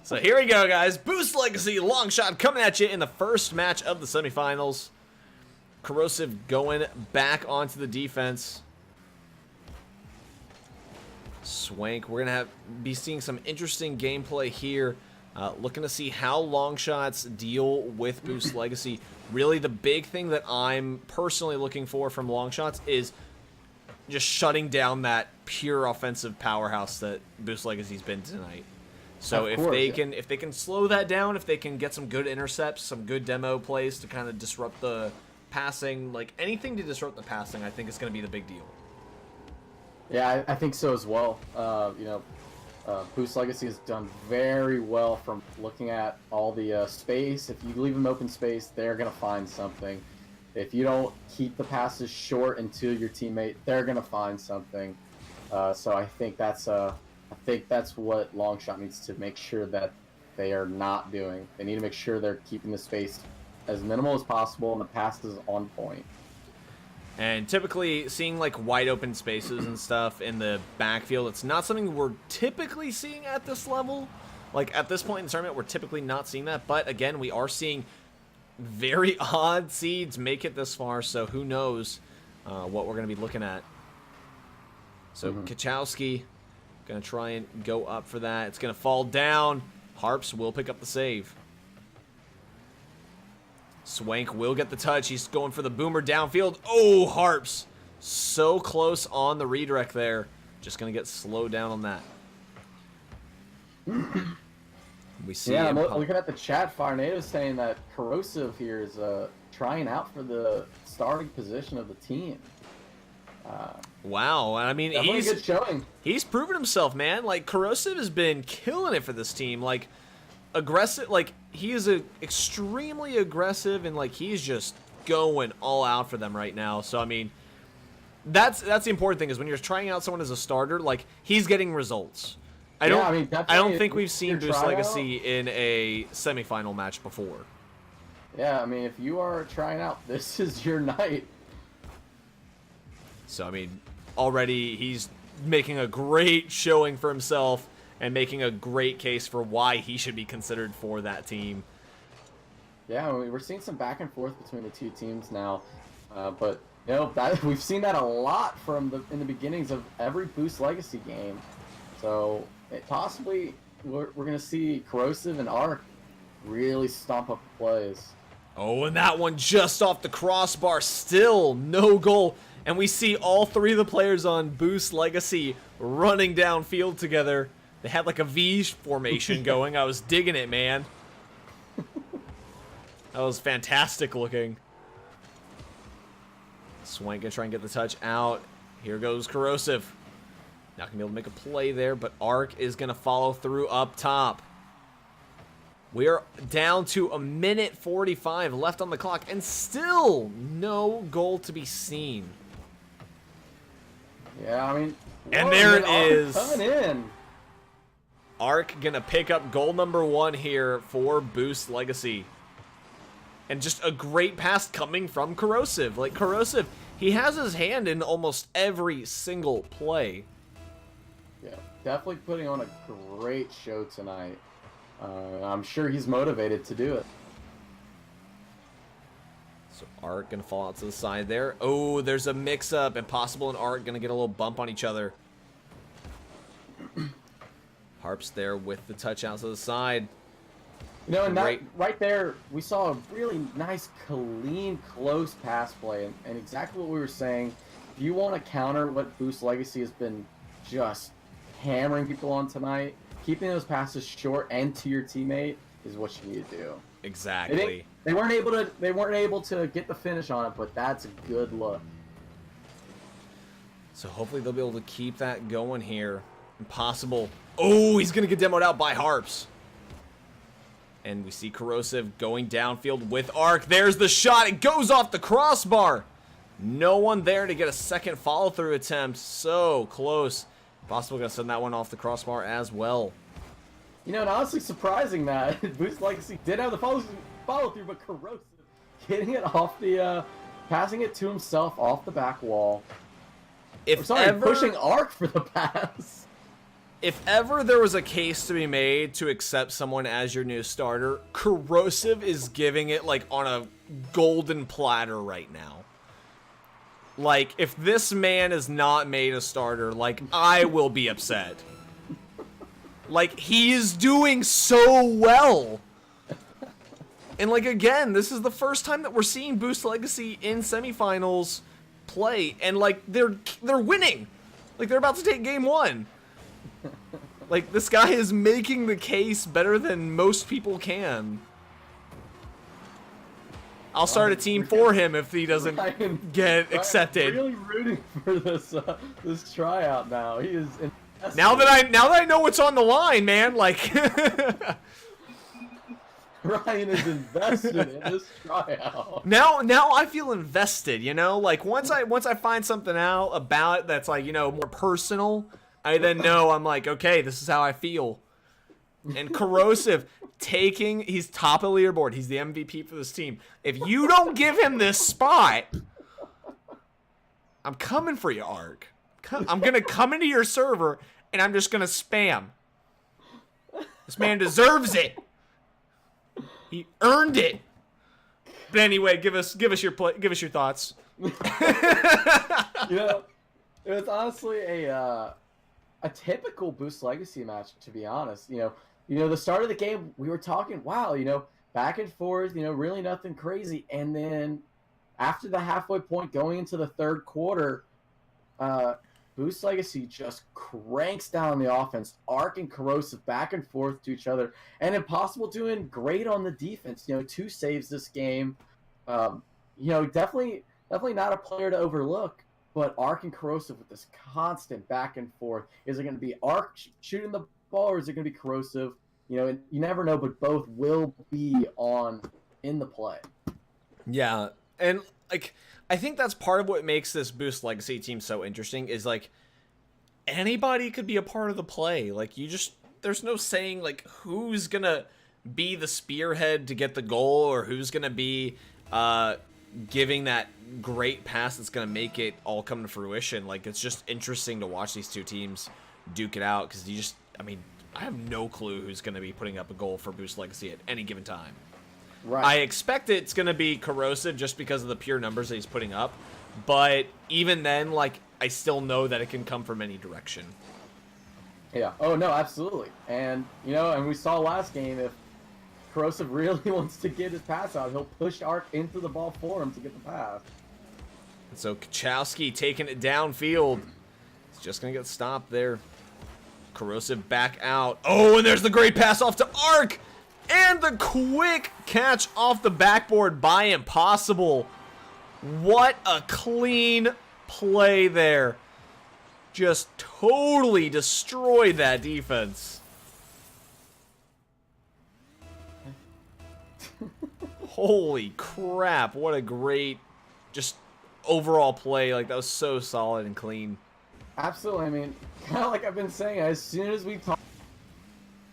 So here we go, guys. Boost Legacy Long Shot coming at you in the first match of the semifinals. Corrosive going back onto the defense. Swank, we're going to be seeing some interesting gameplay here. Looking to see how Long Shots deal with Boost Legacy. Really, the big thing that I'm personally looking for from Long Shots is just shutting down that pure offensive powerhouse that Boost Legacy's been tonight. So if they can slow that down, if they can get some good intercepts, some good demo plays to kind of disrupt the passing, like anything to disrupt the passing, I think is going to be the big deal. Yeah, I think so as well. Boost Legacy has done very well from looking at all the space. If you leave them open space, they're going to find something. If you don't keep the passes short into your teammate, they're going to find something. So I think that's what Longshot needs to make sure that they are not doing. They need to make sure they're keeping the space as minimal as possible and the passes on point. And typically, seeing like wide open spaces and stuff in the backfield, it's not something we're typically seeing at this level. Like at this point in the tournament, we're typically not seeing that. But again, we are seeing very odd seeds make it this far. So who knows what we're going to be looking at. So Kachowski going to try and go up for that. It's going to fall down. Harps will pick up the save. Swank will get the touch. He's going for the boomer downfield. Oh, Harps. So close on the redirect there. Just going to get slowed down on that. We see I'm looking at the chat. Farnado saying that Corrosive here is trying out for the starting position of the team. Wow, I mean, Definitely a good showing. he's proven himself, man. Like, Corrosive has been killing it for this team. Like, aggressive, like, he is extremely aggressive, and, like, he's just going all out for them right now. So, I mean, that's the important thing, is when you're trying out someone as a starter, like, he's getting results. I don't think we've seen Boost Legacy in a semifinal match before. Yeah, I mean, if you are trying out, this is your night. So, I mean, already he's making a great showing for himself and making a great case for why he should be considered for that team. Yeah, we're seeing some back and forth between the two teams now, but you know, we've seen that a lot in the beginnings of every Boost Legacy game. So possibly we're gonna see Corrosive and Arc really stomp up the plays. Oh, and that one just off the crossbar, still no goal. And we see all three of the players on Boost Legacy running downfield together. They had like a V formation going. I was digging it, man. That was fantastic looking. Swank gonna try and get the touch out. Here goes Corrosive. Not gonna be able to make a play there, but Arc is gonna follow through up top. We are down to 1:45 left on the clock, and still no goal to be seen. Yeah, I mean, and there it is. Coming in. Arc gonna pick up goal number 1 here for Boost Legacy. And just a great pass coming from Corrosive. Like, Corrosive, he has his hand in almost every single play. Yeah, definitely putting on a great show tonight. I'm sure he's motivated to do it. So Arc gonna fall out to the side there. Oh, there's a mix-up. Impossible and Arc gonna get a little bump on each other. Harps there with the touch out to the side. You know, and that right there, we saw a really nice, clean, close pass play, and exactly what we were saying. If you want to counter what Boost Legacy has been just hammering people on tonight, keeping those passes short and to your teammate is what you need to do. Exactly. They weren't able to get the finish on it, but that's a good look. So hopefully they'll be able to keep that going here. Impossible. Oh, he's gonna get demoed out by Harps. And we see Corrosive going downfield with Arc. There's the shot. It goes off the crossbar. No one there to get a second follow-through attempt. So close. Possible gonna send that one off the crossbar as well. You know, and honestly surprising that Boost Legacy did have the follow-through, but Corrosive getting it off the, passing it to himself off the back wall. Pushing Arc for the pass. If ever there was a case to be made to accept someone as your new starter, Corrosive is giving it like on a golden platter right now. Like, if this man is not made a starter, like, I will be upset. Like, he is doing so well. And, like, again, this is the first time that we're seeing Boost Legacy in semifinals play, and, like, they're winning. Like, they're about to take game 1. Like, this guy is making the case better than most people can. I'll start a team for him if he doesn't get accepted. I'm really rooting for this tryout now. He is invested. Now that I know what's on the line, man, like Ryan is invested in this tryout. Now I feel invested, you know? Like once I find something out about it that's like, you know, more personal, I then know I'm like, okay, this is how I feel. And Corrosive he's top of the leaderboard. He's the MVP for this team. If you don't give him this spot, I'm coming for you, Arc. I'm going to come into your server and I'm just going to spam. This man deserves it. He earned it. But anyway, give us your thoughts. You know, it was honestly a typical Boost Legacy match, to be honest. You know, the start of the game, we were talking, wow, you know, back and forth, you know, really nothing crazy. And then after the halfway point going into the third quarter, Boost Legacy just cranks down the offense, Arc and Corrosive back and forth to each other, and Impossible doing great on the defense. You know, 2 saves this game. You know, definitely not a player to overlook. But Arc and Corrosive with this constant back and forth. Is it going to be Arc shooting the ball, or is it going to be Corrosive? You know, you never know, but both will be in the play. Yeah, and like I think that's part of what makes this Boost Legacy team so interesting is like anybody could be a part of the play. Like there's no saying like who's gonna be the spearhead to get the goal or who's gonna be giving that great pass that's gonna make it all come to fruition. Like it's just interesting to watch these two teams duke it out because I have no clue who's gonna be putting up a goal for Boost Legacy at any given time. Right. I expect it's going to be Corrosive just because of the pure numbers that he's putting up. But even then, like, I still know that it can come from any direction. Yeah. Oh, no, absolutely. And, you know, and we saw last game, if Corrosive really wants to get his pass out, he'll push Arc into the ball for him to get the pass. And so Kachowski taking it downfield. He's just going to get stopped there. Corrosive back out. Oh, and there's the great pass off to Arc! And the quick catch off the backboard by Impossible. What a clean play there. Just totally destroyed that defense. Holy crap. What a great, just overall play. Like, that was so solid and clean. Absolutely. I mean, kind of like I've been saying, as soon as we talk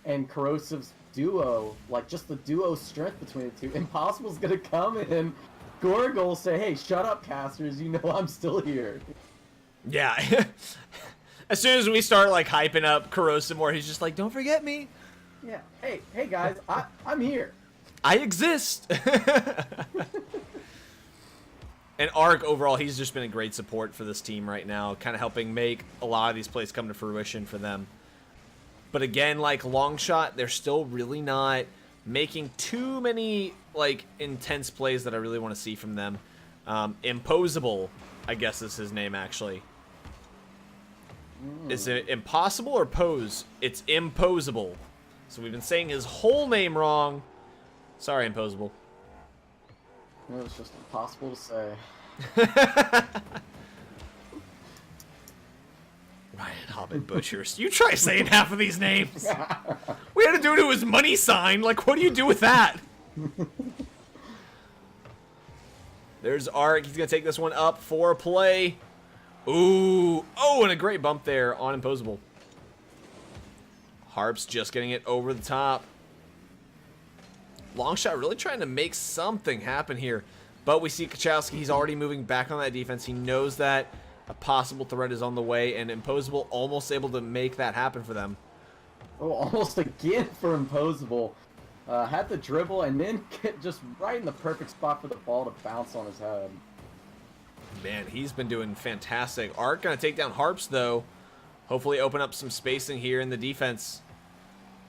and Corrosive's duo, like just the duo strength between the two, Impossible's gonna come in, Gorgle will say, hey, shut up, casters, you know I'm still here. Yeah. As soon as we start like hyping up Corrosive more, he's just like, don't forget me. Yeah. Hey guys, I'm here. I exist. And Arc, overall, he's just been a great support for this team right now, kind of helping make a lot of these plays come to fruition for them. But again, like Longshot, they're still really not making too many like intense plays that I really want to see from them. Imposable, I guess is his name actually. Is it Impossible or Pose? It's Imposable. So we've been saying his whole name wrong. Sorry, Imposable. It was just impossible to say. Ryan Hobbit Butchers. You try saying half of these names. We had to do it to his money sign. Like, what do you do with that? There's Arc. He's going to take this one up for a play. Ooh. Oh, and a great bump there on Imposable. Harp's just getting it over the top. Longshot really trying to make something happen here. But we see Kachowski. He's already moving back on that defense. He knows that a possible threat is on the way, and Imposable almost able to make that happen for them. Oh, almost again for Imposable. Had the dribble and then get just right in the perfect spot for the ball to bounce on his head. Man, he's been doing fantastic. Arc gonna take down Harps, though. Hopefully open up some spacing here in the defense.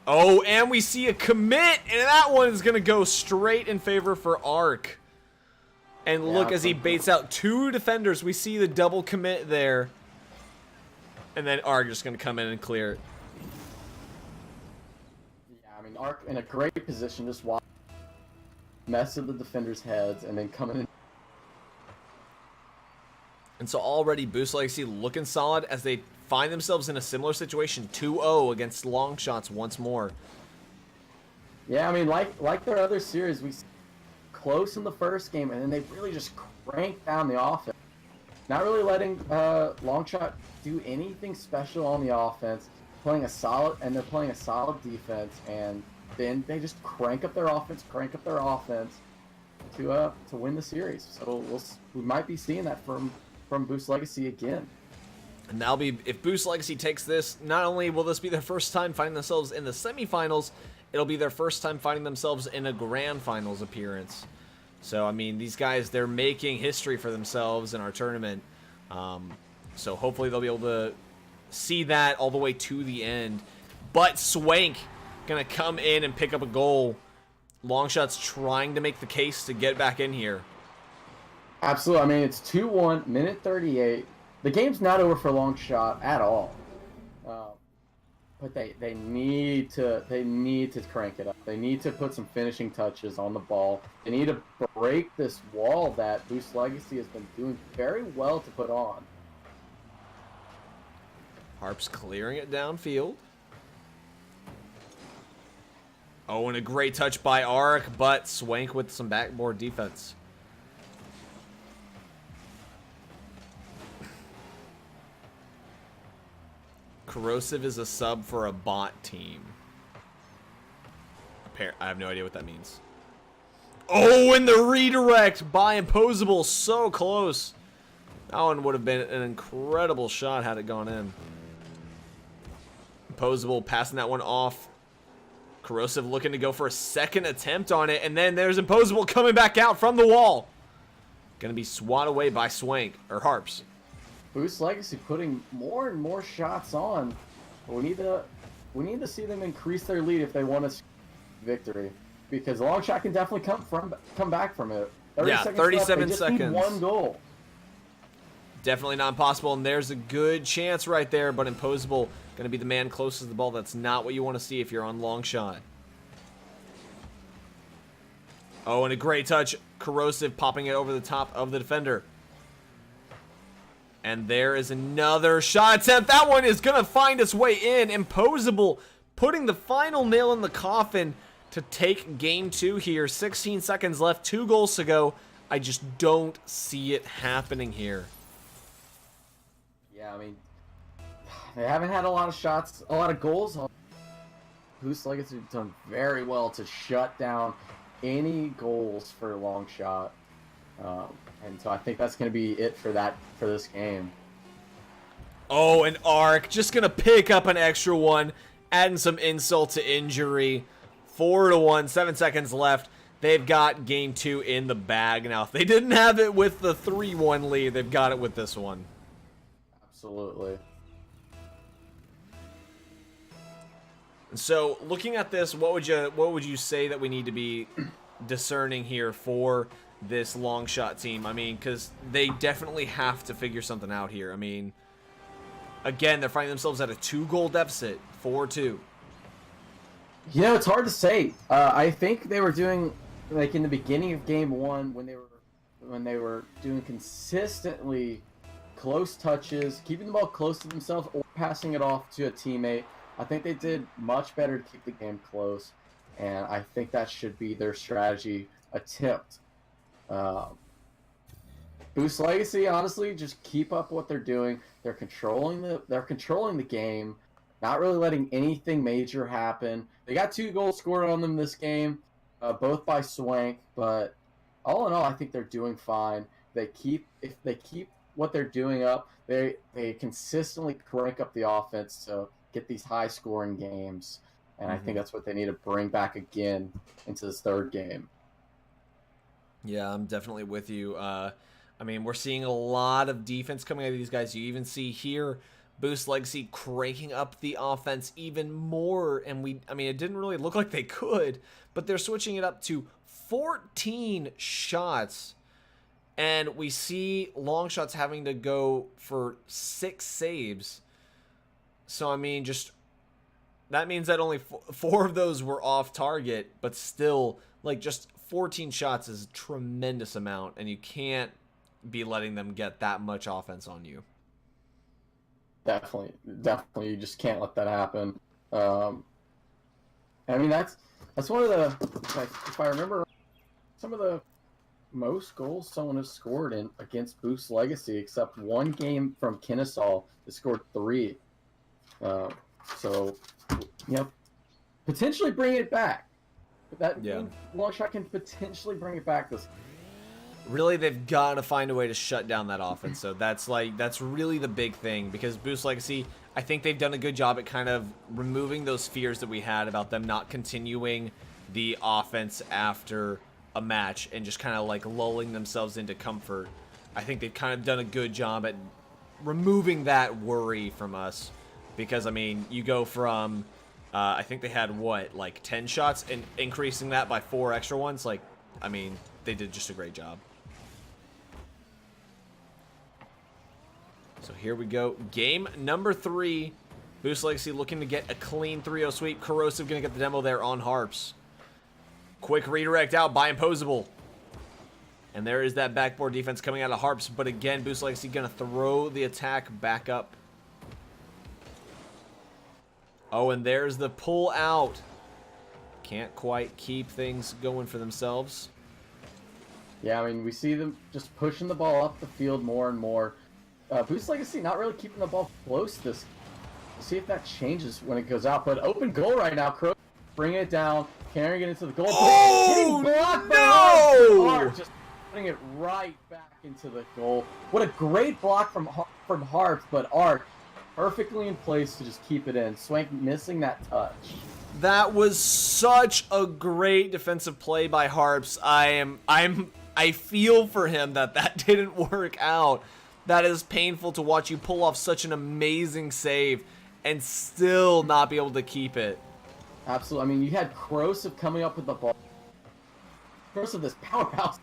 Oh, and we see a commit, and that one is gonna go straight in favor for Arc. And look, as he baits out two defenders, we see the double commit there. And then Arc just going to come in and clear it. Yeah, I mean, Arc in a great position, just watch, mess with the defenders' heads, and then coming in. And so already Boost Legacy looking solid as they find themselves in a similar situation, 2-0 against Longshots once more. Yeah, I mean, like their other series, we close in the first game, and then they really just crank down the offense. Not really letting Longshot do anything special on the offense. They're playing a solid defense, and then they just crank up their offense to win the series. So we might be seeing that from Boost Legacy again. And that'll be, if Boost Legacy takes this, not only will this be their first time finding themselves in the semifinals, it'll be their first time finding themselves in a grand finals appearance. So, I mean, these guys, they're making history for themselves in our tournament. So hopefully they'll be able to see that all the way to the end. But Swank going to come in and pick up a goal. Longshot's trying to make the case to get back in here. Absolutely. I mean, it's 2-1, minute 38. The game's not over for Longshot at all. But they need to crank it up. They need to put some finishing touches on the ball. They need to break this wall that Boost Legacy has been doing very well to put on. Harps clearing it downfield. Oh, and a great touch by Ark, but Swank with some backboard defense. Corrosive is a sub for a bot team. I have no idea what that means. Oh, and the redirect by Imposable. So close. That one would have been an incredible shot had it gone in. Imposable passing that one off. Corrosive looking to go for a second attempt on it. And then there's Imposable coming back out from the wall. Going to be swatted away by Swank, or Harps. Boost Legacy putting more and more shots on. We need to see them increase their lead if they want to victory, because the long shot can definitely come back from it. 37 left, seconds. Need one goal. Definitely not impossible, and there's a good chance right there, but Imposable going to be the man closest to the ball. That's not what you want to see if you're on long shot. Oh, and a great touch. Corrosive popping it over the top of the defender. And there is another shot attempt. That one is going to find its way in. Imposable putting the final nail in the coffin to take game 2 here. 16 seconds left, 2 goals to go. I just don't see it happening here. Yeah, I mean, they haven't had a lot of shots, a lot of goals. Boost Legacy have done very well to shut down any goals for a long shot. And so I think that's going to be it for this game. Oh, and Ark just going to pick up an extra one, adding some insult to injury. 4-1, 7 seconds left. They've got game 2 in the bag now. If they didn't have it with the 3-1 lead, they've got it with this one. Absolutely. So, looking at this, what would you say that we need to be discerning here for this long shot team? I mean, because they definitely have to figure something out here. I mean, again, they're finding themselves at a 2-goal deficit, 4-2. You know, it's hard to say. I think they were doing, like in the beginning of game 1, when they were doing consistently close touches, keeping the ball close to themselves or passing it off to a teammate. I think they did much better to keep the game close, and I think that should be their strategy attempt. Boost Legacy, honestly, just keep up what they're doing. They're controlling the game, not really letting anything major happen. They got 2 goals scored on them this game, both by Swank, but all in all, I think they're doing fine. If they keep what they're doing up, they consistently crank up the offense to get these high-scoring games, and I think that's what they need to bring back again into this 3rd game. Yeah, I'm definitely with you. I mean, we're seeing a lot of defense coming out of these guys. You even see here Boost Legacy cranking up the offense even more, and it didn't really look like they could, but they're switching it up to 14 shots, and we see long shots having to go for 6 saves. So, I mean, that means that only 4 of those were off target, but still, like, just 14 shots is a tremendous amount, and you can't be letting them get that much offense on you. Definitely, you just can't let that happen. I mean, that's one of the, if I remember, some of the most goals someone has scored against Boost Legacy, except one game from Kennesaw, they scored 3. So, you know, potentially bring it back. Long shot can potentially bring it back this. Really, they've got to find a way to shut down that offense. So that's really the big thing, because Boost Legacy, I think they've done a good job at kind of removing those fears that we had about them not continuing the offense after a match and just kind of like lulling themselves into comfort. I think they've kind of done a good job at removing that worry from us, because I mean, you go from I think they had like 10 shots and increasing that by 4 extra ones. Like, I mean, they did just a great job. So here we go. Game number 3. Boost Legacy looking to get a clean 3-0 sweep. Corrosive going to get the demo there on Harps. Quick redirect out by Imposable. And there is that backboard defense coming out of Harps. But again, Boost Legacy going to throw the attack back up. Oh, and there's the pull out. Can't quite keep things going for themselves. Yeah, I mean, we see them just pushing the ball up the field more and more. Boost Legacy not really keeping the ball close this. See if that changes when it goes out. But open goal right now. Crow bringing it down, carrying it into the goal. Oh, Getting blocked by no! Art, just putting it right back into the goal. What a great block from Harps, but Art perfectly in place to just keep it in. Swank missing that touch. That was such a great defensive play by Harps. I feel for him that didn't work out. That is painful to watch you pull off such an amazing save and still not be able to keep it. Absolutely. I mean, you had Corrosive coming up with the ball. Corrosive, this powerhouse.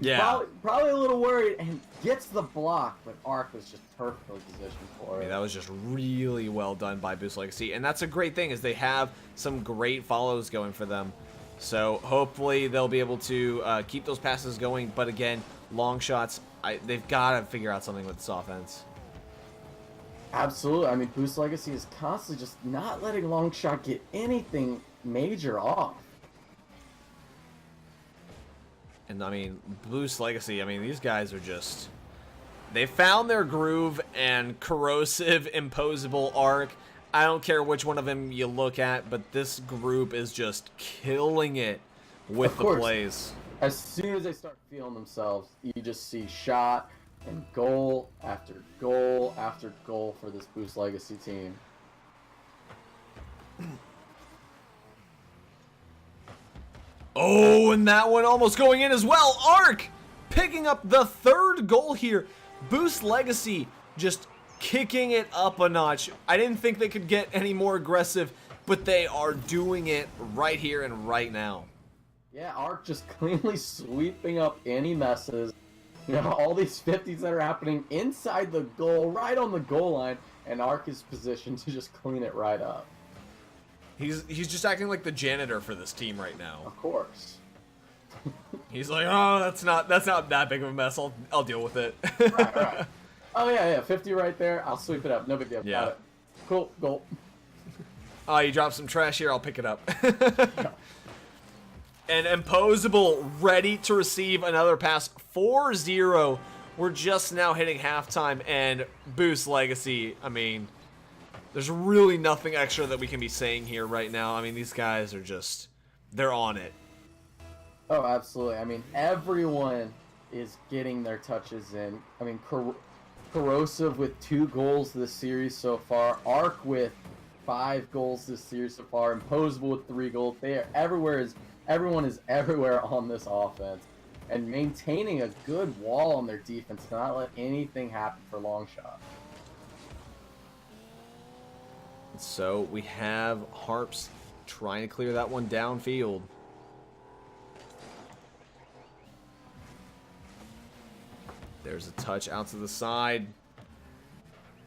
Yeah. Probably a little worried and gets the block, but Arc was just perfectly positioned for it. I mean, that was just really well done by Boost Legacy. And that's a great thing, is they have some great follows going for them. So hopefully they'll be able to keep those passes going. But again, long shots, they've got to figure out something with this offense. Absolutely. I mean, Boost Legacy is constantly just not letting Longshot get anything major off. And I mean, Boost Legacy, I mean, these guys are just... They found their groove, and Corrosive, Imposable, Arc, I don't care which one of them you look at, but this group is just killing it with the plays. As soon as they start feeling themselves, you just see shot and goal after goal after goal for this Boost Legacy team. Oh, and that one almost going in as well. Arc picking up the third goal here. Boost Legacy just kicking it up a notch. I didn't think they could get any more aggressive, but they are doing it right here and right now. Yeah, Arc just cleanly sweeping up any messes. You know, all these 50s that are happening inside the goal, right on the goal line, and Arc is positioned to just clean it right up. He's just acting like the janitor for this team right now. Of course. He's like, oh, that's not that big of a mess. I'll deal with it. Right. Oh yeah, 50 right there. I'll sweep it up. No big deal. Yeah. Got it. Cool. Goal. Oh, you dropped some trash here. I'll pick it up. And Imposable ready to receive another pass. 4-0. We're just now hitting halftime, and Boost Legacy, I mean, there's really nothing extra that we can be saying here right now. I mean, these guys are just, they're on it. Oh, absolutely. I mean, everyone is getting their touches in. I mean, Corrosive with 2 goals this series so far. Arc with 5 goals this series so far. Imposable with 3 goals. They are everyone is everywhere on this offense. And maintaining a good wall on their defense to not let anything happen for Longshot. So we have Harps trying to clear that one downfield. There's a touch out to the side.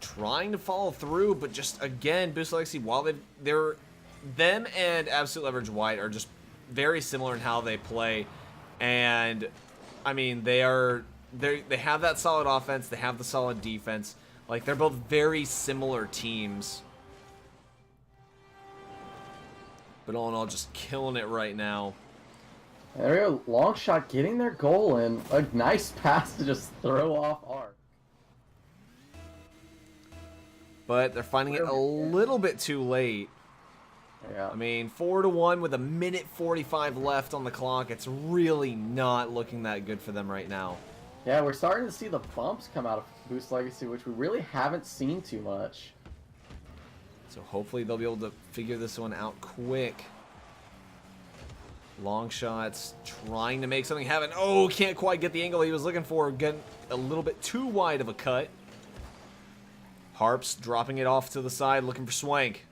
Trying to follow through, but just again, Boost Legacy, while them and Absolute Leverage White are just very similar in how they play. And I mean, they have that solid offense, they have the solid defense. Like, they're both very similar teams. But all in all, just killing it right now. There we go. Longshot getting their goal in. A nice pass to just throw off Arc. But they're finding it a little bit too late. Yeah. I mean, 4-1 with 1:45 left on the clock. It's really not looking that good for them right now. Yeah, we're starting to see the bumps come out of Boost Legacy, which we really haven't seen too much. So hopefully they'll be able to figure this one out quick. Long shots, trying to make something happen. Oh, can't quite get the angle he was looking for. Getting a little bit too wide of a cut. Harps dropping it off to the side, looking for Swank.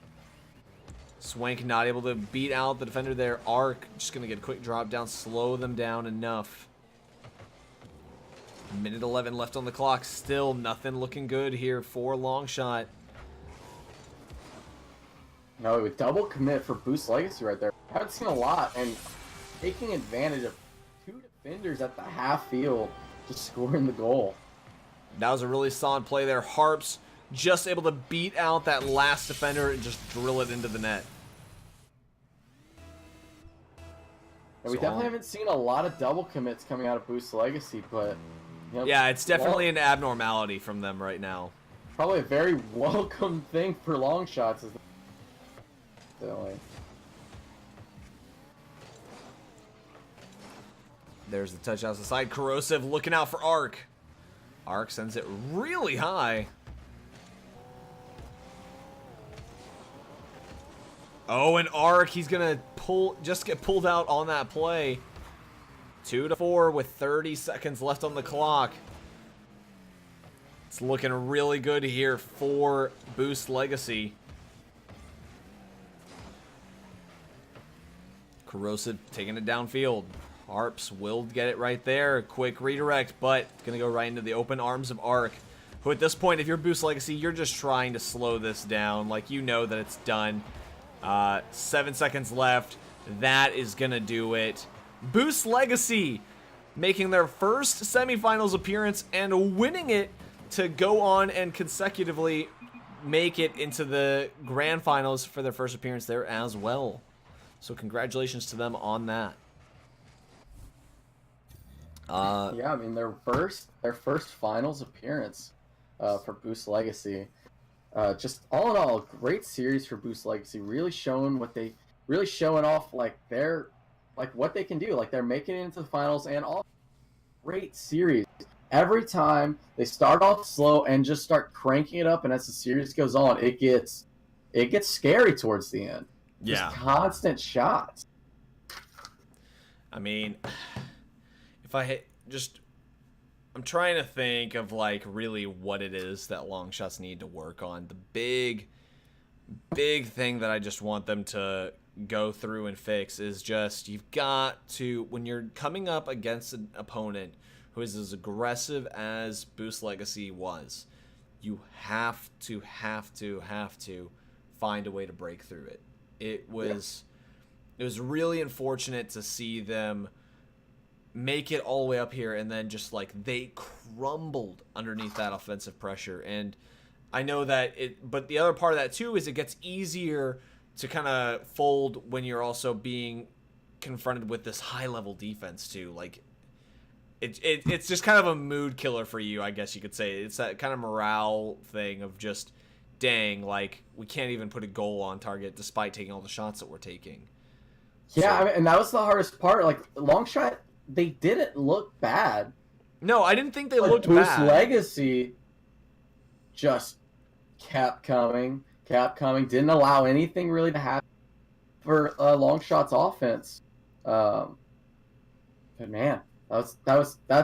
Swank not able to beat out the defender there. Arc just going to get a quick drop down, slow them down enough. 1:11 left on the clock. Still nothing looking good here for Longshot. No, a double commit for Boost Legacy right there. Haven't seen a lot, and taking advantage of 2 defenders at the half field, just scoring the goal. That was a really solid play there. Harps just able to beat out that last defender and just drill it into the net. And we definitely haven't seen a lot of double commits coming out of Boost Legacy, but yeah, it's definitely an abnormality from them right now. Probably a very welcome thing for long shots. There's the touch out the side. Corrosive looking out for Arc. Arc sends it really high. Oh, and Arc, he's gonna get pulled out on that play. 2-4 with 30 seconds left on the clock. It's looking really good here for Boost Legacy. Corrosive taking it downfield. Harps will get it right there. Quick redirect, but it's going to go right into the open arms of Arc, who at this point, if you're Boost Legacy, you're just trying to slow this down. Like, you know that it's done. 7 seconds left. That is going to do it. Boost Legacy making their first semifinals appearance and winning it to go on and consecutively make it into the grand finals for their first appearance there as well. So congratulations to them on that. Yeah, I mean their first finals appearance for Boost Legacy. Just all in all, great series for Boost Legacy. Really showing off what they can do. Like they're making it into the finals and all. Great series. Every time they start off slow and just start cranking it up, and as the series goes on, it gets scary towards the end. Yeah, just constant shots. I mean, I'm trying to think of like really what it is that long shots need to work on. The big thing that I just want them to go through and fix is just, you've got to, when you're coming up against an opponent who is as aggressive as Boost Legacy was, you have to find a way to break through it. It was really unfortunate to see them make it all the way up here and then just like they crumbled underneath that offensive pressure. And I know that but the other part of that too is it gets easier to kind of fold when you're also being confronted with this high level defense too. Like it's just kind of a mood killer for you, I guess you could say. It's that kind of morale thing of just, dang, like we can't even put a goal on target despite taking all the shots that we're taking. Yeah, I mean, and that was the hardest part. Like long shot, they didn't look bad. No, I didn't think they looked Boost bad. Legacy just kept coming, didn't allow anything really to happen for long shots offense. But man, that's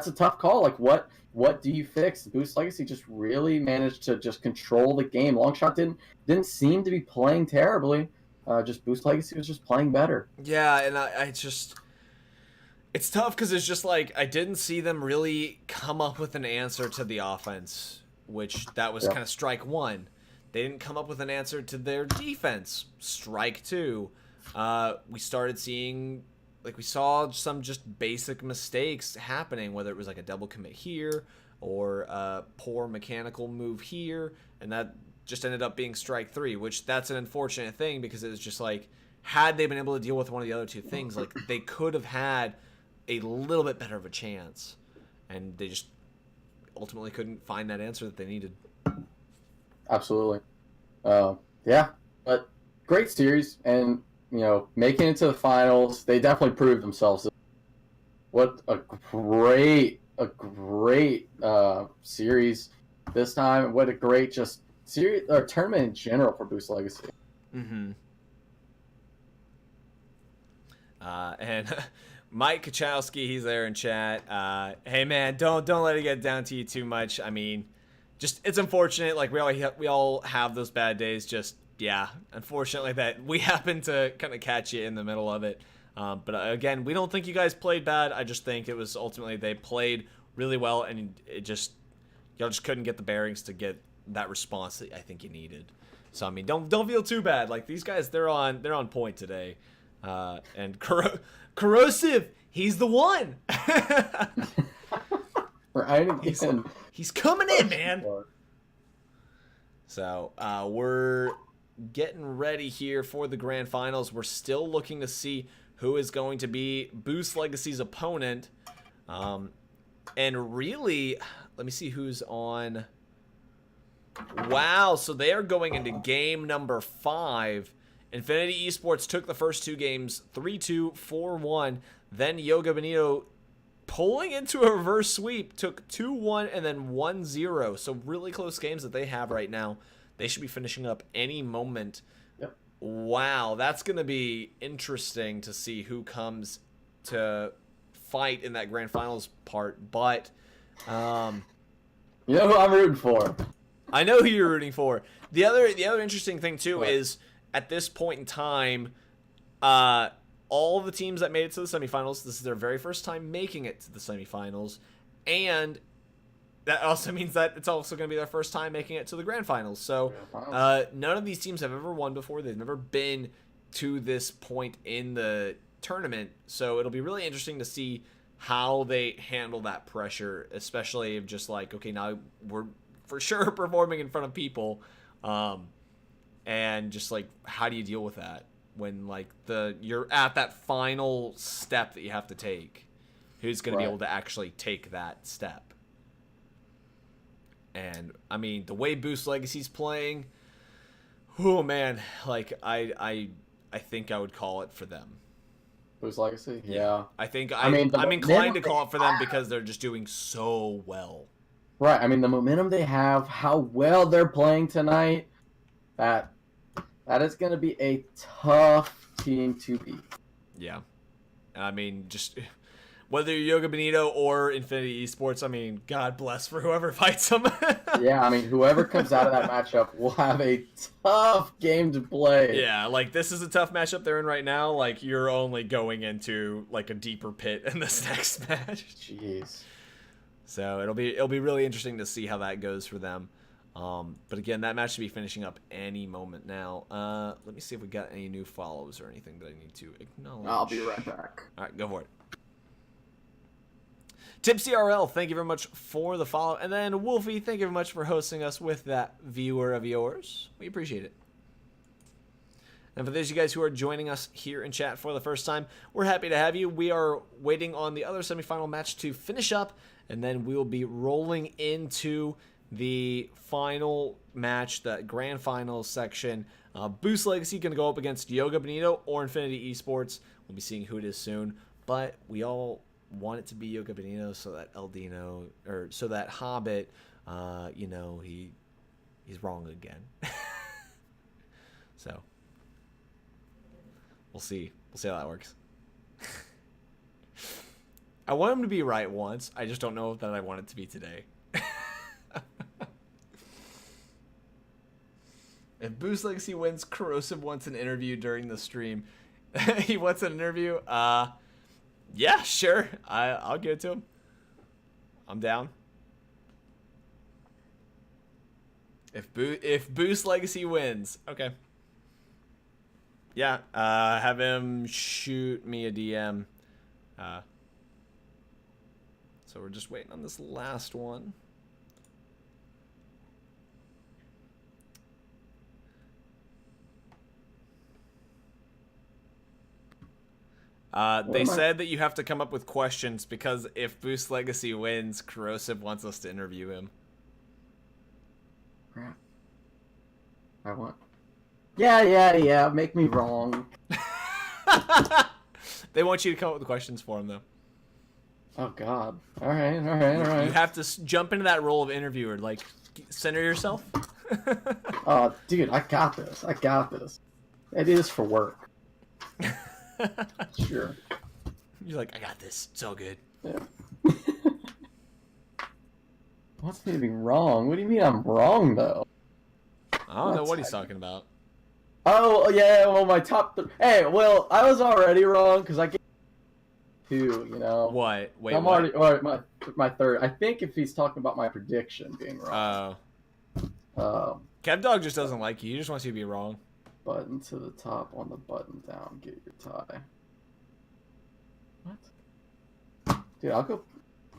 a tough call. Like what do you fix? Boost Legacy just really managed to just control the game. Longshot didn't seem to be playing terribly. Just Boost Legacy was just playing better. Yeah, and I just, it's tough because it's just like I didn't see them really come up with an answer to the offense, which that was kind of strike one. They didn't come up with an answer to their defense, strike two. We started seeing, like we saw some just basic mistakes happening, whether it was like a double commit here or a poor mechanical move here, and that just ended up being strike three, which that's an unfortunate thing because it was just like, had they been able to deal with one of the other two things, like they could have had a little bit better of a chance, and they just ultimately couldn't find that answer that they needed. Absolutely. Yeah, but great series, and making it to the finals, they definitely proved themselves. What a great series this time. What a great just series or tournament in general for Boost Legacy. Mm-hmm. And Mike Kachowski, he's there in chat. Hey man, don't let it get down to you too much. I mean, just it's unfortunate. Like we all have those bad days. Just unfortunately that we happen to kind of catch you in the middle of it. But again, we don't think you guys played bad. I just think it was ultimately they played really well, and y'all just couldn't get the bearings to get that response that I think you needed. So I mean, don't feel too bad. Like these guys, they're on point today. And Corrosive, he's the one. Right? He's coming in, man. So we're getting ready here for the grand finals. We're still looking to see who is going to be Boost Legacy's opponent. And really, let me see who's on. Wow, so they are going into game number 5. Infinity Esports took the first 2 games 3-2, 4-1. Then Yoga Benito, pulling into a reverse sweep, took 2-1 and then 1-0. So really close games that they have right now. They should be finishing up any moment. Yep. Wow, that's going to be interesting to see who comes to fight in that grand finals part. But You know who I'm rooting for? I know who you're rooting for. The other interesting thing too is at this point in time, all the teams that made it to the semifinals, this is their very first time making it to the semifinals, and that also means that it's also going to be their first time making it to the grand finals. So none of these teams have ever won before. They've never been to this point in the tournament. So it'll be really interesting to see how they handle that pressure, especially if just like, okay, now we're for sure performing in front of people, and just like, how do you deal with that when like you're at that final step that you have to take? Who's going to be able to actually take that step? And I mean, the way Boost Legacy's playing, oh man, like I think I would call it for them. Boost Legacy, yeah. I think I'm inclined to call it for them because they're just doing so well. Right. I mean, the momentum they have, how well they're playing tonight, that is going to be a tough team to beat. Yeah. I mean, just whether you're Yoga Benito or Infinity Esports, I mean, God bless for whoever fights them. Yeah, I mean, whoever comes out of that matchup will have a tough game to play. Yeah, like this is a tough matchup they're in right now. Like you're only going into like a deeper pit in this next match. Jeez. So it'll be really interesting to see how that goes for them. But again, that match should be finishing up any moment now. Let me see if we got any new follows or anything that I need to acknowledge. I'll be right back. All right, go for it. TipsyRL, thank you very much for the follow. And then Wolfie, thank you very much for hosting us with that viewer of yours. We appreciate it. And for those of you guys who are joining us here in chat for the first time, we're happy to have you. We are waiting on the other semifinal match to finish up, and then we will be rolling into the final match, the grand finals section. Boost Legacy going to go up against Yoga Benito or Infinity Esports. We'll be seeing who it is soon, but we all want it to be Yoga Benito so that Eldino, or so that Hobbit, you know, he's wrong again. So we'll see how that works. I want him to be right once. I just don't know that I want it to be today. If Boost Legacy wins, Corrosive wants an interview during the stream. He wants an interview? Yeah, sure. I'll give it to him. I'm down. If Boost Legacy wins, okay. Yeah, have him shoot me a DM. So we're just waiting on this last one. They said that you have to come up with questions because if Boost Legacy wins, Corrosive wants us to interview him. Crap. I want... Yeah, make me wrong. They want you to come up with questions for him, though. Oh, God. All right. You have to jump into that role of interviewer. Like, center yourself. Oh, dude, I got this. It is for work. Sure. You're like, I got this. It's all good. Yeah. Wants me to be wrong? What do you mean I'm wrong, though? I don't know what he's talking about. Oh, yeah, well, my top... Hey, well, I was already wrong, because I get 2, you know? What? Wait, I'm what? already... my third. I think if he's talking about my prediction being wrong. KevDog just doesn't like you. He just wants you to be wrong. Button to the top on the button down. Get your tie. What? Dude, I'll go...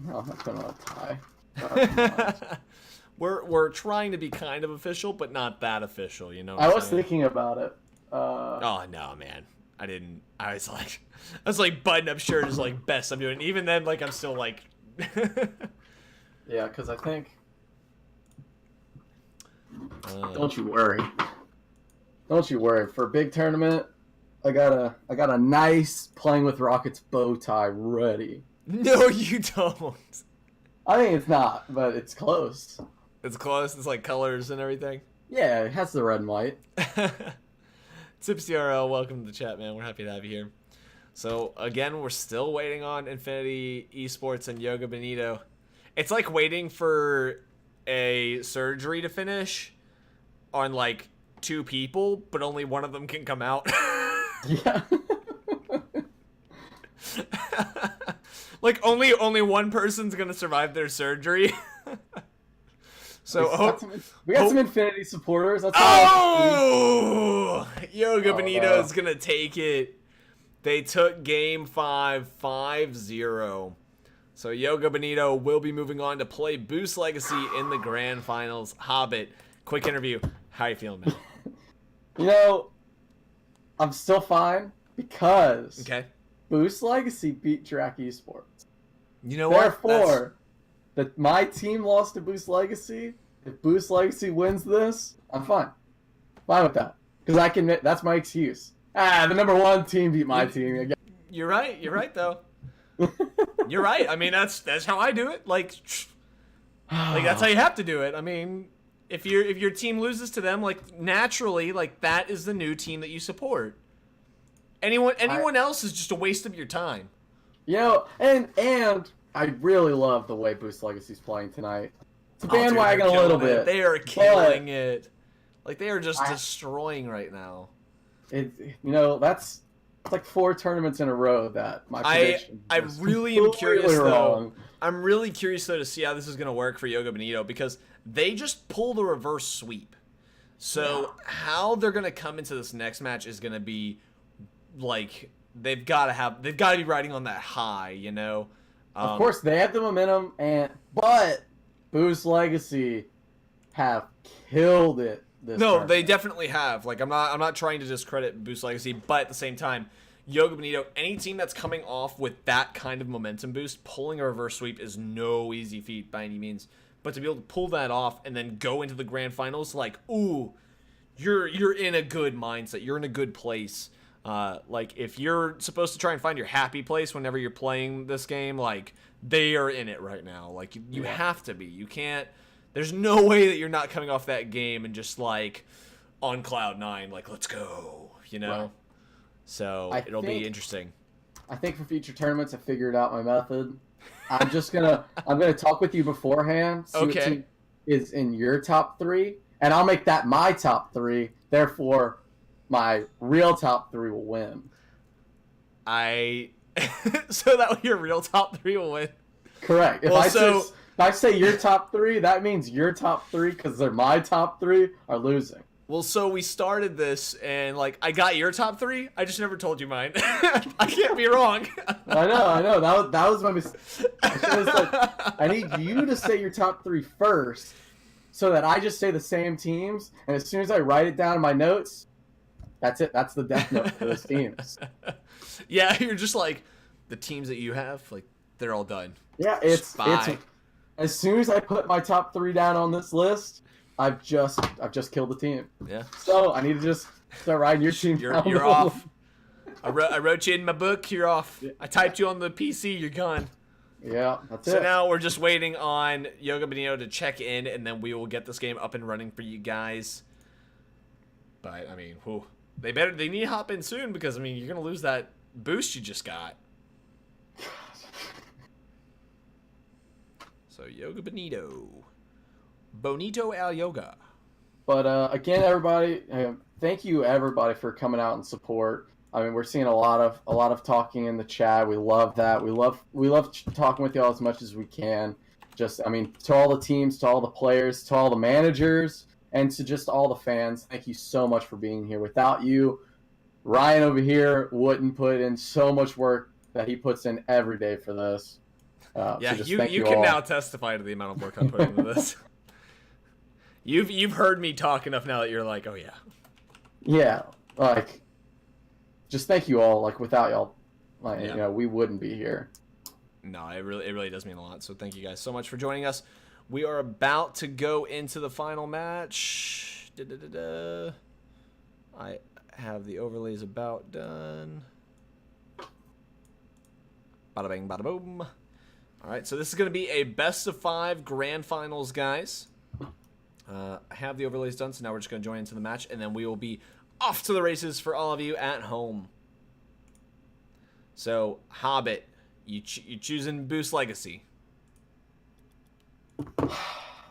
No, I'm not putting on a tie. we're trying to be kind of official, but not that official. You know. What I I'm was saying? thinking about it. Oh no, man. I didn't. I was like button up shirt is like best I'm doing. Even then, like I'm still like. Yeah, because I think. Uh, Don't you worry. Don't you worry. For a big tournament, I got a nice playing with Rockets bow tie ready. no, you don't. I think it's not, but it's close. It's close. It's like colors and everything. Yeah, it has the red and white. TipsTRL, welcome to the chat, man. We're happy to have you here. So again, we're still waiting on Infinity Esports and Yoga Benito. It's like waiting for a surgery to finish on like 2 people, but only one of them can come out. Yeah. Like only one person's gonna survive their surgery. So we got some Infinity supporters. That's oh, Yoga Oh, Benito is no. gonna take it. They took game 5, 5-0. So Yoga Benito will be moving on to play Boost Legacy in the grand finals. Hobbit, quick interview. How you feeling, man? You know, I'm still fine because Okay. Boost Legacy beat Drac Esports. You know what? Therefore, that my team lost to Boost Legacy. If Boost Legacy wins this, I'm fine. Fine with that. Because I can. That's my excuse. The number 1 team beat my team. Again. You're right. You're right, though. You're right. I mean, that's how I do it. Like that's how you have to do it. I mean, if your team loses to them, like naturally, like that is the new team that you support. Anyone else is just a waste of your time. You know, and I really love the way Boost Legacy's playing tonight. It's a bandwagon a little bit. They are killing it. Like they are just destroying right now. That's like 4 tournaments in a row that my prediction. I was really am curious completely though. wrong. I'm really curious though to see how this is gonna work for Yoga Benito because they just pulled a reverse sweep. So how they're gonna come into this next match is gonna be like they've got to be riding on that high, you know. Of course, they have the momentum, but Boost Legacy have killed it. This No, tournament. they definitely have. Like I'm not trying to discredit Boost Legacy, but at the same time, Yoga Benito, any team that's coming off with that kind of momentum boost, pulling a reverse sweep is no easy feat by any means. But to be able to pull that off and then go into the grand finals, like, ooh, you're in a good mindset. You're in a good place. Like if you're supposed to try and find your happy place whenever you're playing this game, like they are in it right now. Like you have to be. You can't. There's no way that you're not coming off that game and just like on cloud 9, like let's go. You know. Right. So it'll be interesting. I think for future tournaments, I figured out my method. I'm gonna talk with you beforehand. See what team is in your top 3, and I'll make that my top 3. Therefore, my real top 3 will win. So that way your real top 3 will win. Correct. If I say your top 3, that means your top 3, because they're my top 3, are losing. Well, so we started this, and like I got your top 3. I just never told you mine. I can't be wrong. I know. That was my mistake. I need you to say your top 3 first, so that I just say the same teams, and as soon as I write it down in my notes, that's it. That's the death note for those teams. Yeah, you're just like the teams that you have, like they're all done. Yeah, it's as soon as I put my top 3 down on this list, I've just killed the team. Yeah. So I need to just start writing your team. You're off. I wrote you in my book. You're off. I typed you on the PC. You're gone. Yeah, that's it. So now we're just waiting on Yoga Benito to check in, and then we will get this game up and running for you guys. But I mean, they need to hop in soon because I mean you're gonna lose that boost you just got. So Yoga Bonito al Yoga. But again, everybody, thank you everybody for coming out and support. I mean, we're seeing a lot of talking in the chat. We love that. We love talking with y'all as much as we can. Just, I mean, to all the teams, to all the players, to all the managers, and to just all the fans, thank you so much for being here. Without you, Ryan over here wouldn't put in so much work that he puts in every day for this. Yeah, so you can now testify to the amount of work I put into this. You've heard me talk enough now that you're like, oh yeah. Yeah, like, just thank you all. Like, without y'all, like, Yeah. you know, we wouldn't be here. No, it really does mean a lot. So thank you guys so much for joining us. We are about to go into the final match. I have the overlays about done. Bada bang, bada boom. All right, so this is going to be a best of 5 grand finals, guys. I have the overlays done, so now we're just going to join into the match, and then we will be off to the races for all of you at home. So, Hobbit, you choosing Boost Legacy?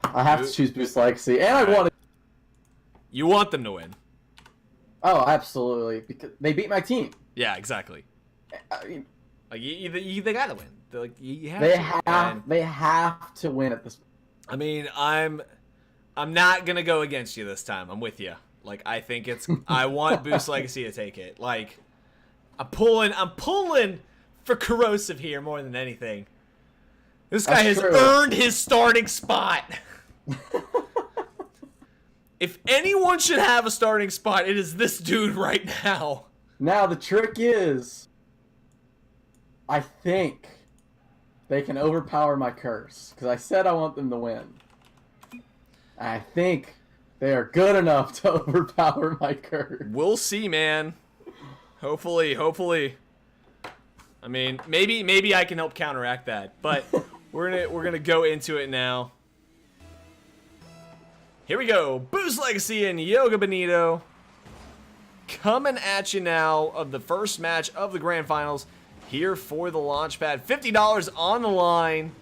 I have to choose Boost Legacy, and I want it. You want them to win. Oh, absolutely, because they beat my team. Yeah, exactly. I mean, Like they gotta win. They're like you have they to. have they have to win at this. I mean, I'm not gonna go against you this time. I'm with you. Like I think it's. I want Boost Legacy to take it. Like I'm pulling for Corrosive here more than anything. This guy has earned his starting spot. If anyone should have a starting spot, it is this dude right now. Now the trick is, I think they can overpower my curse because I said I want them to win. I think they are good enough to overpower my curse. We'll see, man. Hopefully. I mean, maybe I can help counteract that, but we're gonna go into it now. Here we go. Boost Legacy and Yoga Benito coming at you now of the first match of the grand finals here for the Launchpad. $50 on the line.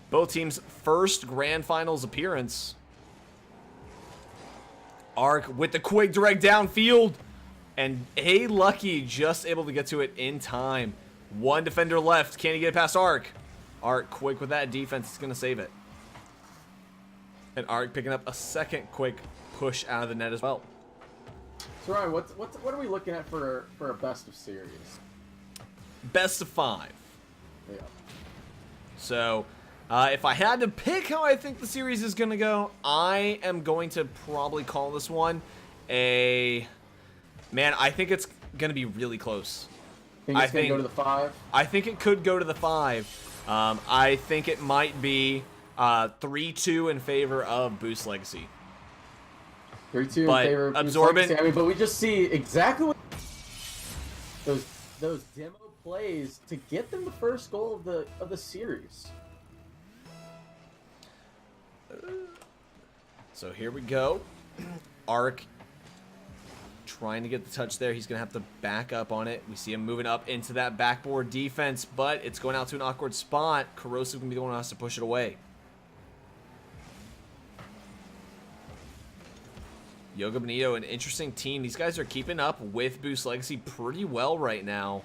Both teams' first grand finals appearance. Arc with the quick direct downfield. And hey, Lucky just able to get to it in time. One defender left. Can he get it past Arc? Arc quick with that defense is going to save it. And Arc picking up a second quick push out of the net as well. So Ryan, what are we looking at for a best of series? Best of 5. Yeah. So, if I had to pick how I think the series is going to go, I am going to probably call this one a... Man, I think it's going to be really close. Think it's going to go to the 5? I think it could go to the 5. I think it might be 3-2 in favor of Boost Legacy. 3-2 in But favor of Boost Absorbent... Legacy. I mean, but we just see exactly what those demo plays to get them the first goal of the series. So here we go. Arc trying to get the touch there. He's going to have to back up on it. We see him moving up into that backboard defense, but it's going out to an awkward spot. Corrosive going to be the one who has to push it away. Yoga Benito, an interesting team. These guys are keeping up with Boost Legacy pretty well right now.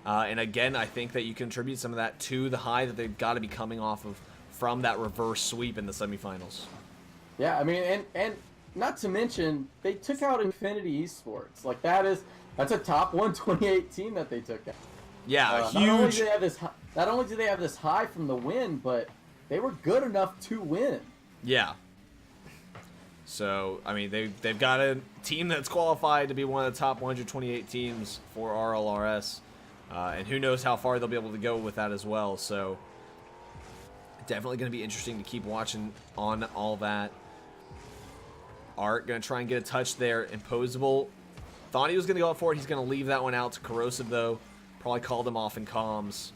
And again, I think that you can attribute some of that to the high that they've got to be coming off of from that reverse sweep in the semifinals. Yeah, I mean, and not to mention, they took out Infinity Esports. Like, that's a top 128 team that they took out. Yeah, huge. Not only do they have this high from the win, but they were good enough to win. Yeah. So, I mean, they've got a team that's qualified to be one of the top 128 teams for RLRS. And who knows how far they'll be able to go with that as well. So, definitely going to be interesting to keep watching on all that. Art going to try and get a touch there. Imposable. Thought he was going to go up for it. He's going to leave that one out to Corrosive, though. Probably called him off in comms.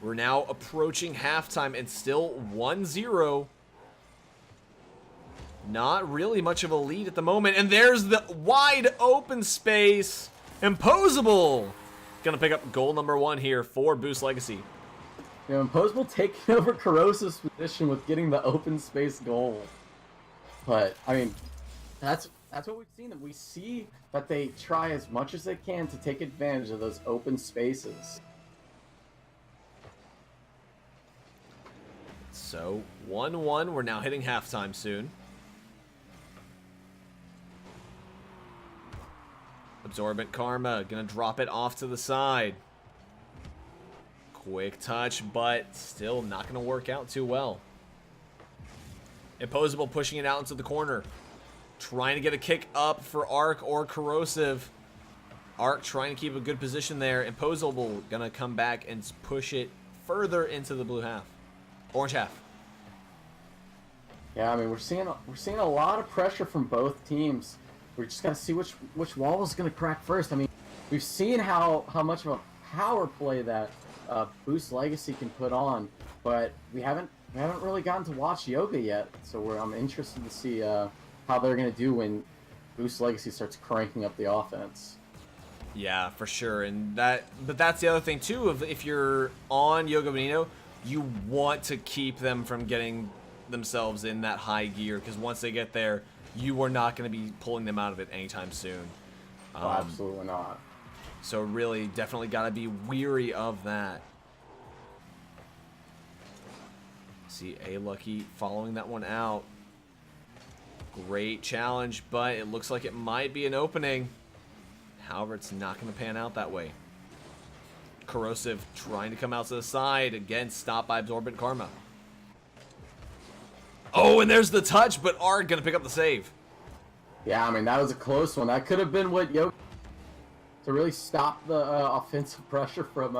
We're now approaching halftime and still 1-0. Not really much of a lead at the moment. And there's the wide open space. Imposable. Going to pick up goal number 1 here for Boost Legacy. You know, Imposable taking over Corrosive's position with getting the open space goal. But, I mean, that's what we've seen. We see that they try as much as they can to take advantage of those open spaces. So, 1-1. We're now hitting halftime soon. Absorbent Karma gonna drop it off to the side. Quick touch, but still not gonna work out too well. Imposable pushing it out into the corner. Trying to get a kick up for Arc or Corrosive. Arc trying to keep a good position there. Imposable gonna come back and push it further into the blue half. Orange half. Yeah, I mean, we're seeing a lot of pressure from both teams. We just gotta see which wall is gonna crack first. I mean, we've seen how much of a power play that Boost Legacy can put on, but we haven't really gotten to watch Yoga yet. So I'm interested to see how they're gonna do when Boost Legacy starts cranking up the offense. Yeah, for sure. But that's the other thing too. If you're on Yoga Bonito, you want to keep them from getting themselves in that high gear, because once they get there, you are not going to be pulling them out of it anytime soon. Absolutely not. So really, definitely got to be weary of that. See A Lucky following that one out. Great challenge, but it looks like it might be an opening. However, it's not going to pan out that way. Corrosive trying to come out to the side. Again, stopped by Absorbent Karma. Oh, and there's the touch, but Ard going to pick up the save. Yeah, I mean, that was a close one. That could have been what Yoga to really stop the offensive pressure from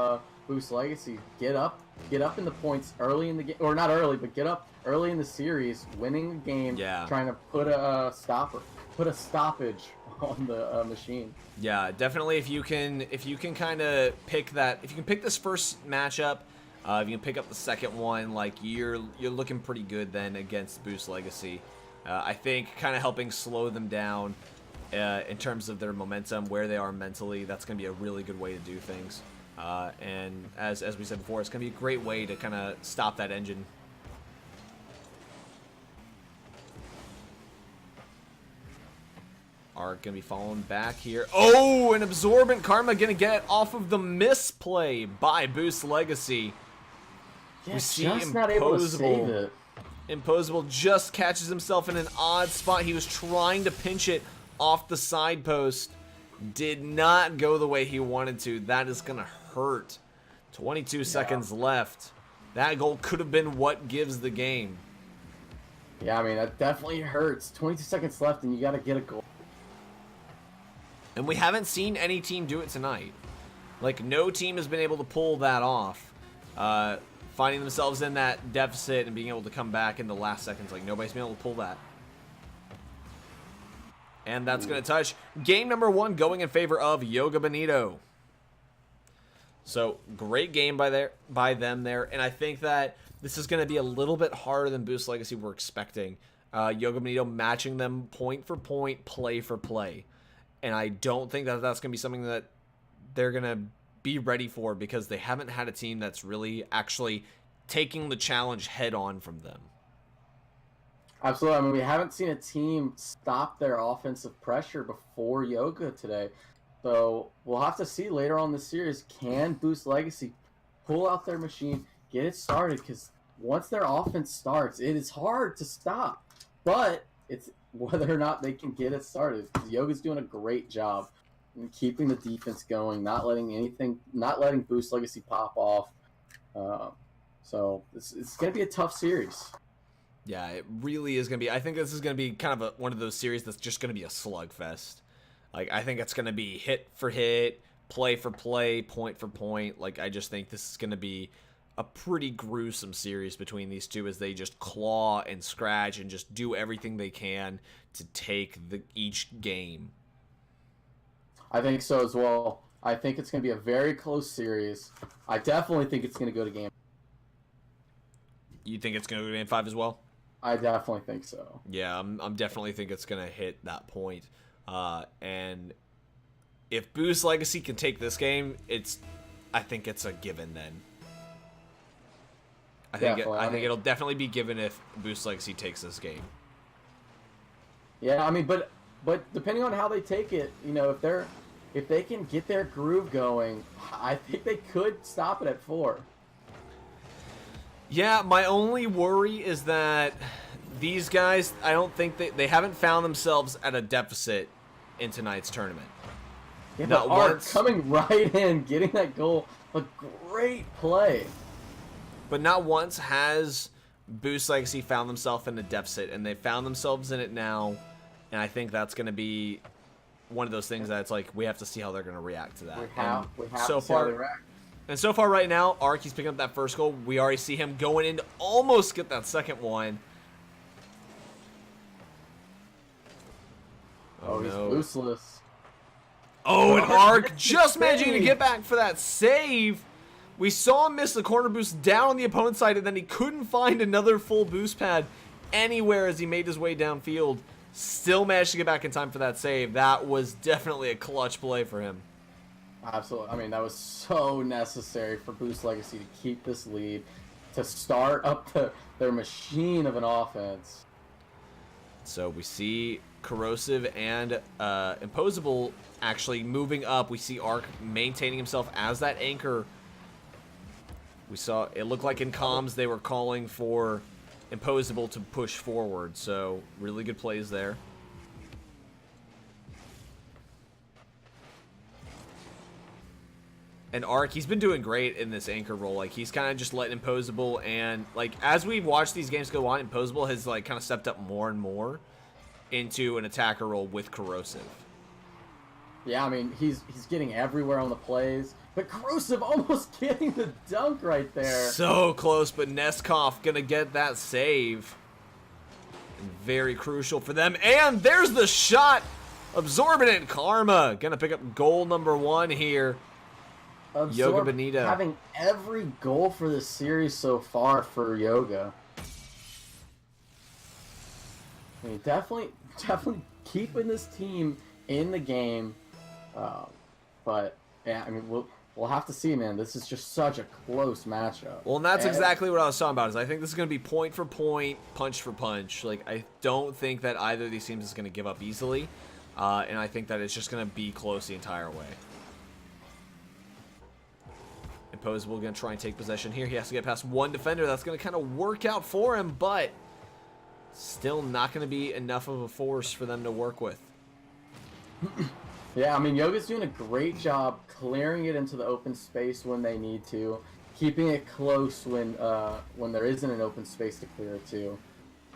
Boost Legacy. Get up in the points early in the game, or not early, but get up early in the series, winning the game. Yeah. Trying to put a stoppage on the machine. Yeah, definitely. If you can kind of pick that, if you can pick this first matchup, if you can pick up the second one, like you're looking pretty good then against Boost Legacy. I think kind of helping slow them down in terms of their momentum, where they are mentally. That's going to be a really good way to do things. And as we said before, it's going to be a great way to kind of stop that engine. Are going to be falling back here. Oh, an Absorbent Karma going to get off of the misplay by Boost Legacy. Yeah, We see just not able to save it. Imposable just catches himself in an odd spot. He was trying to pinch it off the side post. Did not go the way he wanted to. That is going to hurt. 22 seconds left. That goal could have been what gives the game. Yeah, I mean, that definitely hurts. 22 seconds left and you got to get a goal. And we haven't seen any team do it tonight. Like, no team has been able to pull that off. Finding themselves in that deficit and being able to come back in the last seconds. Like, nobody's been able to pull that. And that's going to touch game number 1 going in favor of Yoga Bonito. So, great game by them there. And I think that this is going to be a little bit harder than Boost Legacy were expecting. Yoga Bonito matching them point for point, play for play. And I don't think that that's going to be something that they're going to be ready for, because they haven't had a team that's really actually taking the challenge head on from them. Absolutely. I mean, we haven't seen a team stop their offensive pressure before Yoga today. So we'll have to see later on in the series, can Boost Legacy pull out their machine, get it started? Because once their offense starts, it is hard to stop. But it's whether or not they can get it started. Yoga's doing a great job in keeping the defense going, not letting Boost Legacy pop off. So it's going to be a tough series. Yeah, it really is going to be. I think this is going to be kind of one of those series that's just going to be a slugfest. Like, I think it's going to be hit for hit, play for play, point for point. Like, I just think this is going to be a pretty gruesome series between these two, as they just claw and scratch and just do everything they can to take each game. I think so as well. I think it's going to be a very close series. I definitely think it's going to go to game. You think it's going to go to game 5 as well? I definitely think so. Yeah, I'm definitely think it's going to hit that point. And if Boost Legacy can take this game, I think it's a given then. I think it'll definitely be given if Boost Legacy takes this game. Yeah, I mean, but depending on how they take it, you know, if they can get their groove going, I think they could stop it at 4. Yeah, my only worry is that these guys, I don't think they haven't found themselves at a deficit in tonight's tournament. Yeah, but Art coming right in, getting that goal, a great play. But not once has Boost Legacy found themselves in a deficit, and they found themselves in it now, and I think that's going to be one of those things that's like we have to see how they're going to react to that. We have so to see how far, they react. and so far right now, Ark, he's picking up that first goal. We already see him going in to almost get that second one. Oh, he's no. boosless. Oh, and Ark just managing to get back for that save. We saw him miss the corner boost down on the opponent's side, and then he couldn't find another full boost pad anywhere as he made his way downfield. Still managed to get back in time for that save. That was definitely a clutch play for him. Absolutely. I mean, that was so necessary for Boost Legacy to keep this lead, to start up their machine of an offense. So we see Corrosive and Imposable actually moving up. We see Ark maintaining himself as that anchor. We saw it looked like in comms they were calling for Imposable to push forward. So really good plays there. And Ark, he's been doing great in this anchor role. Like, he's kind of just letting Imposable, and like as we've watched these games go on, Imposable has like kind of stepped up more and more into an attacker role with Corrosive. Yeah, I mean, he's getting everywhere on the plays, but Corrosive almost getting the dunk right there. So close, but Neskov gonna get that save. And very crucial for them. And there's the shot. Absorbent Karma gonna pick up goal number 1 here. Yoga Bonito having every goal for this series so far for Yoga. I mean, definitely keeping this team in the game. But yeah, I mean, we'll have to see, man. This is just such a close matchup. Well, and that's exactly what I was talking about. Is I think this is going to be point for point, punch for punch. Like, I don't think that either of these teams is going to give up easily, and I think that it's just going to be close the entire way. Imposable going to try and take possession here. He has to get past one defender. That's going to kind of work out for him, but still not going to be enough of a force for them to work with. Yeah, I mean, Yoga's doing a great job clearing it into the open space when they need to, keeping it close when there isn't an open space to clear it to.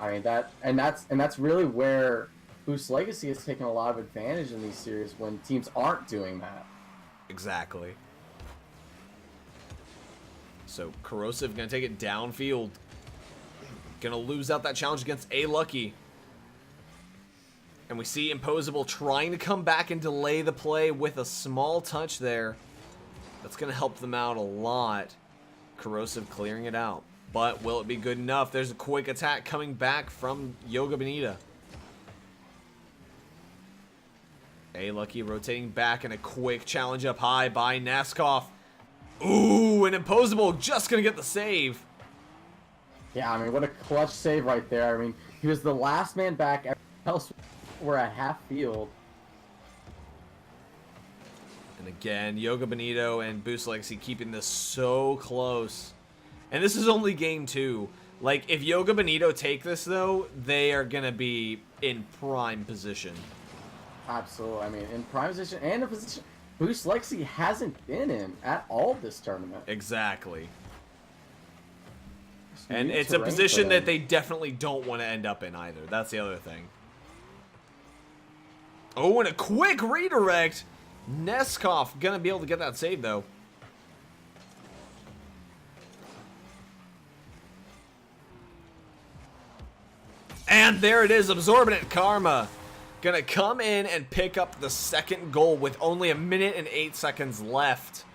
I mean, that's really where Boost Legacy has taken a lot of advantage in these series when teams aren't doing that. Exactly. So Corrosive gonna take it downfield. Gonna lose out that challenge against A Lucky. And we see Imposable trying to come back and delay the play with a small touch there. That's going to help them out a lot. Corrosive clearing it out. But will it be good enough? There's a quick attack coming back from Yoga Bonita. A Lucky rotating back and a quick challenge up high by Neskov. Ooh, and Imposable just going to get the save. Yeah, I mean, what a clutch save right there. I mean, he was the last man back. Everyone else were at half field. And again, Yoga Bonito and Boost Legacy keeping this so close. And this is only game 2. Like, if Yoga Bonito take this, though, they are going to be in prime position. Absolutely. I mean, in prime position and a position Boost Legacy hasn't been in at all this tournament. Exactly. And it's a position that they definitely don't want to end up in either. That's the other thing. Oh, and a quick redirect. Neskov gonna be able to get that save, though. And there it is. Absorbent Karma gonna come in and pick up the second goal with only 1 minute and 8 seconds left.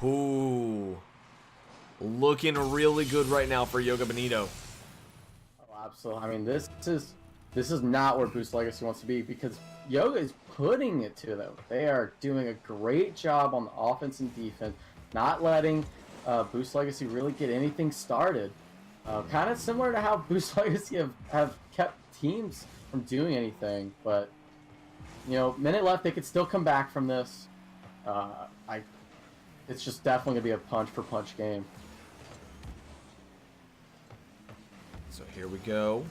Ooh. Looking really good right now for Yoga Bonito. Oh, absolutely. I mean, this is not where Boost Legacy wants to be because Yoga is putting it to them. They are doing a great job on the offense and defense, not letting Boost Legacy really get anything started. Kind of similar to how Boost Legacy have kept teams from doing anything. But, you know, minute left, they could still come back from this. It's just definitely going to be a punch-for-punch game. So here we go.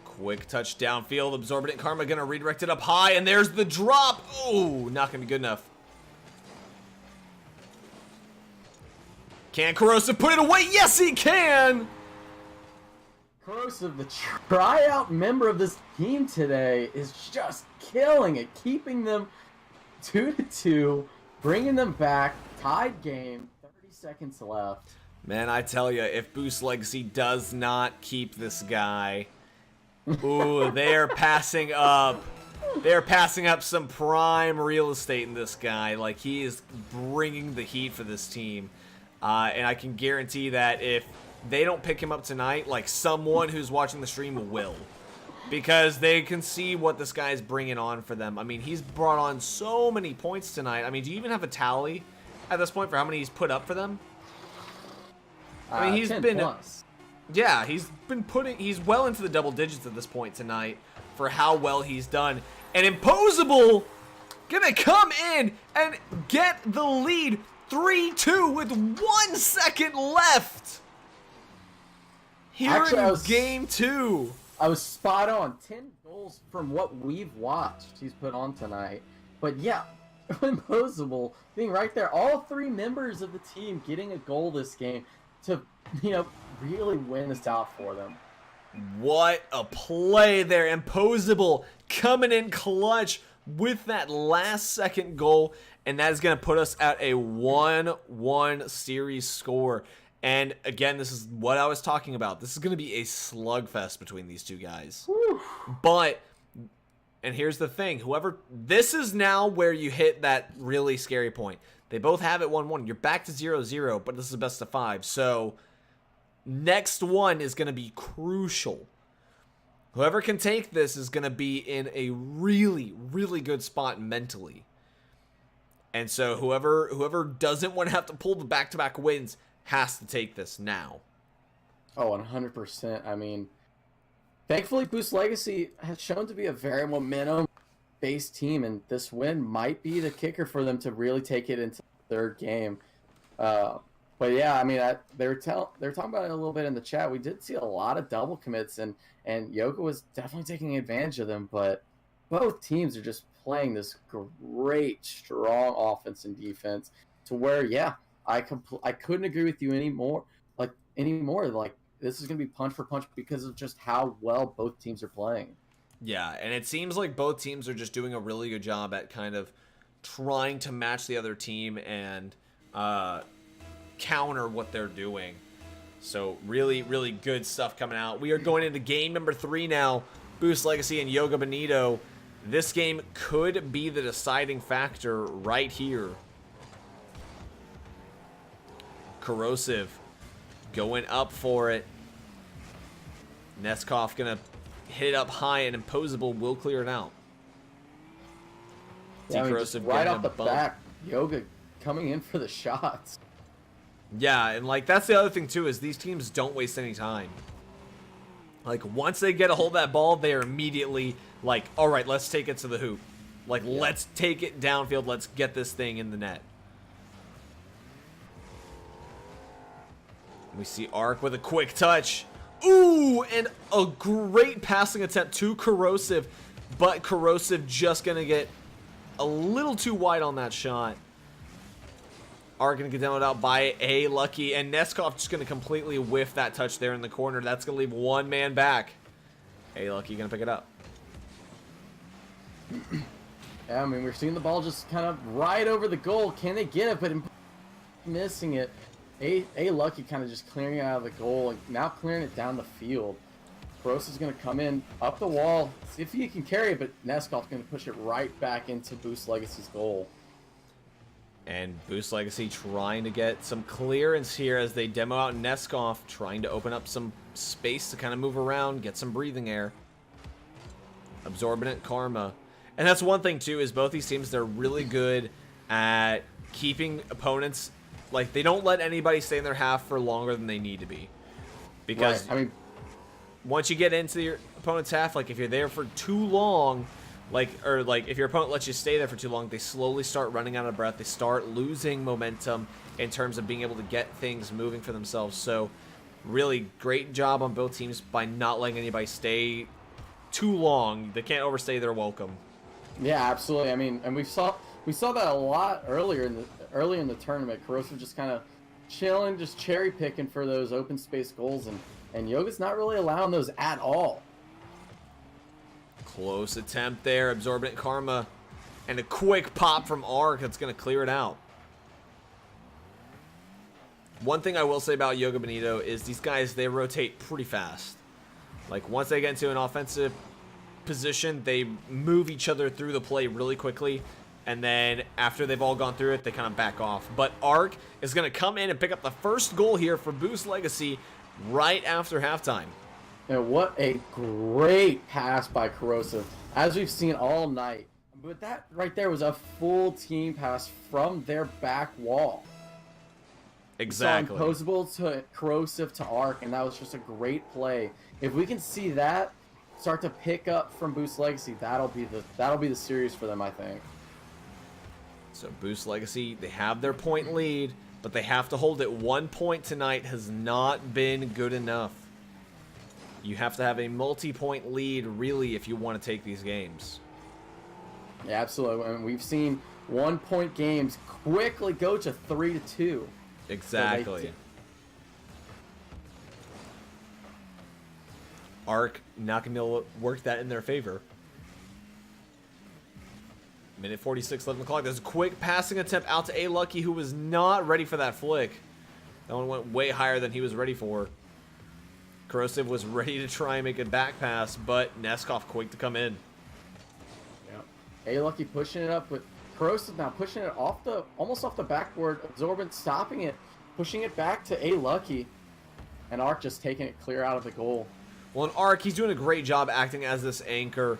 Quick touch downfield. Absorbent Karma gonna redirect it up high, and there's the drop. Oh, not gonna be good enough. Can Corrosive put it away? Yes, he can! Corrosive, the tryout member of this team today, is just killing it, keeping them 2-2, bringing them back, tied game, 30 seconds left. Man, I tell you, if Boost Legacy does not keep this guy, ooh, they're passing up. They're passing up some prime real estate in this guy. Like, he is bringing the heat for this team. And I can guarantee that if they don't pick him up tonight, like, someone who's watching the stream will. Because they can see what this guy's bringing on for them. I mean, he's brought on so many points tonight. I mean, do you even have a tally at this point for how many he's put up for them? I mean, he's 10 been... plus. Yeah, he's well into the double digits at this point tonight for how well he's done. And Imposable gonna come in and get the lead 3-2 with 1 second left. Here Actually, in game 2. I was spot on. 10 goals from what we've watched he's put on tonight. But yeah, Imposable being right there. All 3 members of the team getting a goal this game to, really win this out for them. What a play there. Imposable coming in clutch with that last second goal. And that is going to put us at a 1-1 series score. And again, this is what I was talking about. This is going to be a slugfest between these two guys. Whew. But, and here's the thing. This is now where you hit that really scary point. They both have it 1-1. You're back to 0-0, but this is a best of 5. So, next one is going to be crucial. Whoever can take this is going to be in a really, really good spot mentally. And so whoever doesn't want to have to pull the back-to-back wins has to take this now. Oh, 100%. I mean, thankfully, Boost Legacy has shown to be a very momentum-based team, and this win might be the kicker for them to really take it into the third game. But yeah, I mean, they were talking about it a little bit in the chat. We did see a lot of double commits, and Yoga was definitely taking advantage of them. But both teams are just playing this great, strong offense and defense to where, yeah, I couldn't agree with you anymore. Like this is gonna be punch for punch because of just how well both teams are playing. Yeah, and it seems like both teams are just doing a really good job at kind of trying to match the other team and counter what they're doing. So really, really good stuff coming out. We are going into game number 3 now. Boost Legacy and Yoga Benito. This game could be the deciding factor right here. Corrosive going up for it. Neskov gonna hit it up high, and Imposable will clear it out. Yeah, I mean, just right off the back, Yoga coming in for the shots. Yeah, and like that's the other thing too, is these teams don't waste any time. Like once they get a hold of that ball, they are immediately like, all right, let's take it to the hoop. Like, let's take it downfield. Let's get this thing in the net. We see Arc with a quick touch. Ooh, and a great passing attempt to Corrosive, but Corrosive just gonna get a little too wide on that shot. Arc gonna get demoed out by A Lucky, and Neskov just gonna completely whiff that touch there in the corner. That's gonna leave one man back. A Lucky gonna pick it up. Yeah, I mean, we're seeing the ball just kind of right over the goal. Can they get it? But missing it. A Lucky kind of just clearing it out of the goal, and now clearing it down the field. Gross is going to come in up the wall, see if he can carry it, but Neskov's going to push it right back into Boost Legacy's goal. And Boost Legacy trying to get some clearance here as they demo out Neskov, trying to open up some space to kind of move around, get some breathing air. Absorbent Karma. And that's one thing too, is both these teams, they're really good at keeping opponents, like they don't let anybody stay in their half for longer than they need to be. Because right. I mean, once you get into your opponent's half, like if you're there for too long, if your opponent lets you stay there for too long, they slowly start running out of breath. They start losing momentum in terms of being able to get things moving for themselves. So really great job on both teams by not letting anybody stay too long. They can't overstay their welcome. Yeah, absolutely. I mean, and we saw that a lot early in the tournament. Corrosive just kind of chilling, just cherry picking for those open space goals, and And Yoga's not really allowing those at all. Close attempt there. Absorbent Karma. And a quick pop from Arc that's going to clear it out. One thing I will say about Yoga Benito is these guys, they rotate pretty fast. Like, once they get into an offensive position, they move each other through the play really quickly. And then after they've all gone through it, they kind of back off. But Arc is going to come in and pick up the first goal here for Boost Legacy right after halftime. And what a great pass by Corrosive, as we've seen all night. But that right there was a full team pass from their back wall. Exactly. Imposable to Corrosive to Arc, and that was just a great play. If we can see that start to pick up from Boost Legacy, that'll be the series for them, I think. So Boost Legacy, they have their point lead, but they have to hold it. 1 point tonight has not been good enough. You have to have a multi-point lead, really, if you want to take these games. Yeah, absolutely. And we've seen 1 point games quickly go to 3-2. Exactly. So Arc not going to be able to work that in their favor. Minute 46 left on the clock. There's a quick passing attempt out to A-Lucky, who was not ready for that flick. That one went way higher than he was ready for. Corrosive was ready to try and make a back pass, but Neskov quick to come in. Yeah. A-Lucky pushing it up, but Corrosive now pushing it almost off the backboard. Absorbent stopping it, pushing it back to A-Lucky, and Arc just taking it clear out of the goal. Well, in Arc, he's doing a great job acting as this anchor,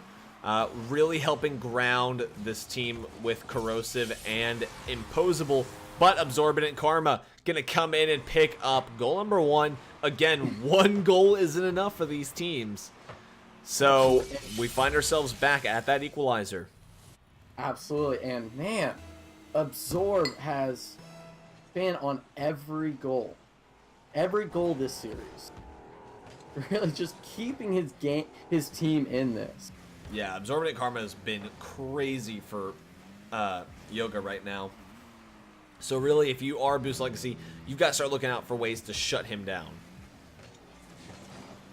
really helping ground this team with Corrosive and Imposable. But Absorbent and Karma gonna come in and pick up goal number 1. Again, 1 goal isn't enough for these teams. So we find ourselves back at that equalizer. Absolutely, and man, Absorb has been on every goal this series. Really, just keeping his team in this. Yeah, Absorbent Karma has been crazy for Yoga right now. So really, if you are Boost Legacy, you've got to start looking out for ways to shut him down.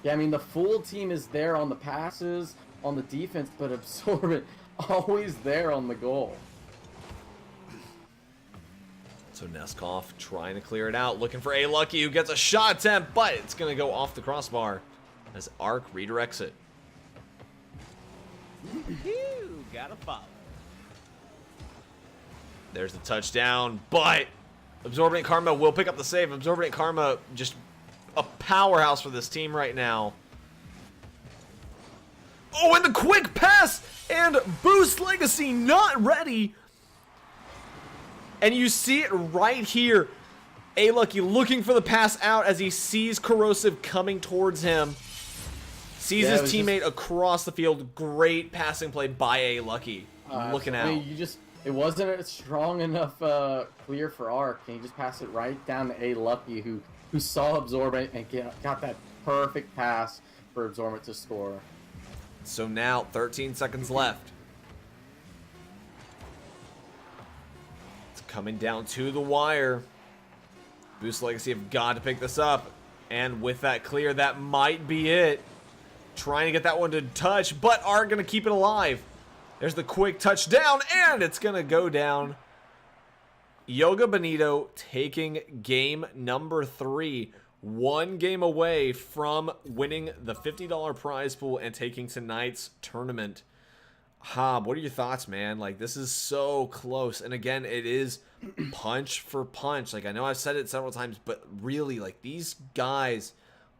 Yeah, I mean, the full team is there on the passes, on the defense, but Absorbent always there on the goal. So Neskov trying to clear it out, looking for A-Lucky, who gets a shot attempt, but it's going to go off the crossbar as Arc redirects it. Gotta follow. There's the touchdown, but Absorbent Karma will pick up the save. Absorbent Karma, just a powerhouse for this team right now. Oh, and the quick pass! And Boost Legacy not ready. And you see it right here. A-Lucky looking for the pass out as he sees Corrosive coming towards him. Sees his teammate across the field. Great passing play by A-Lucky. Looking out. It wasn't a strong enough clear for Arc, and he just passed it right down to A-Lucky, who saw Absorbent and got that perfect pass for Absorbent to score. So now, 13 seconds left. It's coming down to the wire. Boost Legacy have got to pick this up. And with that clear, that might be it. Trying to get that one to touch, but Arc going to keep it alive. There's the quick touchdown, and it's going to go down. Yoga Benito taking game number 3. 1 game away from winning the $50 prize pool and taking tonight's tournament. Hob, what are your thoughts, man? Like, this is so close. And again, it is punch for punch. Like, I know I've said it several times, but really, like, these guys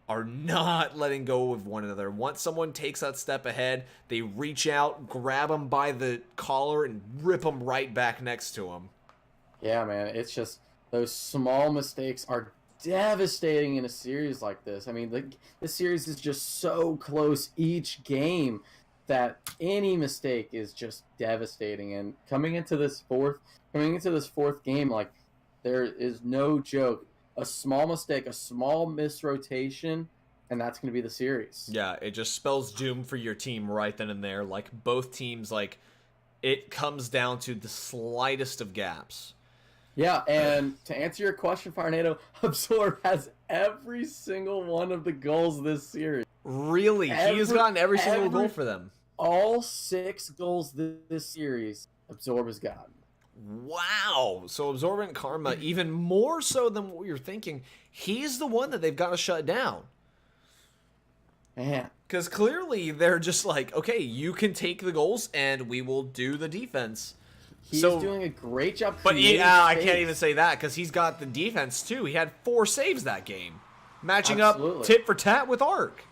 are not letting go of one another. Once someone takes that step ahead, they reach out, grab them by the collar, and rip them right back next to them. Yeah, man, it's just those small mistakes are devastating in a series like this. I mean, this series is just so close each game that any mistake is just devastating. And coming into this fourth game, like, there is no joke. A small mistake, a small misrotation, and that's going to be the series. Yeah, it just spells doom for your team right then and there. Like, both teams, like, it comes down to the slightest of gaps. Yeah, and to answer your question, Firenado, Absorb has every single one of the goals this series. Really? He has gotten every single goal for them. All 6 goals this series, Absorb has gotten. Wow. So Absorbent Karma, even more so than what you're thinking, he's the one that they've got to shut down. Man. Because clearly they're just like, okay, you can take the goals and we will do the defense. He's doing a great job. But I can't even say that because he's got the defense too. He had 4 saves that game, matching up tit for tat with Ark.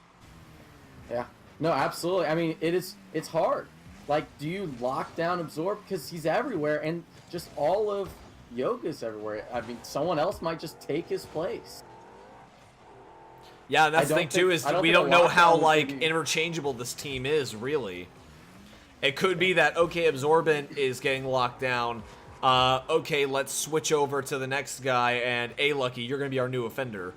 Yeah, no, absolutely. I mean, it's hard. Like, do you lock down Absorb because he's everywhere, and just all of Yoga's everywhere? I mean, someone else might just take his place. Yeah, and that's the thing too is we don't know how like interchangeable this team is really. It could be that, okay, Absorbent is getting locked down. Okay, let's switch over to the next guy, and Lucky, you're going to be our new offender.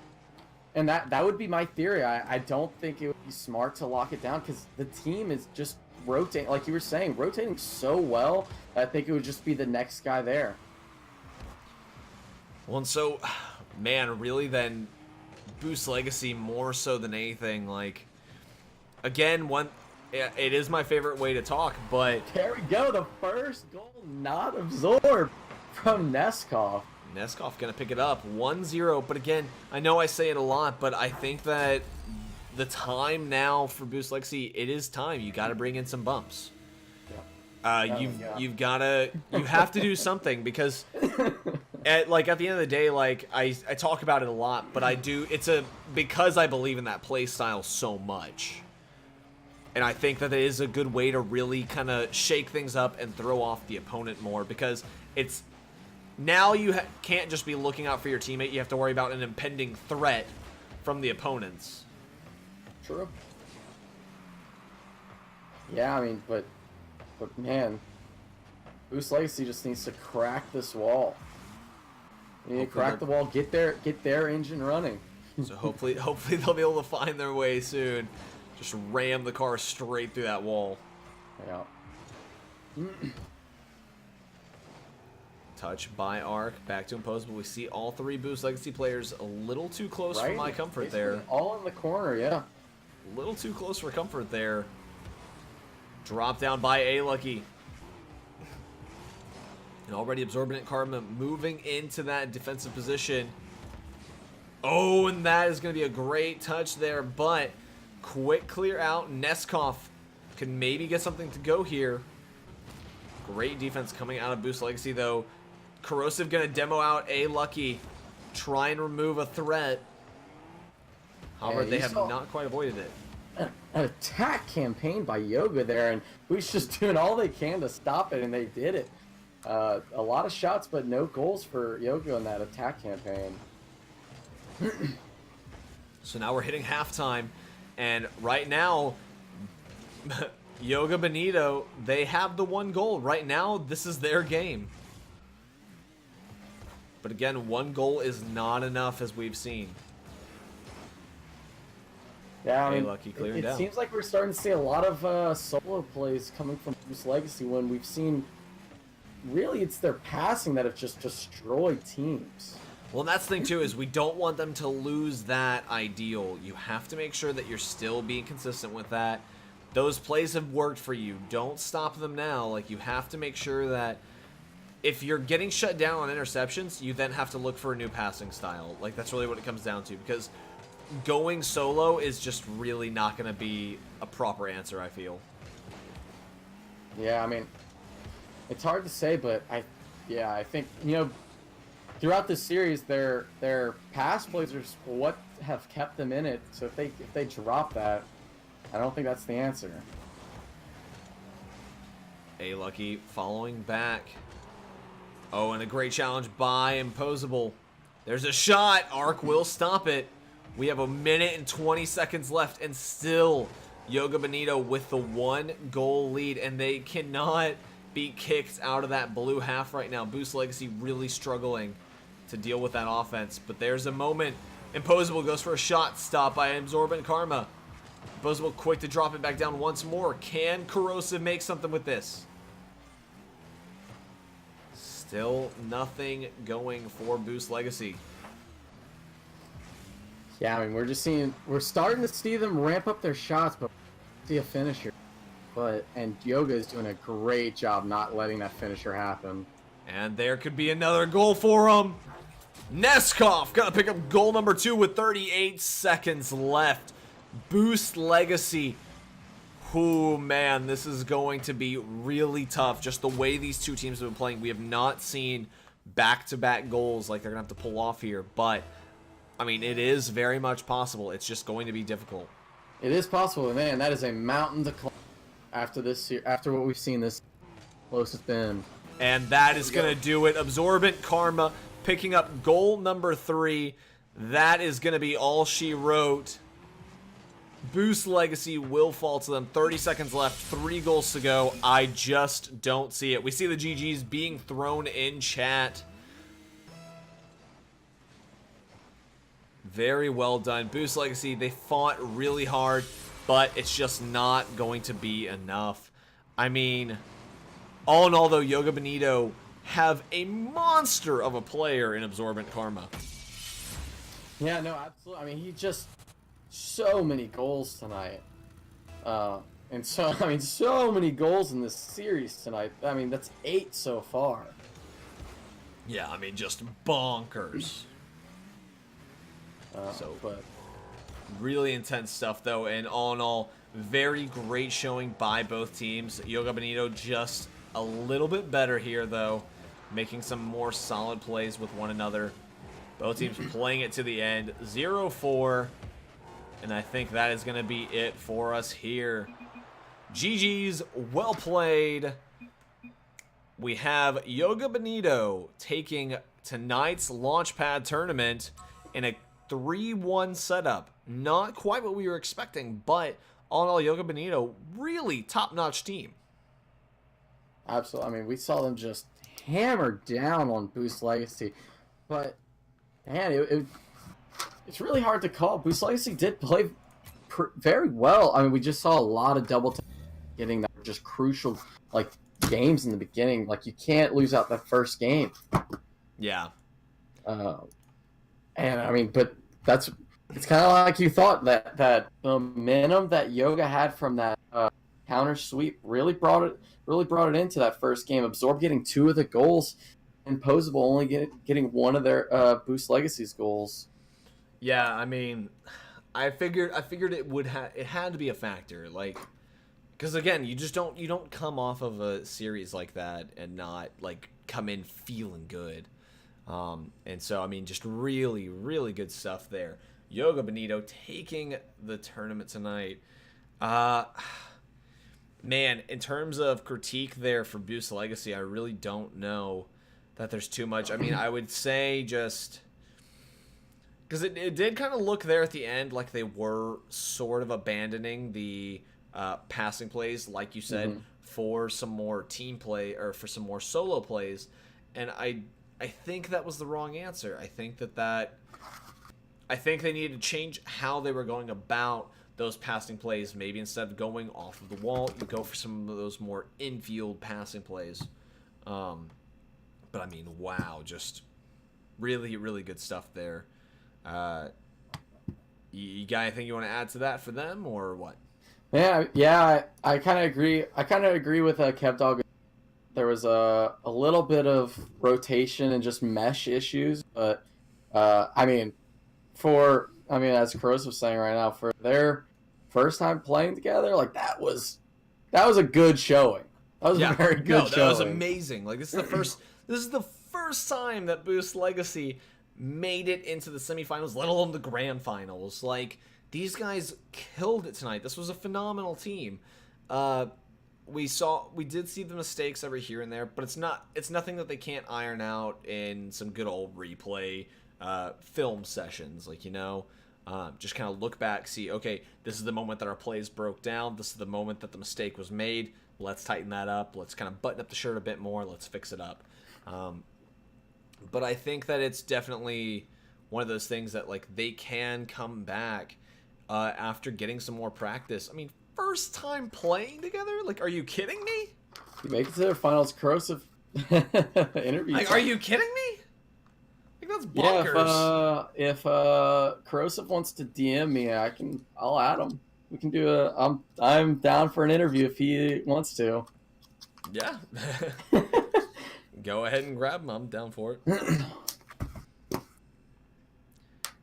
And that would be my theory. I don't think it would be smart to lock it down because the team is just rotating, like you were saying, rotating so well. I think it would just be the next guy there. Well, and so, man, really then, Boost Legacy more so than anything. Like, again, it is my favorite way to talk, but there we go. The first goal not absorbed from Neskov. Neskov gonna pick it up 1-0. But again, I know I say it a lot, but I think that the time now for Boost Legacy, it is time. You got to bring in some bumps. You have to do something because at the end of the day, like I talk about it a lot, but because I believe in that play style so much. And I think that it is a good way to really kind of shake things up and throw off the opponent more because it's now you can't just be looking out for your teammate. You have to worry about an impending threat from the opponents. True. Yeah, I mean, but man, Boost Legacy just needs to crack this wall. You need to crack the wall, get their engine running. So hopefully they'll be able to find their way soon. Just ram the car straight through that wall. Yeah. Touch by Ark. Back to Imposable. We see all 3 Boost Legacy players a little too close for my comfort there. All in the corner, yeah. A little too close for comfort there. Drop down by Lucky. And already Absorbent Karma moving into that defensive position. Oh, and that is going to be a great touch there, but quick clear out. Neskov can maybe get something to go here. Great defense coming out of Boost Legacy, though. Corrosive going to demo out Lucky. Try and remove a threat. However, they have not quite avoided it. An attack campaign by Yoga there, and Boost just doing all they can to stop it, and they did it. A lot of shots, but no goals for Yoga in that attack campaign. So now we're hitting halftime, and right now, Yoga Benito, they have the 1 goal. Right now, this is their game. But again, 1 goal is not enough, as we've seen. Yeah, I mean, Lucky clearing down. It seems like we're starting to see a lot of solo plays coming from Boost Legacy when we've seen, really, it's their passing that have just destroyed teams. Well, and that's the thing, too, is we don't want them to lose that ideal. You have to make sure that you're still being consistent with that. Those plays have worked for you. Don't stop them now. Like, you have to make sure that if you're getting shut down on interceptions, you then have to look for a new passing style. Like, that's really what it comes down to, because going solo is just really not going to be a proper answer, I feel. Yeah, I mean, it's hard to say, but I think, throughout this series, their pass plays are what have kept them in it. So if they drop that, I don't think that's the answer. Lucky following back. Oh, and a great challenge by Imposable. There's a shot. Ark will stop it. We have 1 minute and 20 seconds left, and still Yoga Benito with the 1 goal lead, and they cannot be kicked out of that blue half right now. Boost Legacy really struggling to deal with that offense, but there's a moment. Imposable goes for a shot, stopped by Absorbent Karma. Imposable quick to drop it back down once more. Can Corrosive make something with this? Still nothing going for Boost Legacy. Yeah, I mean, we're starting to see them ramp up their shots, but see a finisher. And Yoga is doing a great job not letting that finisher happen. And there could be another goal for him. Neskov gonna pick up goal number 2 with 38 seconds left. Boost Legacy. Oh man, this is going to be really tough. Just the way these two teams have been playing, we have not seen back-to-back goals like they're gonna have to pull off here. But I mean, it is very much possible. It's just going to be difficult. It is possible, man. That is a mountain to climb after this year, after what we've seen this close it's been. And that is going to do it. Absorbent Karma picking up goal number 3. That is going to be all she wrote. Boost Legacy will fall to them. 30 seconds left. 3 goals to go. I just don't see it. We see the GGs being thrown in chat. Very well done. Boost Legacy, they fought really hard, but it's just not going to be enough. I mean, all in all, though, Yoga Benito have a monster of a player in Absorbent Karma. Yeah, no, absolutely. I mean, he just so many goals tonight. And so, I mean, so many goals in this series tonight. I mean, that's 8 so far. Yeah, I mean, just bonkers. But Really intense stuff, though, and all in all, very great showing by both teams. Yoga Benito just a little bit better here, though, making some more solid plays with one another. Both teams playing it to the end. 0-4, and I think that is going to be it for us here. GG's, well played. We have Yoga Benito taking tonight's Launchpad tournament in a 3-1 setup. Not quite what we were expecting, but all in all, Yoga Benito, really top-notch team. absolutely. I mean, we saw them just hammer down on Boost Legacy. But, man, it's really hard to call. Boost Legacy did play very well. I mean, we just saw a lot of double getting that just crucial, like, games in the beginning. Like, you can't lose out that first game. Yeah. And I mean, but it's kind of like you thought that the momentum that Yoga had from that counter sweep really brought it into that first game. Absorb getting 2 of the goals, and Posable only getting 1 of their Boost Legacy's goals. Yeah, I mean, I figured it had to be a factor, like, because again, you don't come off of a series like that and not like come in feeling good. And so, I mean, just really, really good stuff there. Yoga Benito taking the tournament tonight. Man, in terms of critique there for Boost Legacy, I really don't know that there's too much. I mean, I would say just because it did kind of look there at the end like they were sort of abandoning the passing plays, like you said, for some more team play or for some more solo plays. And I think that was the wrong answer. I think they needed to change how they were going about those passing plays. Maybe instead of going off of the wall, you go for some of those more infield passing plays. But I mean, wow, just really, really good stuff there. You got anything you want to add to that for them, or what? Yeah, I kind of agree. I kind of agree with Kev Dog. There was a little bit of rotation and just mesh issues, but I mean, as Crows was saying right now, for their first time playing together, like that was a good showing. That was a very good showing. That was amazing. Like this is the first time that Boost Legacy made it into the semifinals, let alone the grand finals. Like these guys killed it tonight. This was a phenomenal team. We did see the mistakes every here and there, but it's nothing that they can't iron out in some good old replay film sessions. Like, just kind of look back, see, okay, this is the moment that our plays broke down. This is the moment that the mistake was made. Let's tighten that up. Let's kind of button up the shirt a bit more. Let's fix it up. But I think that it's definitely one of those things that, like, they can come back after getting some more practice. I mean, first time playing together? Like, are you kidding me? You make it to their finals, corrosive interview. Like, are you kidding me? Like, that's Yeah, bonkers. if Corrosive wants to DM me, I'll add him. We can do I'm down for an interview if he wants to. Yeah. Go ahead and grab him. I'm down for it.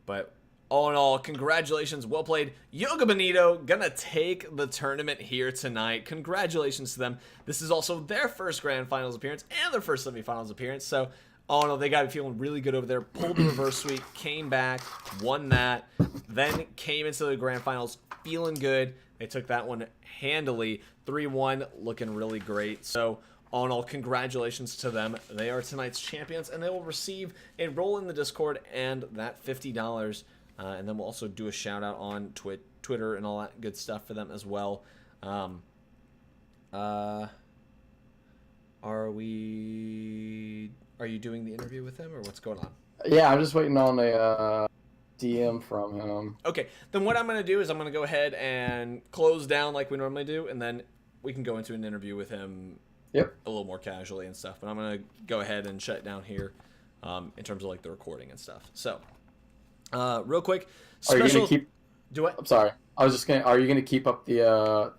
But all in all, congratulations. Well played. Yoga Bonito gonna take the tournament here tonight. Congratulations to them. This is also their first Grand Finals appearance and their first semifinals appearance. So all in all, they got feeling really good over there. Pulled the reverse sweep, came back, won that, then came into the Grand Finals feeling good. They took that one handily. 3-1, looking really great. So all in all, congratulations to them. They are tonight's champions, and they will receive a role in the Discord and that $50. And then we'll also do a shout out on Twitter and all that good stuff for them as well. Are you doing the interview with him, or what's going on? Yeah, I'm just waiting on a DM from him. Okay, then what I'm going to do is I'm going to go ahead and close down like we normally do, and then we can go into an interview with him. Yep. A little more casually and stuff, but I'm going to go ahead and shut it down here in terms of like the recording and stuff. So, real quick, Are you gonna keep? Do what? I'm sorry. I was just gonna. Are you gonna keep up the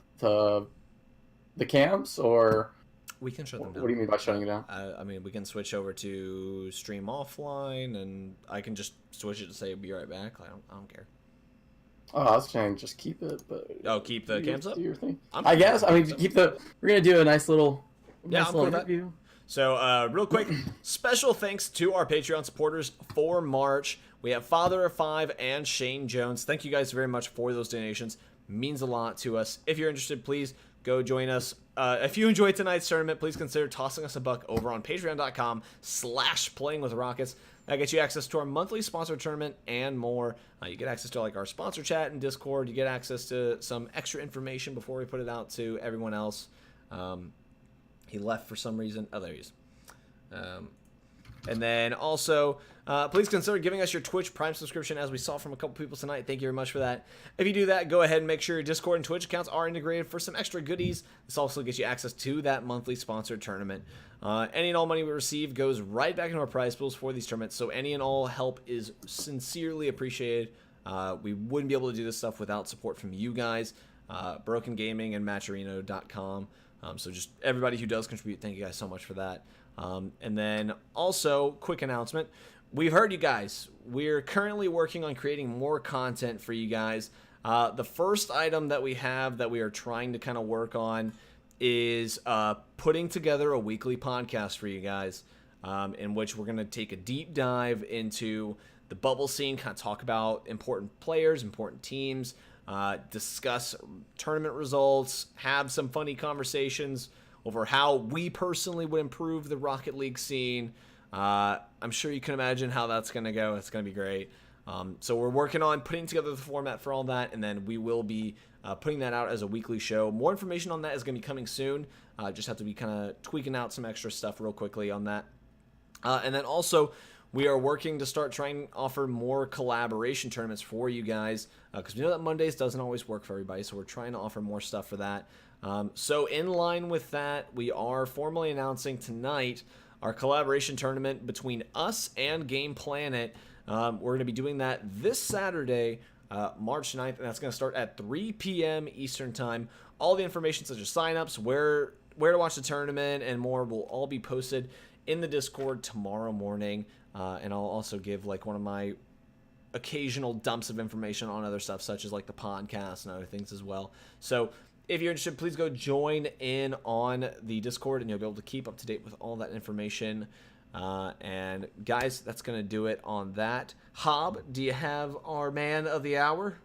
cams, or We can shut them down. what do you mean by shutting it down? I mean, we can switch over to stream offline, and I can just switch it to say be right back. I don't care. Oh, I was saying just keep it, but Keep the cams up. do your thing. I'm I guess. I mean, so. keep the. We're gonna do a nice little. Yeah, nice I'm cool little with that. interview. So, real quick, special thanks to our Patreon supporters for March. We have Father of Five and Shane Jones. Thank you guys very much for those donations. Means a lot to us. If you're interested, please go join us. If you enjoyed tonight's tournament, please consider tossing us a buck over on patreon.com/playingwithrockets. That gets you access to our monthly sponsored tournament and more. You get access to like our sponsor chat and Discord. You get access to some extra information before we put it out to everyone else. He left for some reason. Oh, there he is. And then also, please consider giving us your Twitch Prime subscription, as we saw from a couple people tonight. Thank you very much for that. If you do that, go ahead and make sure your Discord and Twitch accounts are integrated for some extra goodies. This also gets you access to that monthly sponsored tournament. Any and all money we receive goes right back into our prize pools for these tournaments, so any and all help is sincerely appreciated. We wouldn't be able to do this stuff without support from you guys, Broken Gaming and Matcherino.com. So just everybody who does contribute, thank you guys so much for that. And then also, quick announcement. We've heard you guys. We're currently working on creating more content for you guys. The first item that we have that we are trying to kind of work on is putting together a weekly podcast for you guys, in which we're going to take a deep dive into the bubble scene, kind of talk about important players, important teams, discuss tournament results, have some funny conversations over how we personally would improve the Rocket League scene. I'm sure you can imagine how that's going to go. It's going to be great. So we're working on putting together the format for all that, and then we will be putting that out as a weekly show. More information on that is going to be coming soon. Just have to be kind of tweaking out some extra stuff real quickly on that. And then also, we are working to start trying to offer more collaboration tournaments for you guys, because we know that Mondays doesn't always work for everybody, so we're trying to offer more stuff for that. So in line with that, we are formally announcing tonight our collaboration tournament between us and Game Planet. We're going to be doing that this Saturday, March 9th, and that's going to start at 3 p.m. Eastern Time. All the information such as signups, where to watch the tournament, and more will all be posted in the Discord tomorrow morning. And I'll also give like one of my occasional dumps of information on other stuff, such as like the podcast and other things as well. So if you're interested, please go join in on the Discord, and you'll be able to keep up to date with all that information. And guys, that's going to do it on that. Hob, do you have our man of the hour?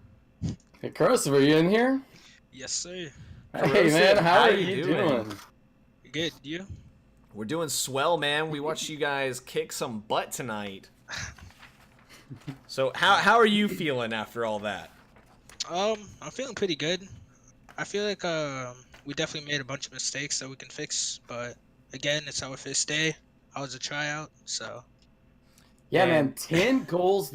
Hey, Corrosive, are you in here? Yes, sir. Hey, man, how are you doing? Good, you? We're doing swell, man. We watched you guys kick some butt tonight. So how are you feeling after all that? I'm feeling pretty good. I feel like we definitely made a bunch of mistakes that we can fix, but again, it's our first day. I was a tryout, so. Yeah, And- man, 10 goals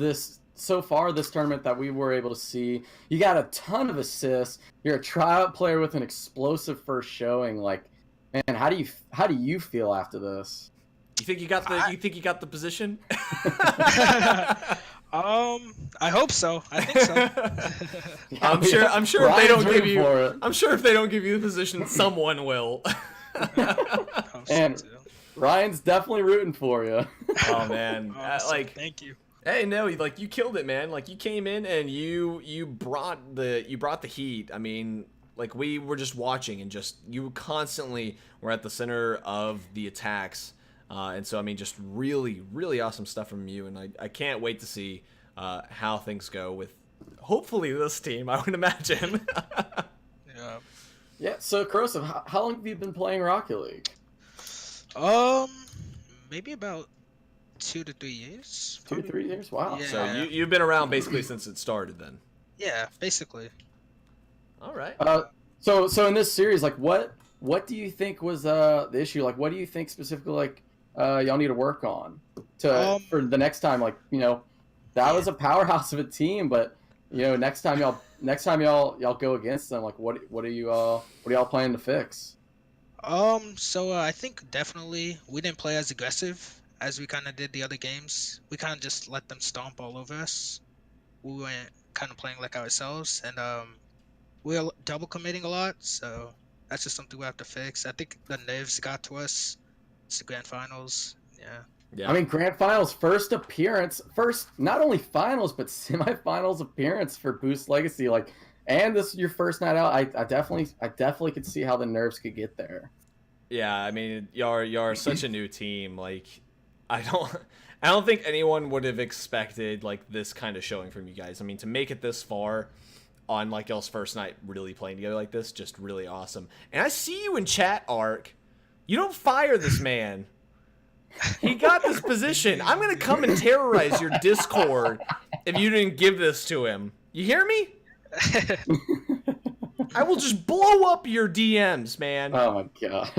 so far this tournament that we were able to see. You got a ton of assists. You're a tryout player with an explosive first showing. Like, man, how do you feel after this? You think you got the position? I hope so. I think so. I'm sure if they don't give you, for it. I'm sure if they don't give you the position, someone will. Hope so And too. Ryan's definitely rooting for you. Oh man, Awesome. Thank you. hey, no, like you killed it, man. Like you came in and you brought the heat. I mean, like we were just watching and just you constantly were at the center of the attacks. And so, I mean, just really, really awesome stuff from you. And I can't wait to see how things go with, hopefully, this team, I would imagine. Yeah. Yeah, so Corrosive, how long have you been playing Rocket League? Maybe about 2 to 3 years. 2 to 3 years? Wow. Yeah. So you've been around basically since it started then. Yeah, basically. All right. So in this series, like, what do you think was the issue? Like, what do you think specifically, like, y'all need to work on for the next time? Like, that was a powerhouse of a team, but next time y'all go against them, like, what are y'all planning to fix? So I think definitely we didn't play as aggressive as we kind of did the other games. We kind of just let them stomp all over us. We went kind of playing like ourselves, and we were double committing a lot. So that's just something we have to fix. I think the nerves got to us. It's the grand finals. Yeah. Yeah. I mean, grand finals, first not only finals but semifinals appearance for Boost Legacy. Like, and this is your first night out. I definitely could see how the nerves could get there. Yeah, I mean, y'all are such a new team. Like, I don't think anyone would have expected like this kind of showing from you guys. I mean, to make it this far on like y'all's first night really playing together like this, just really awesome. And I see you in chat, Ark. You don't fire this man. He got this position. I'm gonna come and terrorize your Discord if you didn't give this to him. You hear me? I will just blow up your DMs, man. Oh my god.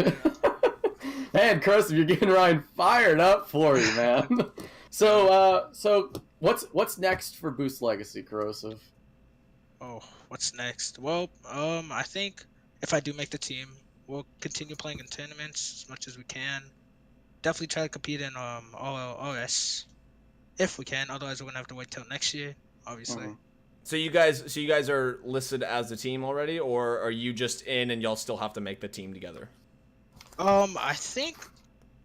Man, Corrosive, you're getting Ryan fired up for you, man. So what's next for Boost Legacy, Corrosive? Oh, what's next? Well, I think if I do make the team, we'll continue playing in tournaments as much as we can. Definitely try to compete in OS if we can. Otherwise, we're gonna have to wait till next year, obviously. Mm-hmm. So you guys are listed as a team already, or are you just in and y'all still have to make the team together? I think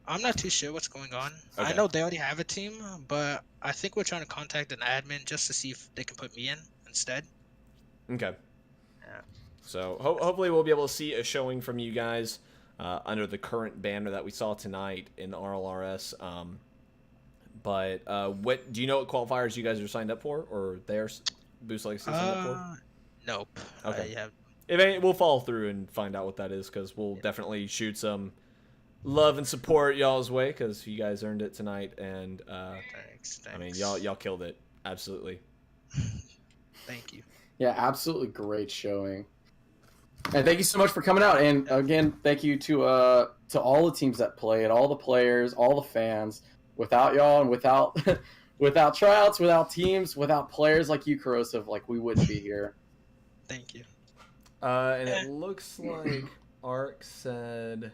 I'm not too sure what's going on. Okay. I know they already have a team, but I think we're trying to contact an admin just to see if they can put me in instead. Okay. Yeah. So hopefully we'll be able to see a showing from you guys under the current banner that we saw tonight in RLRS. But what do you know what qualifiers you guys are signed up for, or they're Boost Legacy signed up for? Nope. Okay. I have. If any, we'll follow through and find out what that is, because we'll definitely shoot some love and support y'all's way, because you guys earned it tonight, and Thanks. I mean y'all killed it, absolutely. Thank you. Yeah, absolutely great showing. And thank you so much for coming out. And again, thank you to all the teams that played, all the players, all the fans. Without y'all and without without tryouts, without teams, without players like you, Corrosive, like we wouldn't be here. Thank you. And it looks like Ark said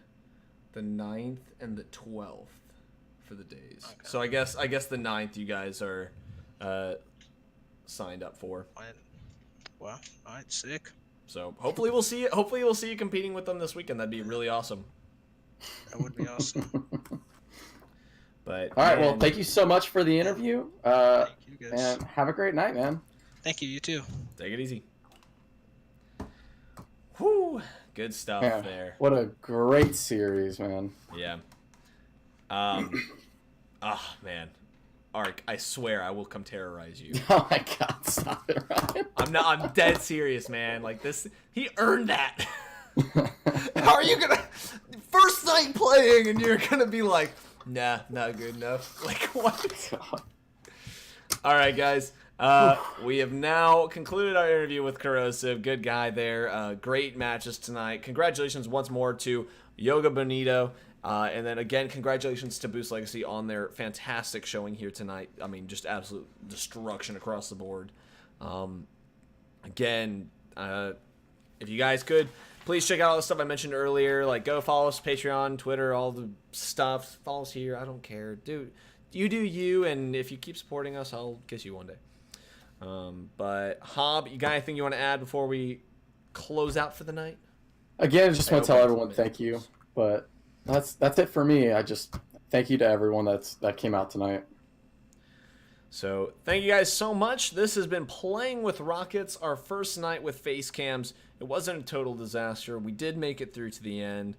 the 9th and the 12th for the days. Okay. So I guess the 9th you guys are signed up for. Well, all right, sick. So hopefully we'll see it. Hopefully we'll see you competing with them this weekend. That'd be really awesome. That would be awesome. But All right, well, thank you so much for the interview. Thank you guys. And have a great night, man. Thank you. You too. Take it easy. Whew, good stuff Yeah, there. what a great series, man. Yeah. Man, Ark, I swear I will come terrorize you. Oh my god, stop it, Ryan. I'm dead serious, man. Like this, he earned that. How are you gonna first night playing and you're gonna be like, nah, not good enough. Like what? God. All right, guys. We have now concluded our interview with Corrosive. Good guy there. Great matches tonight. Congratulations once more to Yoga Bonito. And then again, congratulations to Boost Legacy on their fantastic showing here tonight. I mean, just absolute destruction across the board. Again, if you guys could Please check out all the stuff I mentioned earlier. Like, go follow us, Patreon, Twitter, all the stuff. Follow us here. I don't care. Dude, you do you, and if you keep supporting us, I'll kiss you one day. But, Hob, you got anything you want to add before we close out for the night? Again, just want to tell everyone thank you. But that's it for me. I just thank you to everyone that came out tonight. So thank you guys so much. This has been Playing with Rockets, our first night with face cams. It wasn't a total disaster. We did make it through to the end.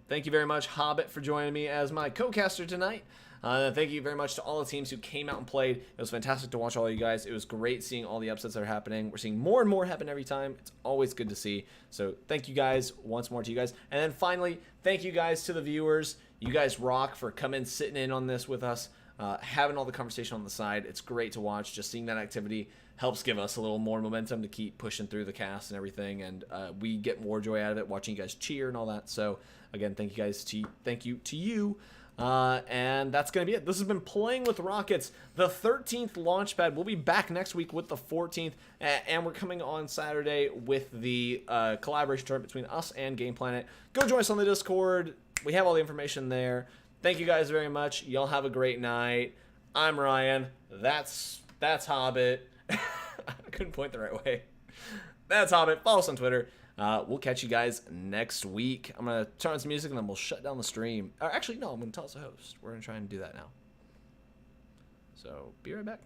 Thank you very much, Hobbit, for joining me as my co-caster tonight. Thank you very much to all the teams who came out and played. It was fantastic to watch all of you guys. It was great seeing all the upsets that are happening. We're seeing more and more happen every time. It's always good to see. So thank you guys once more to you guys. And then finally, thank you guys to the viewers. You guys rock for coming, sitting in on this with us, having all the conversation on the side. It's great to watch. Just seeing that activity helps give us a little more momentum to keep pushing through the cast and everything. And we get more joy out of it watching you guys cheer and all that. So again, thank you guys. Thank you to you. And that's going to be it. This has been Playing with Rockets, the 13th Launchpad. We'll be back next week with the 14th, and we're coming on Saturday with the collaboration tournament between us and Game Planet. Go join us on the Discord. We have all the information there. Thank you guys very much. Y'all have a great night. I'm Ryan. That's Hobbit. I couldn't point the right way. That's Hobbit. Follow us on Twitter. We'll catch you guys next week. I'm going to turn on some music and then we'll shut down the stream. Or actually, no, I'm going to tell us a host. We're going to try and do that now. So be right back.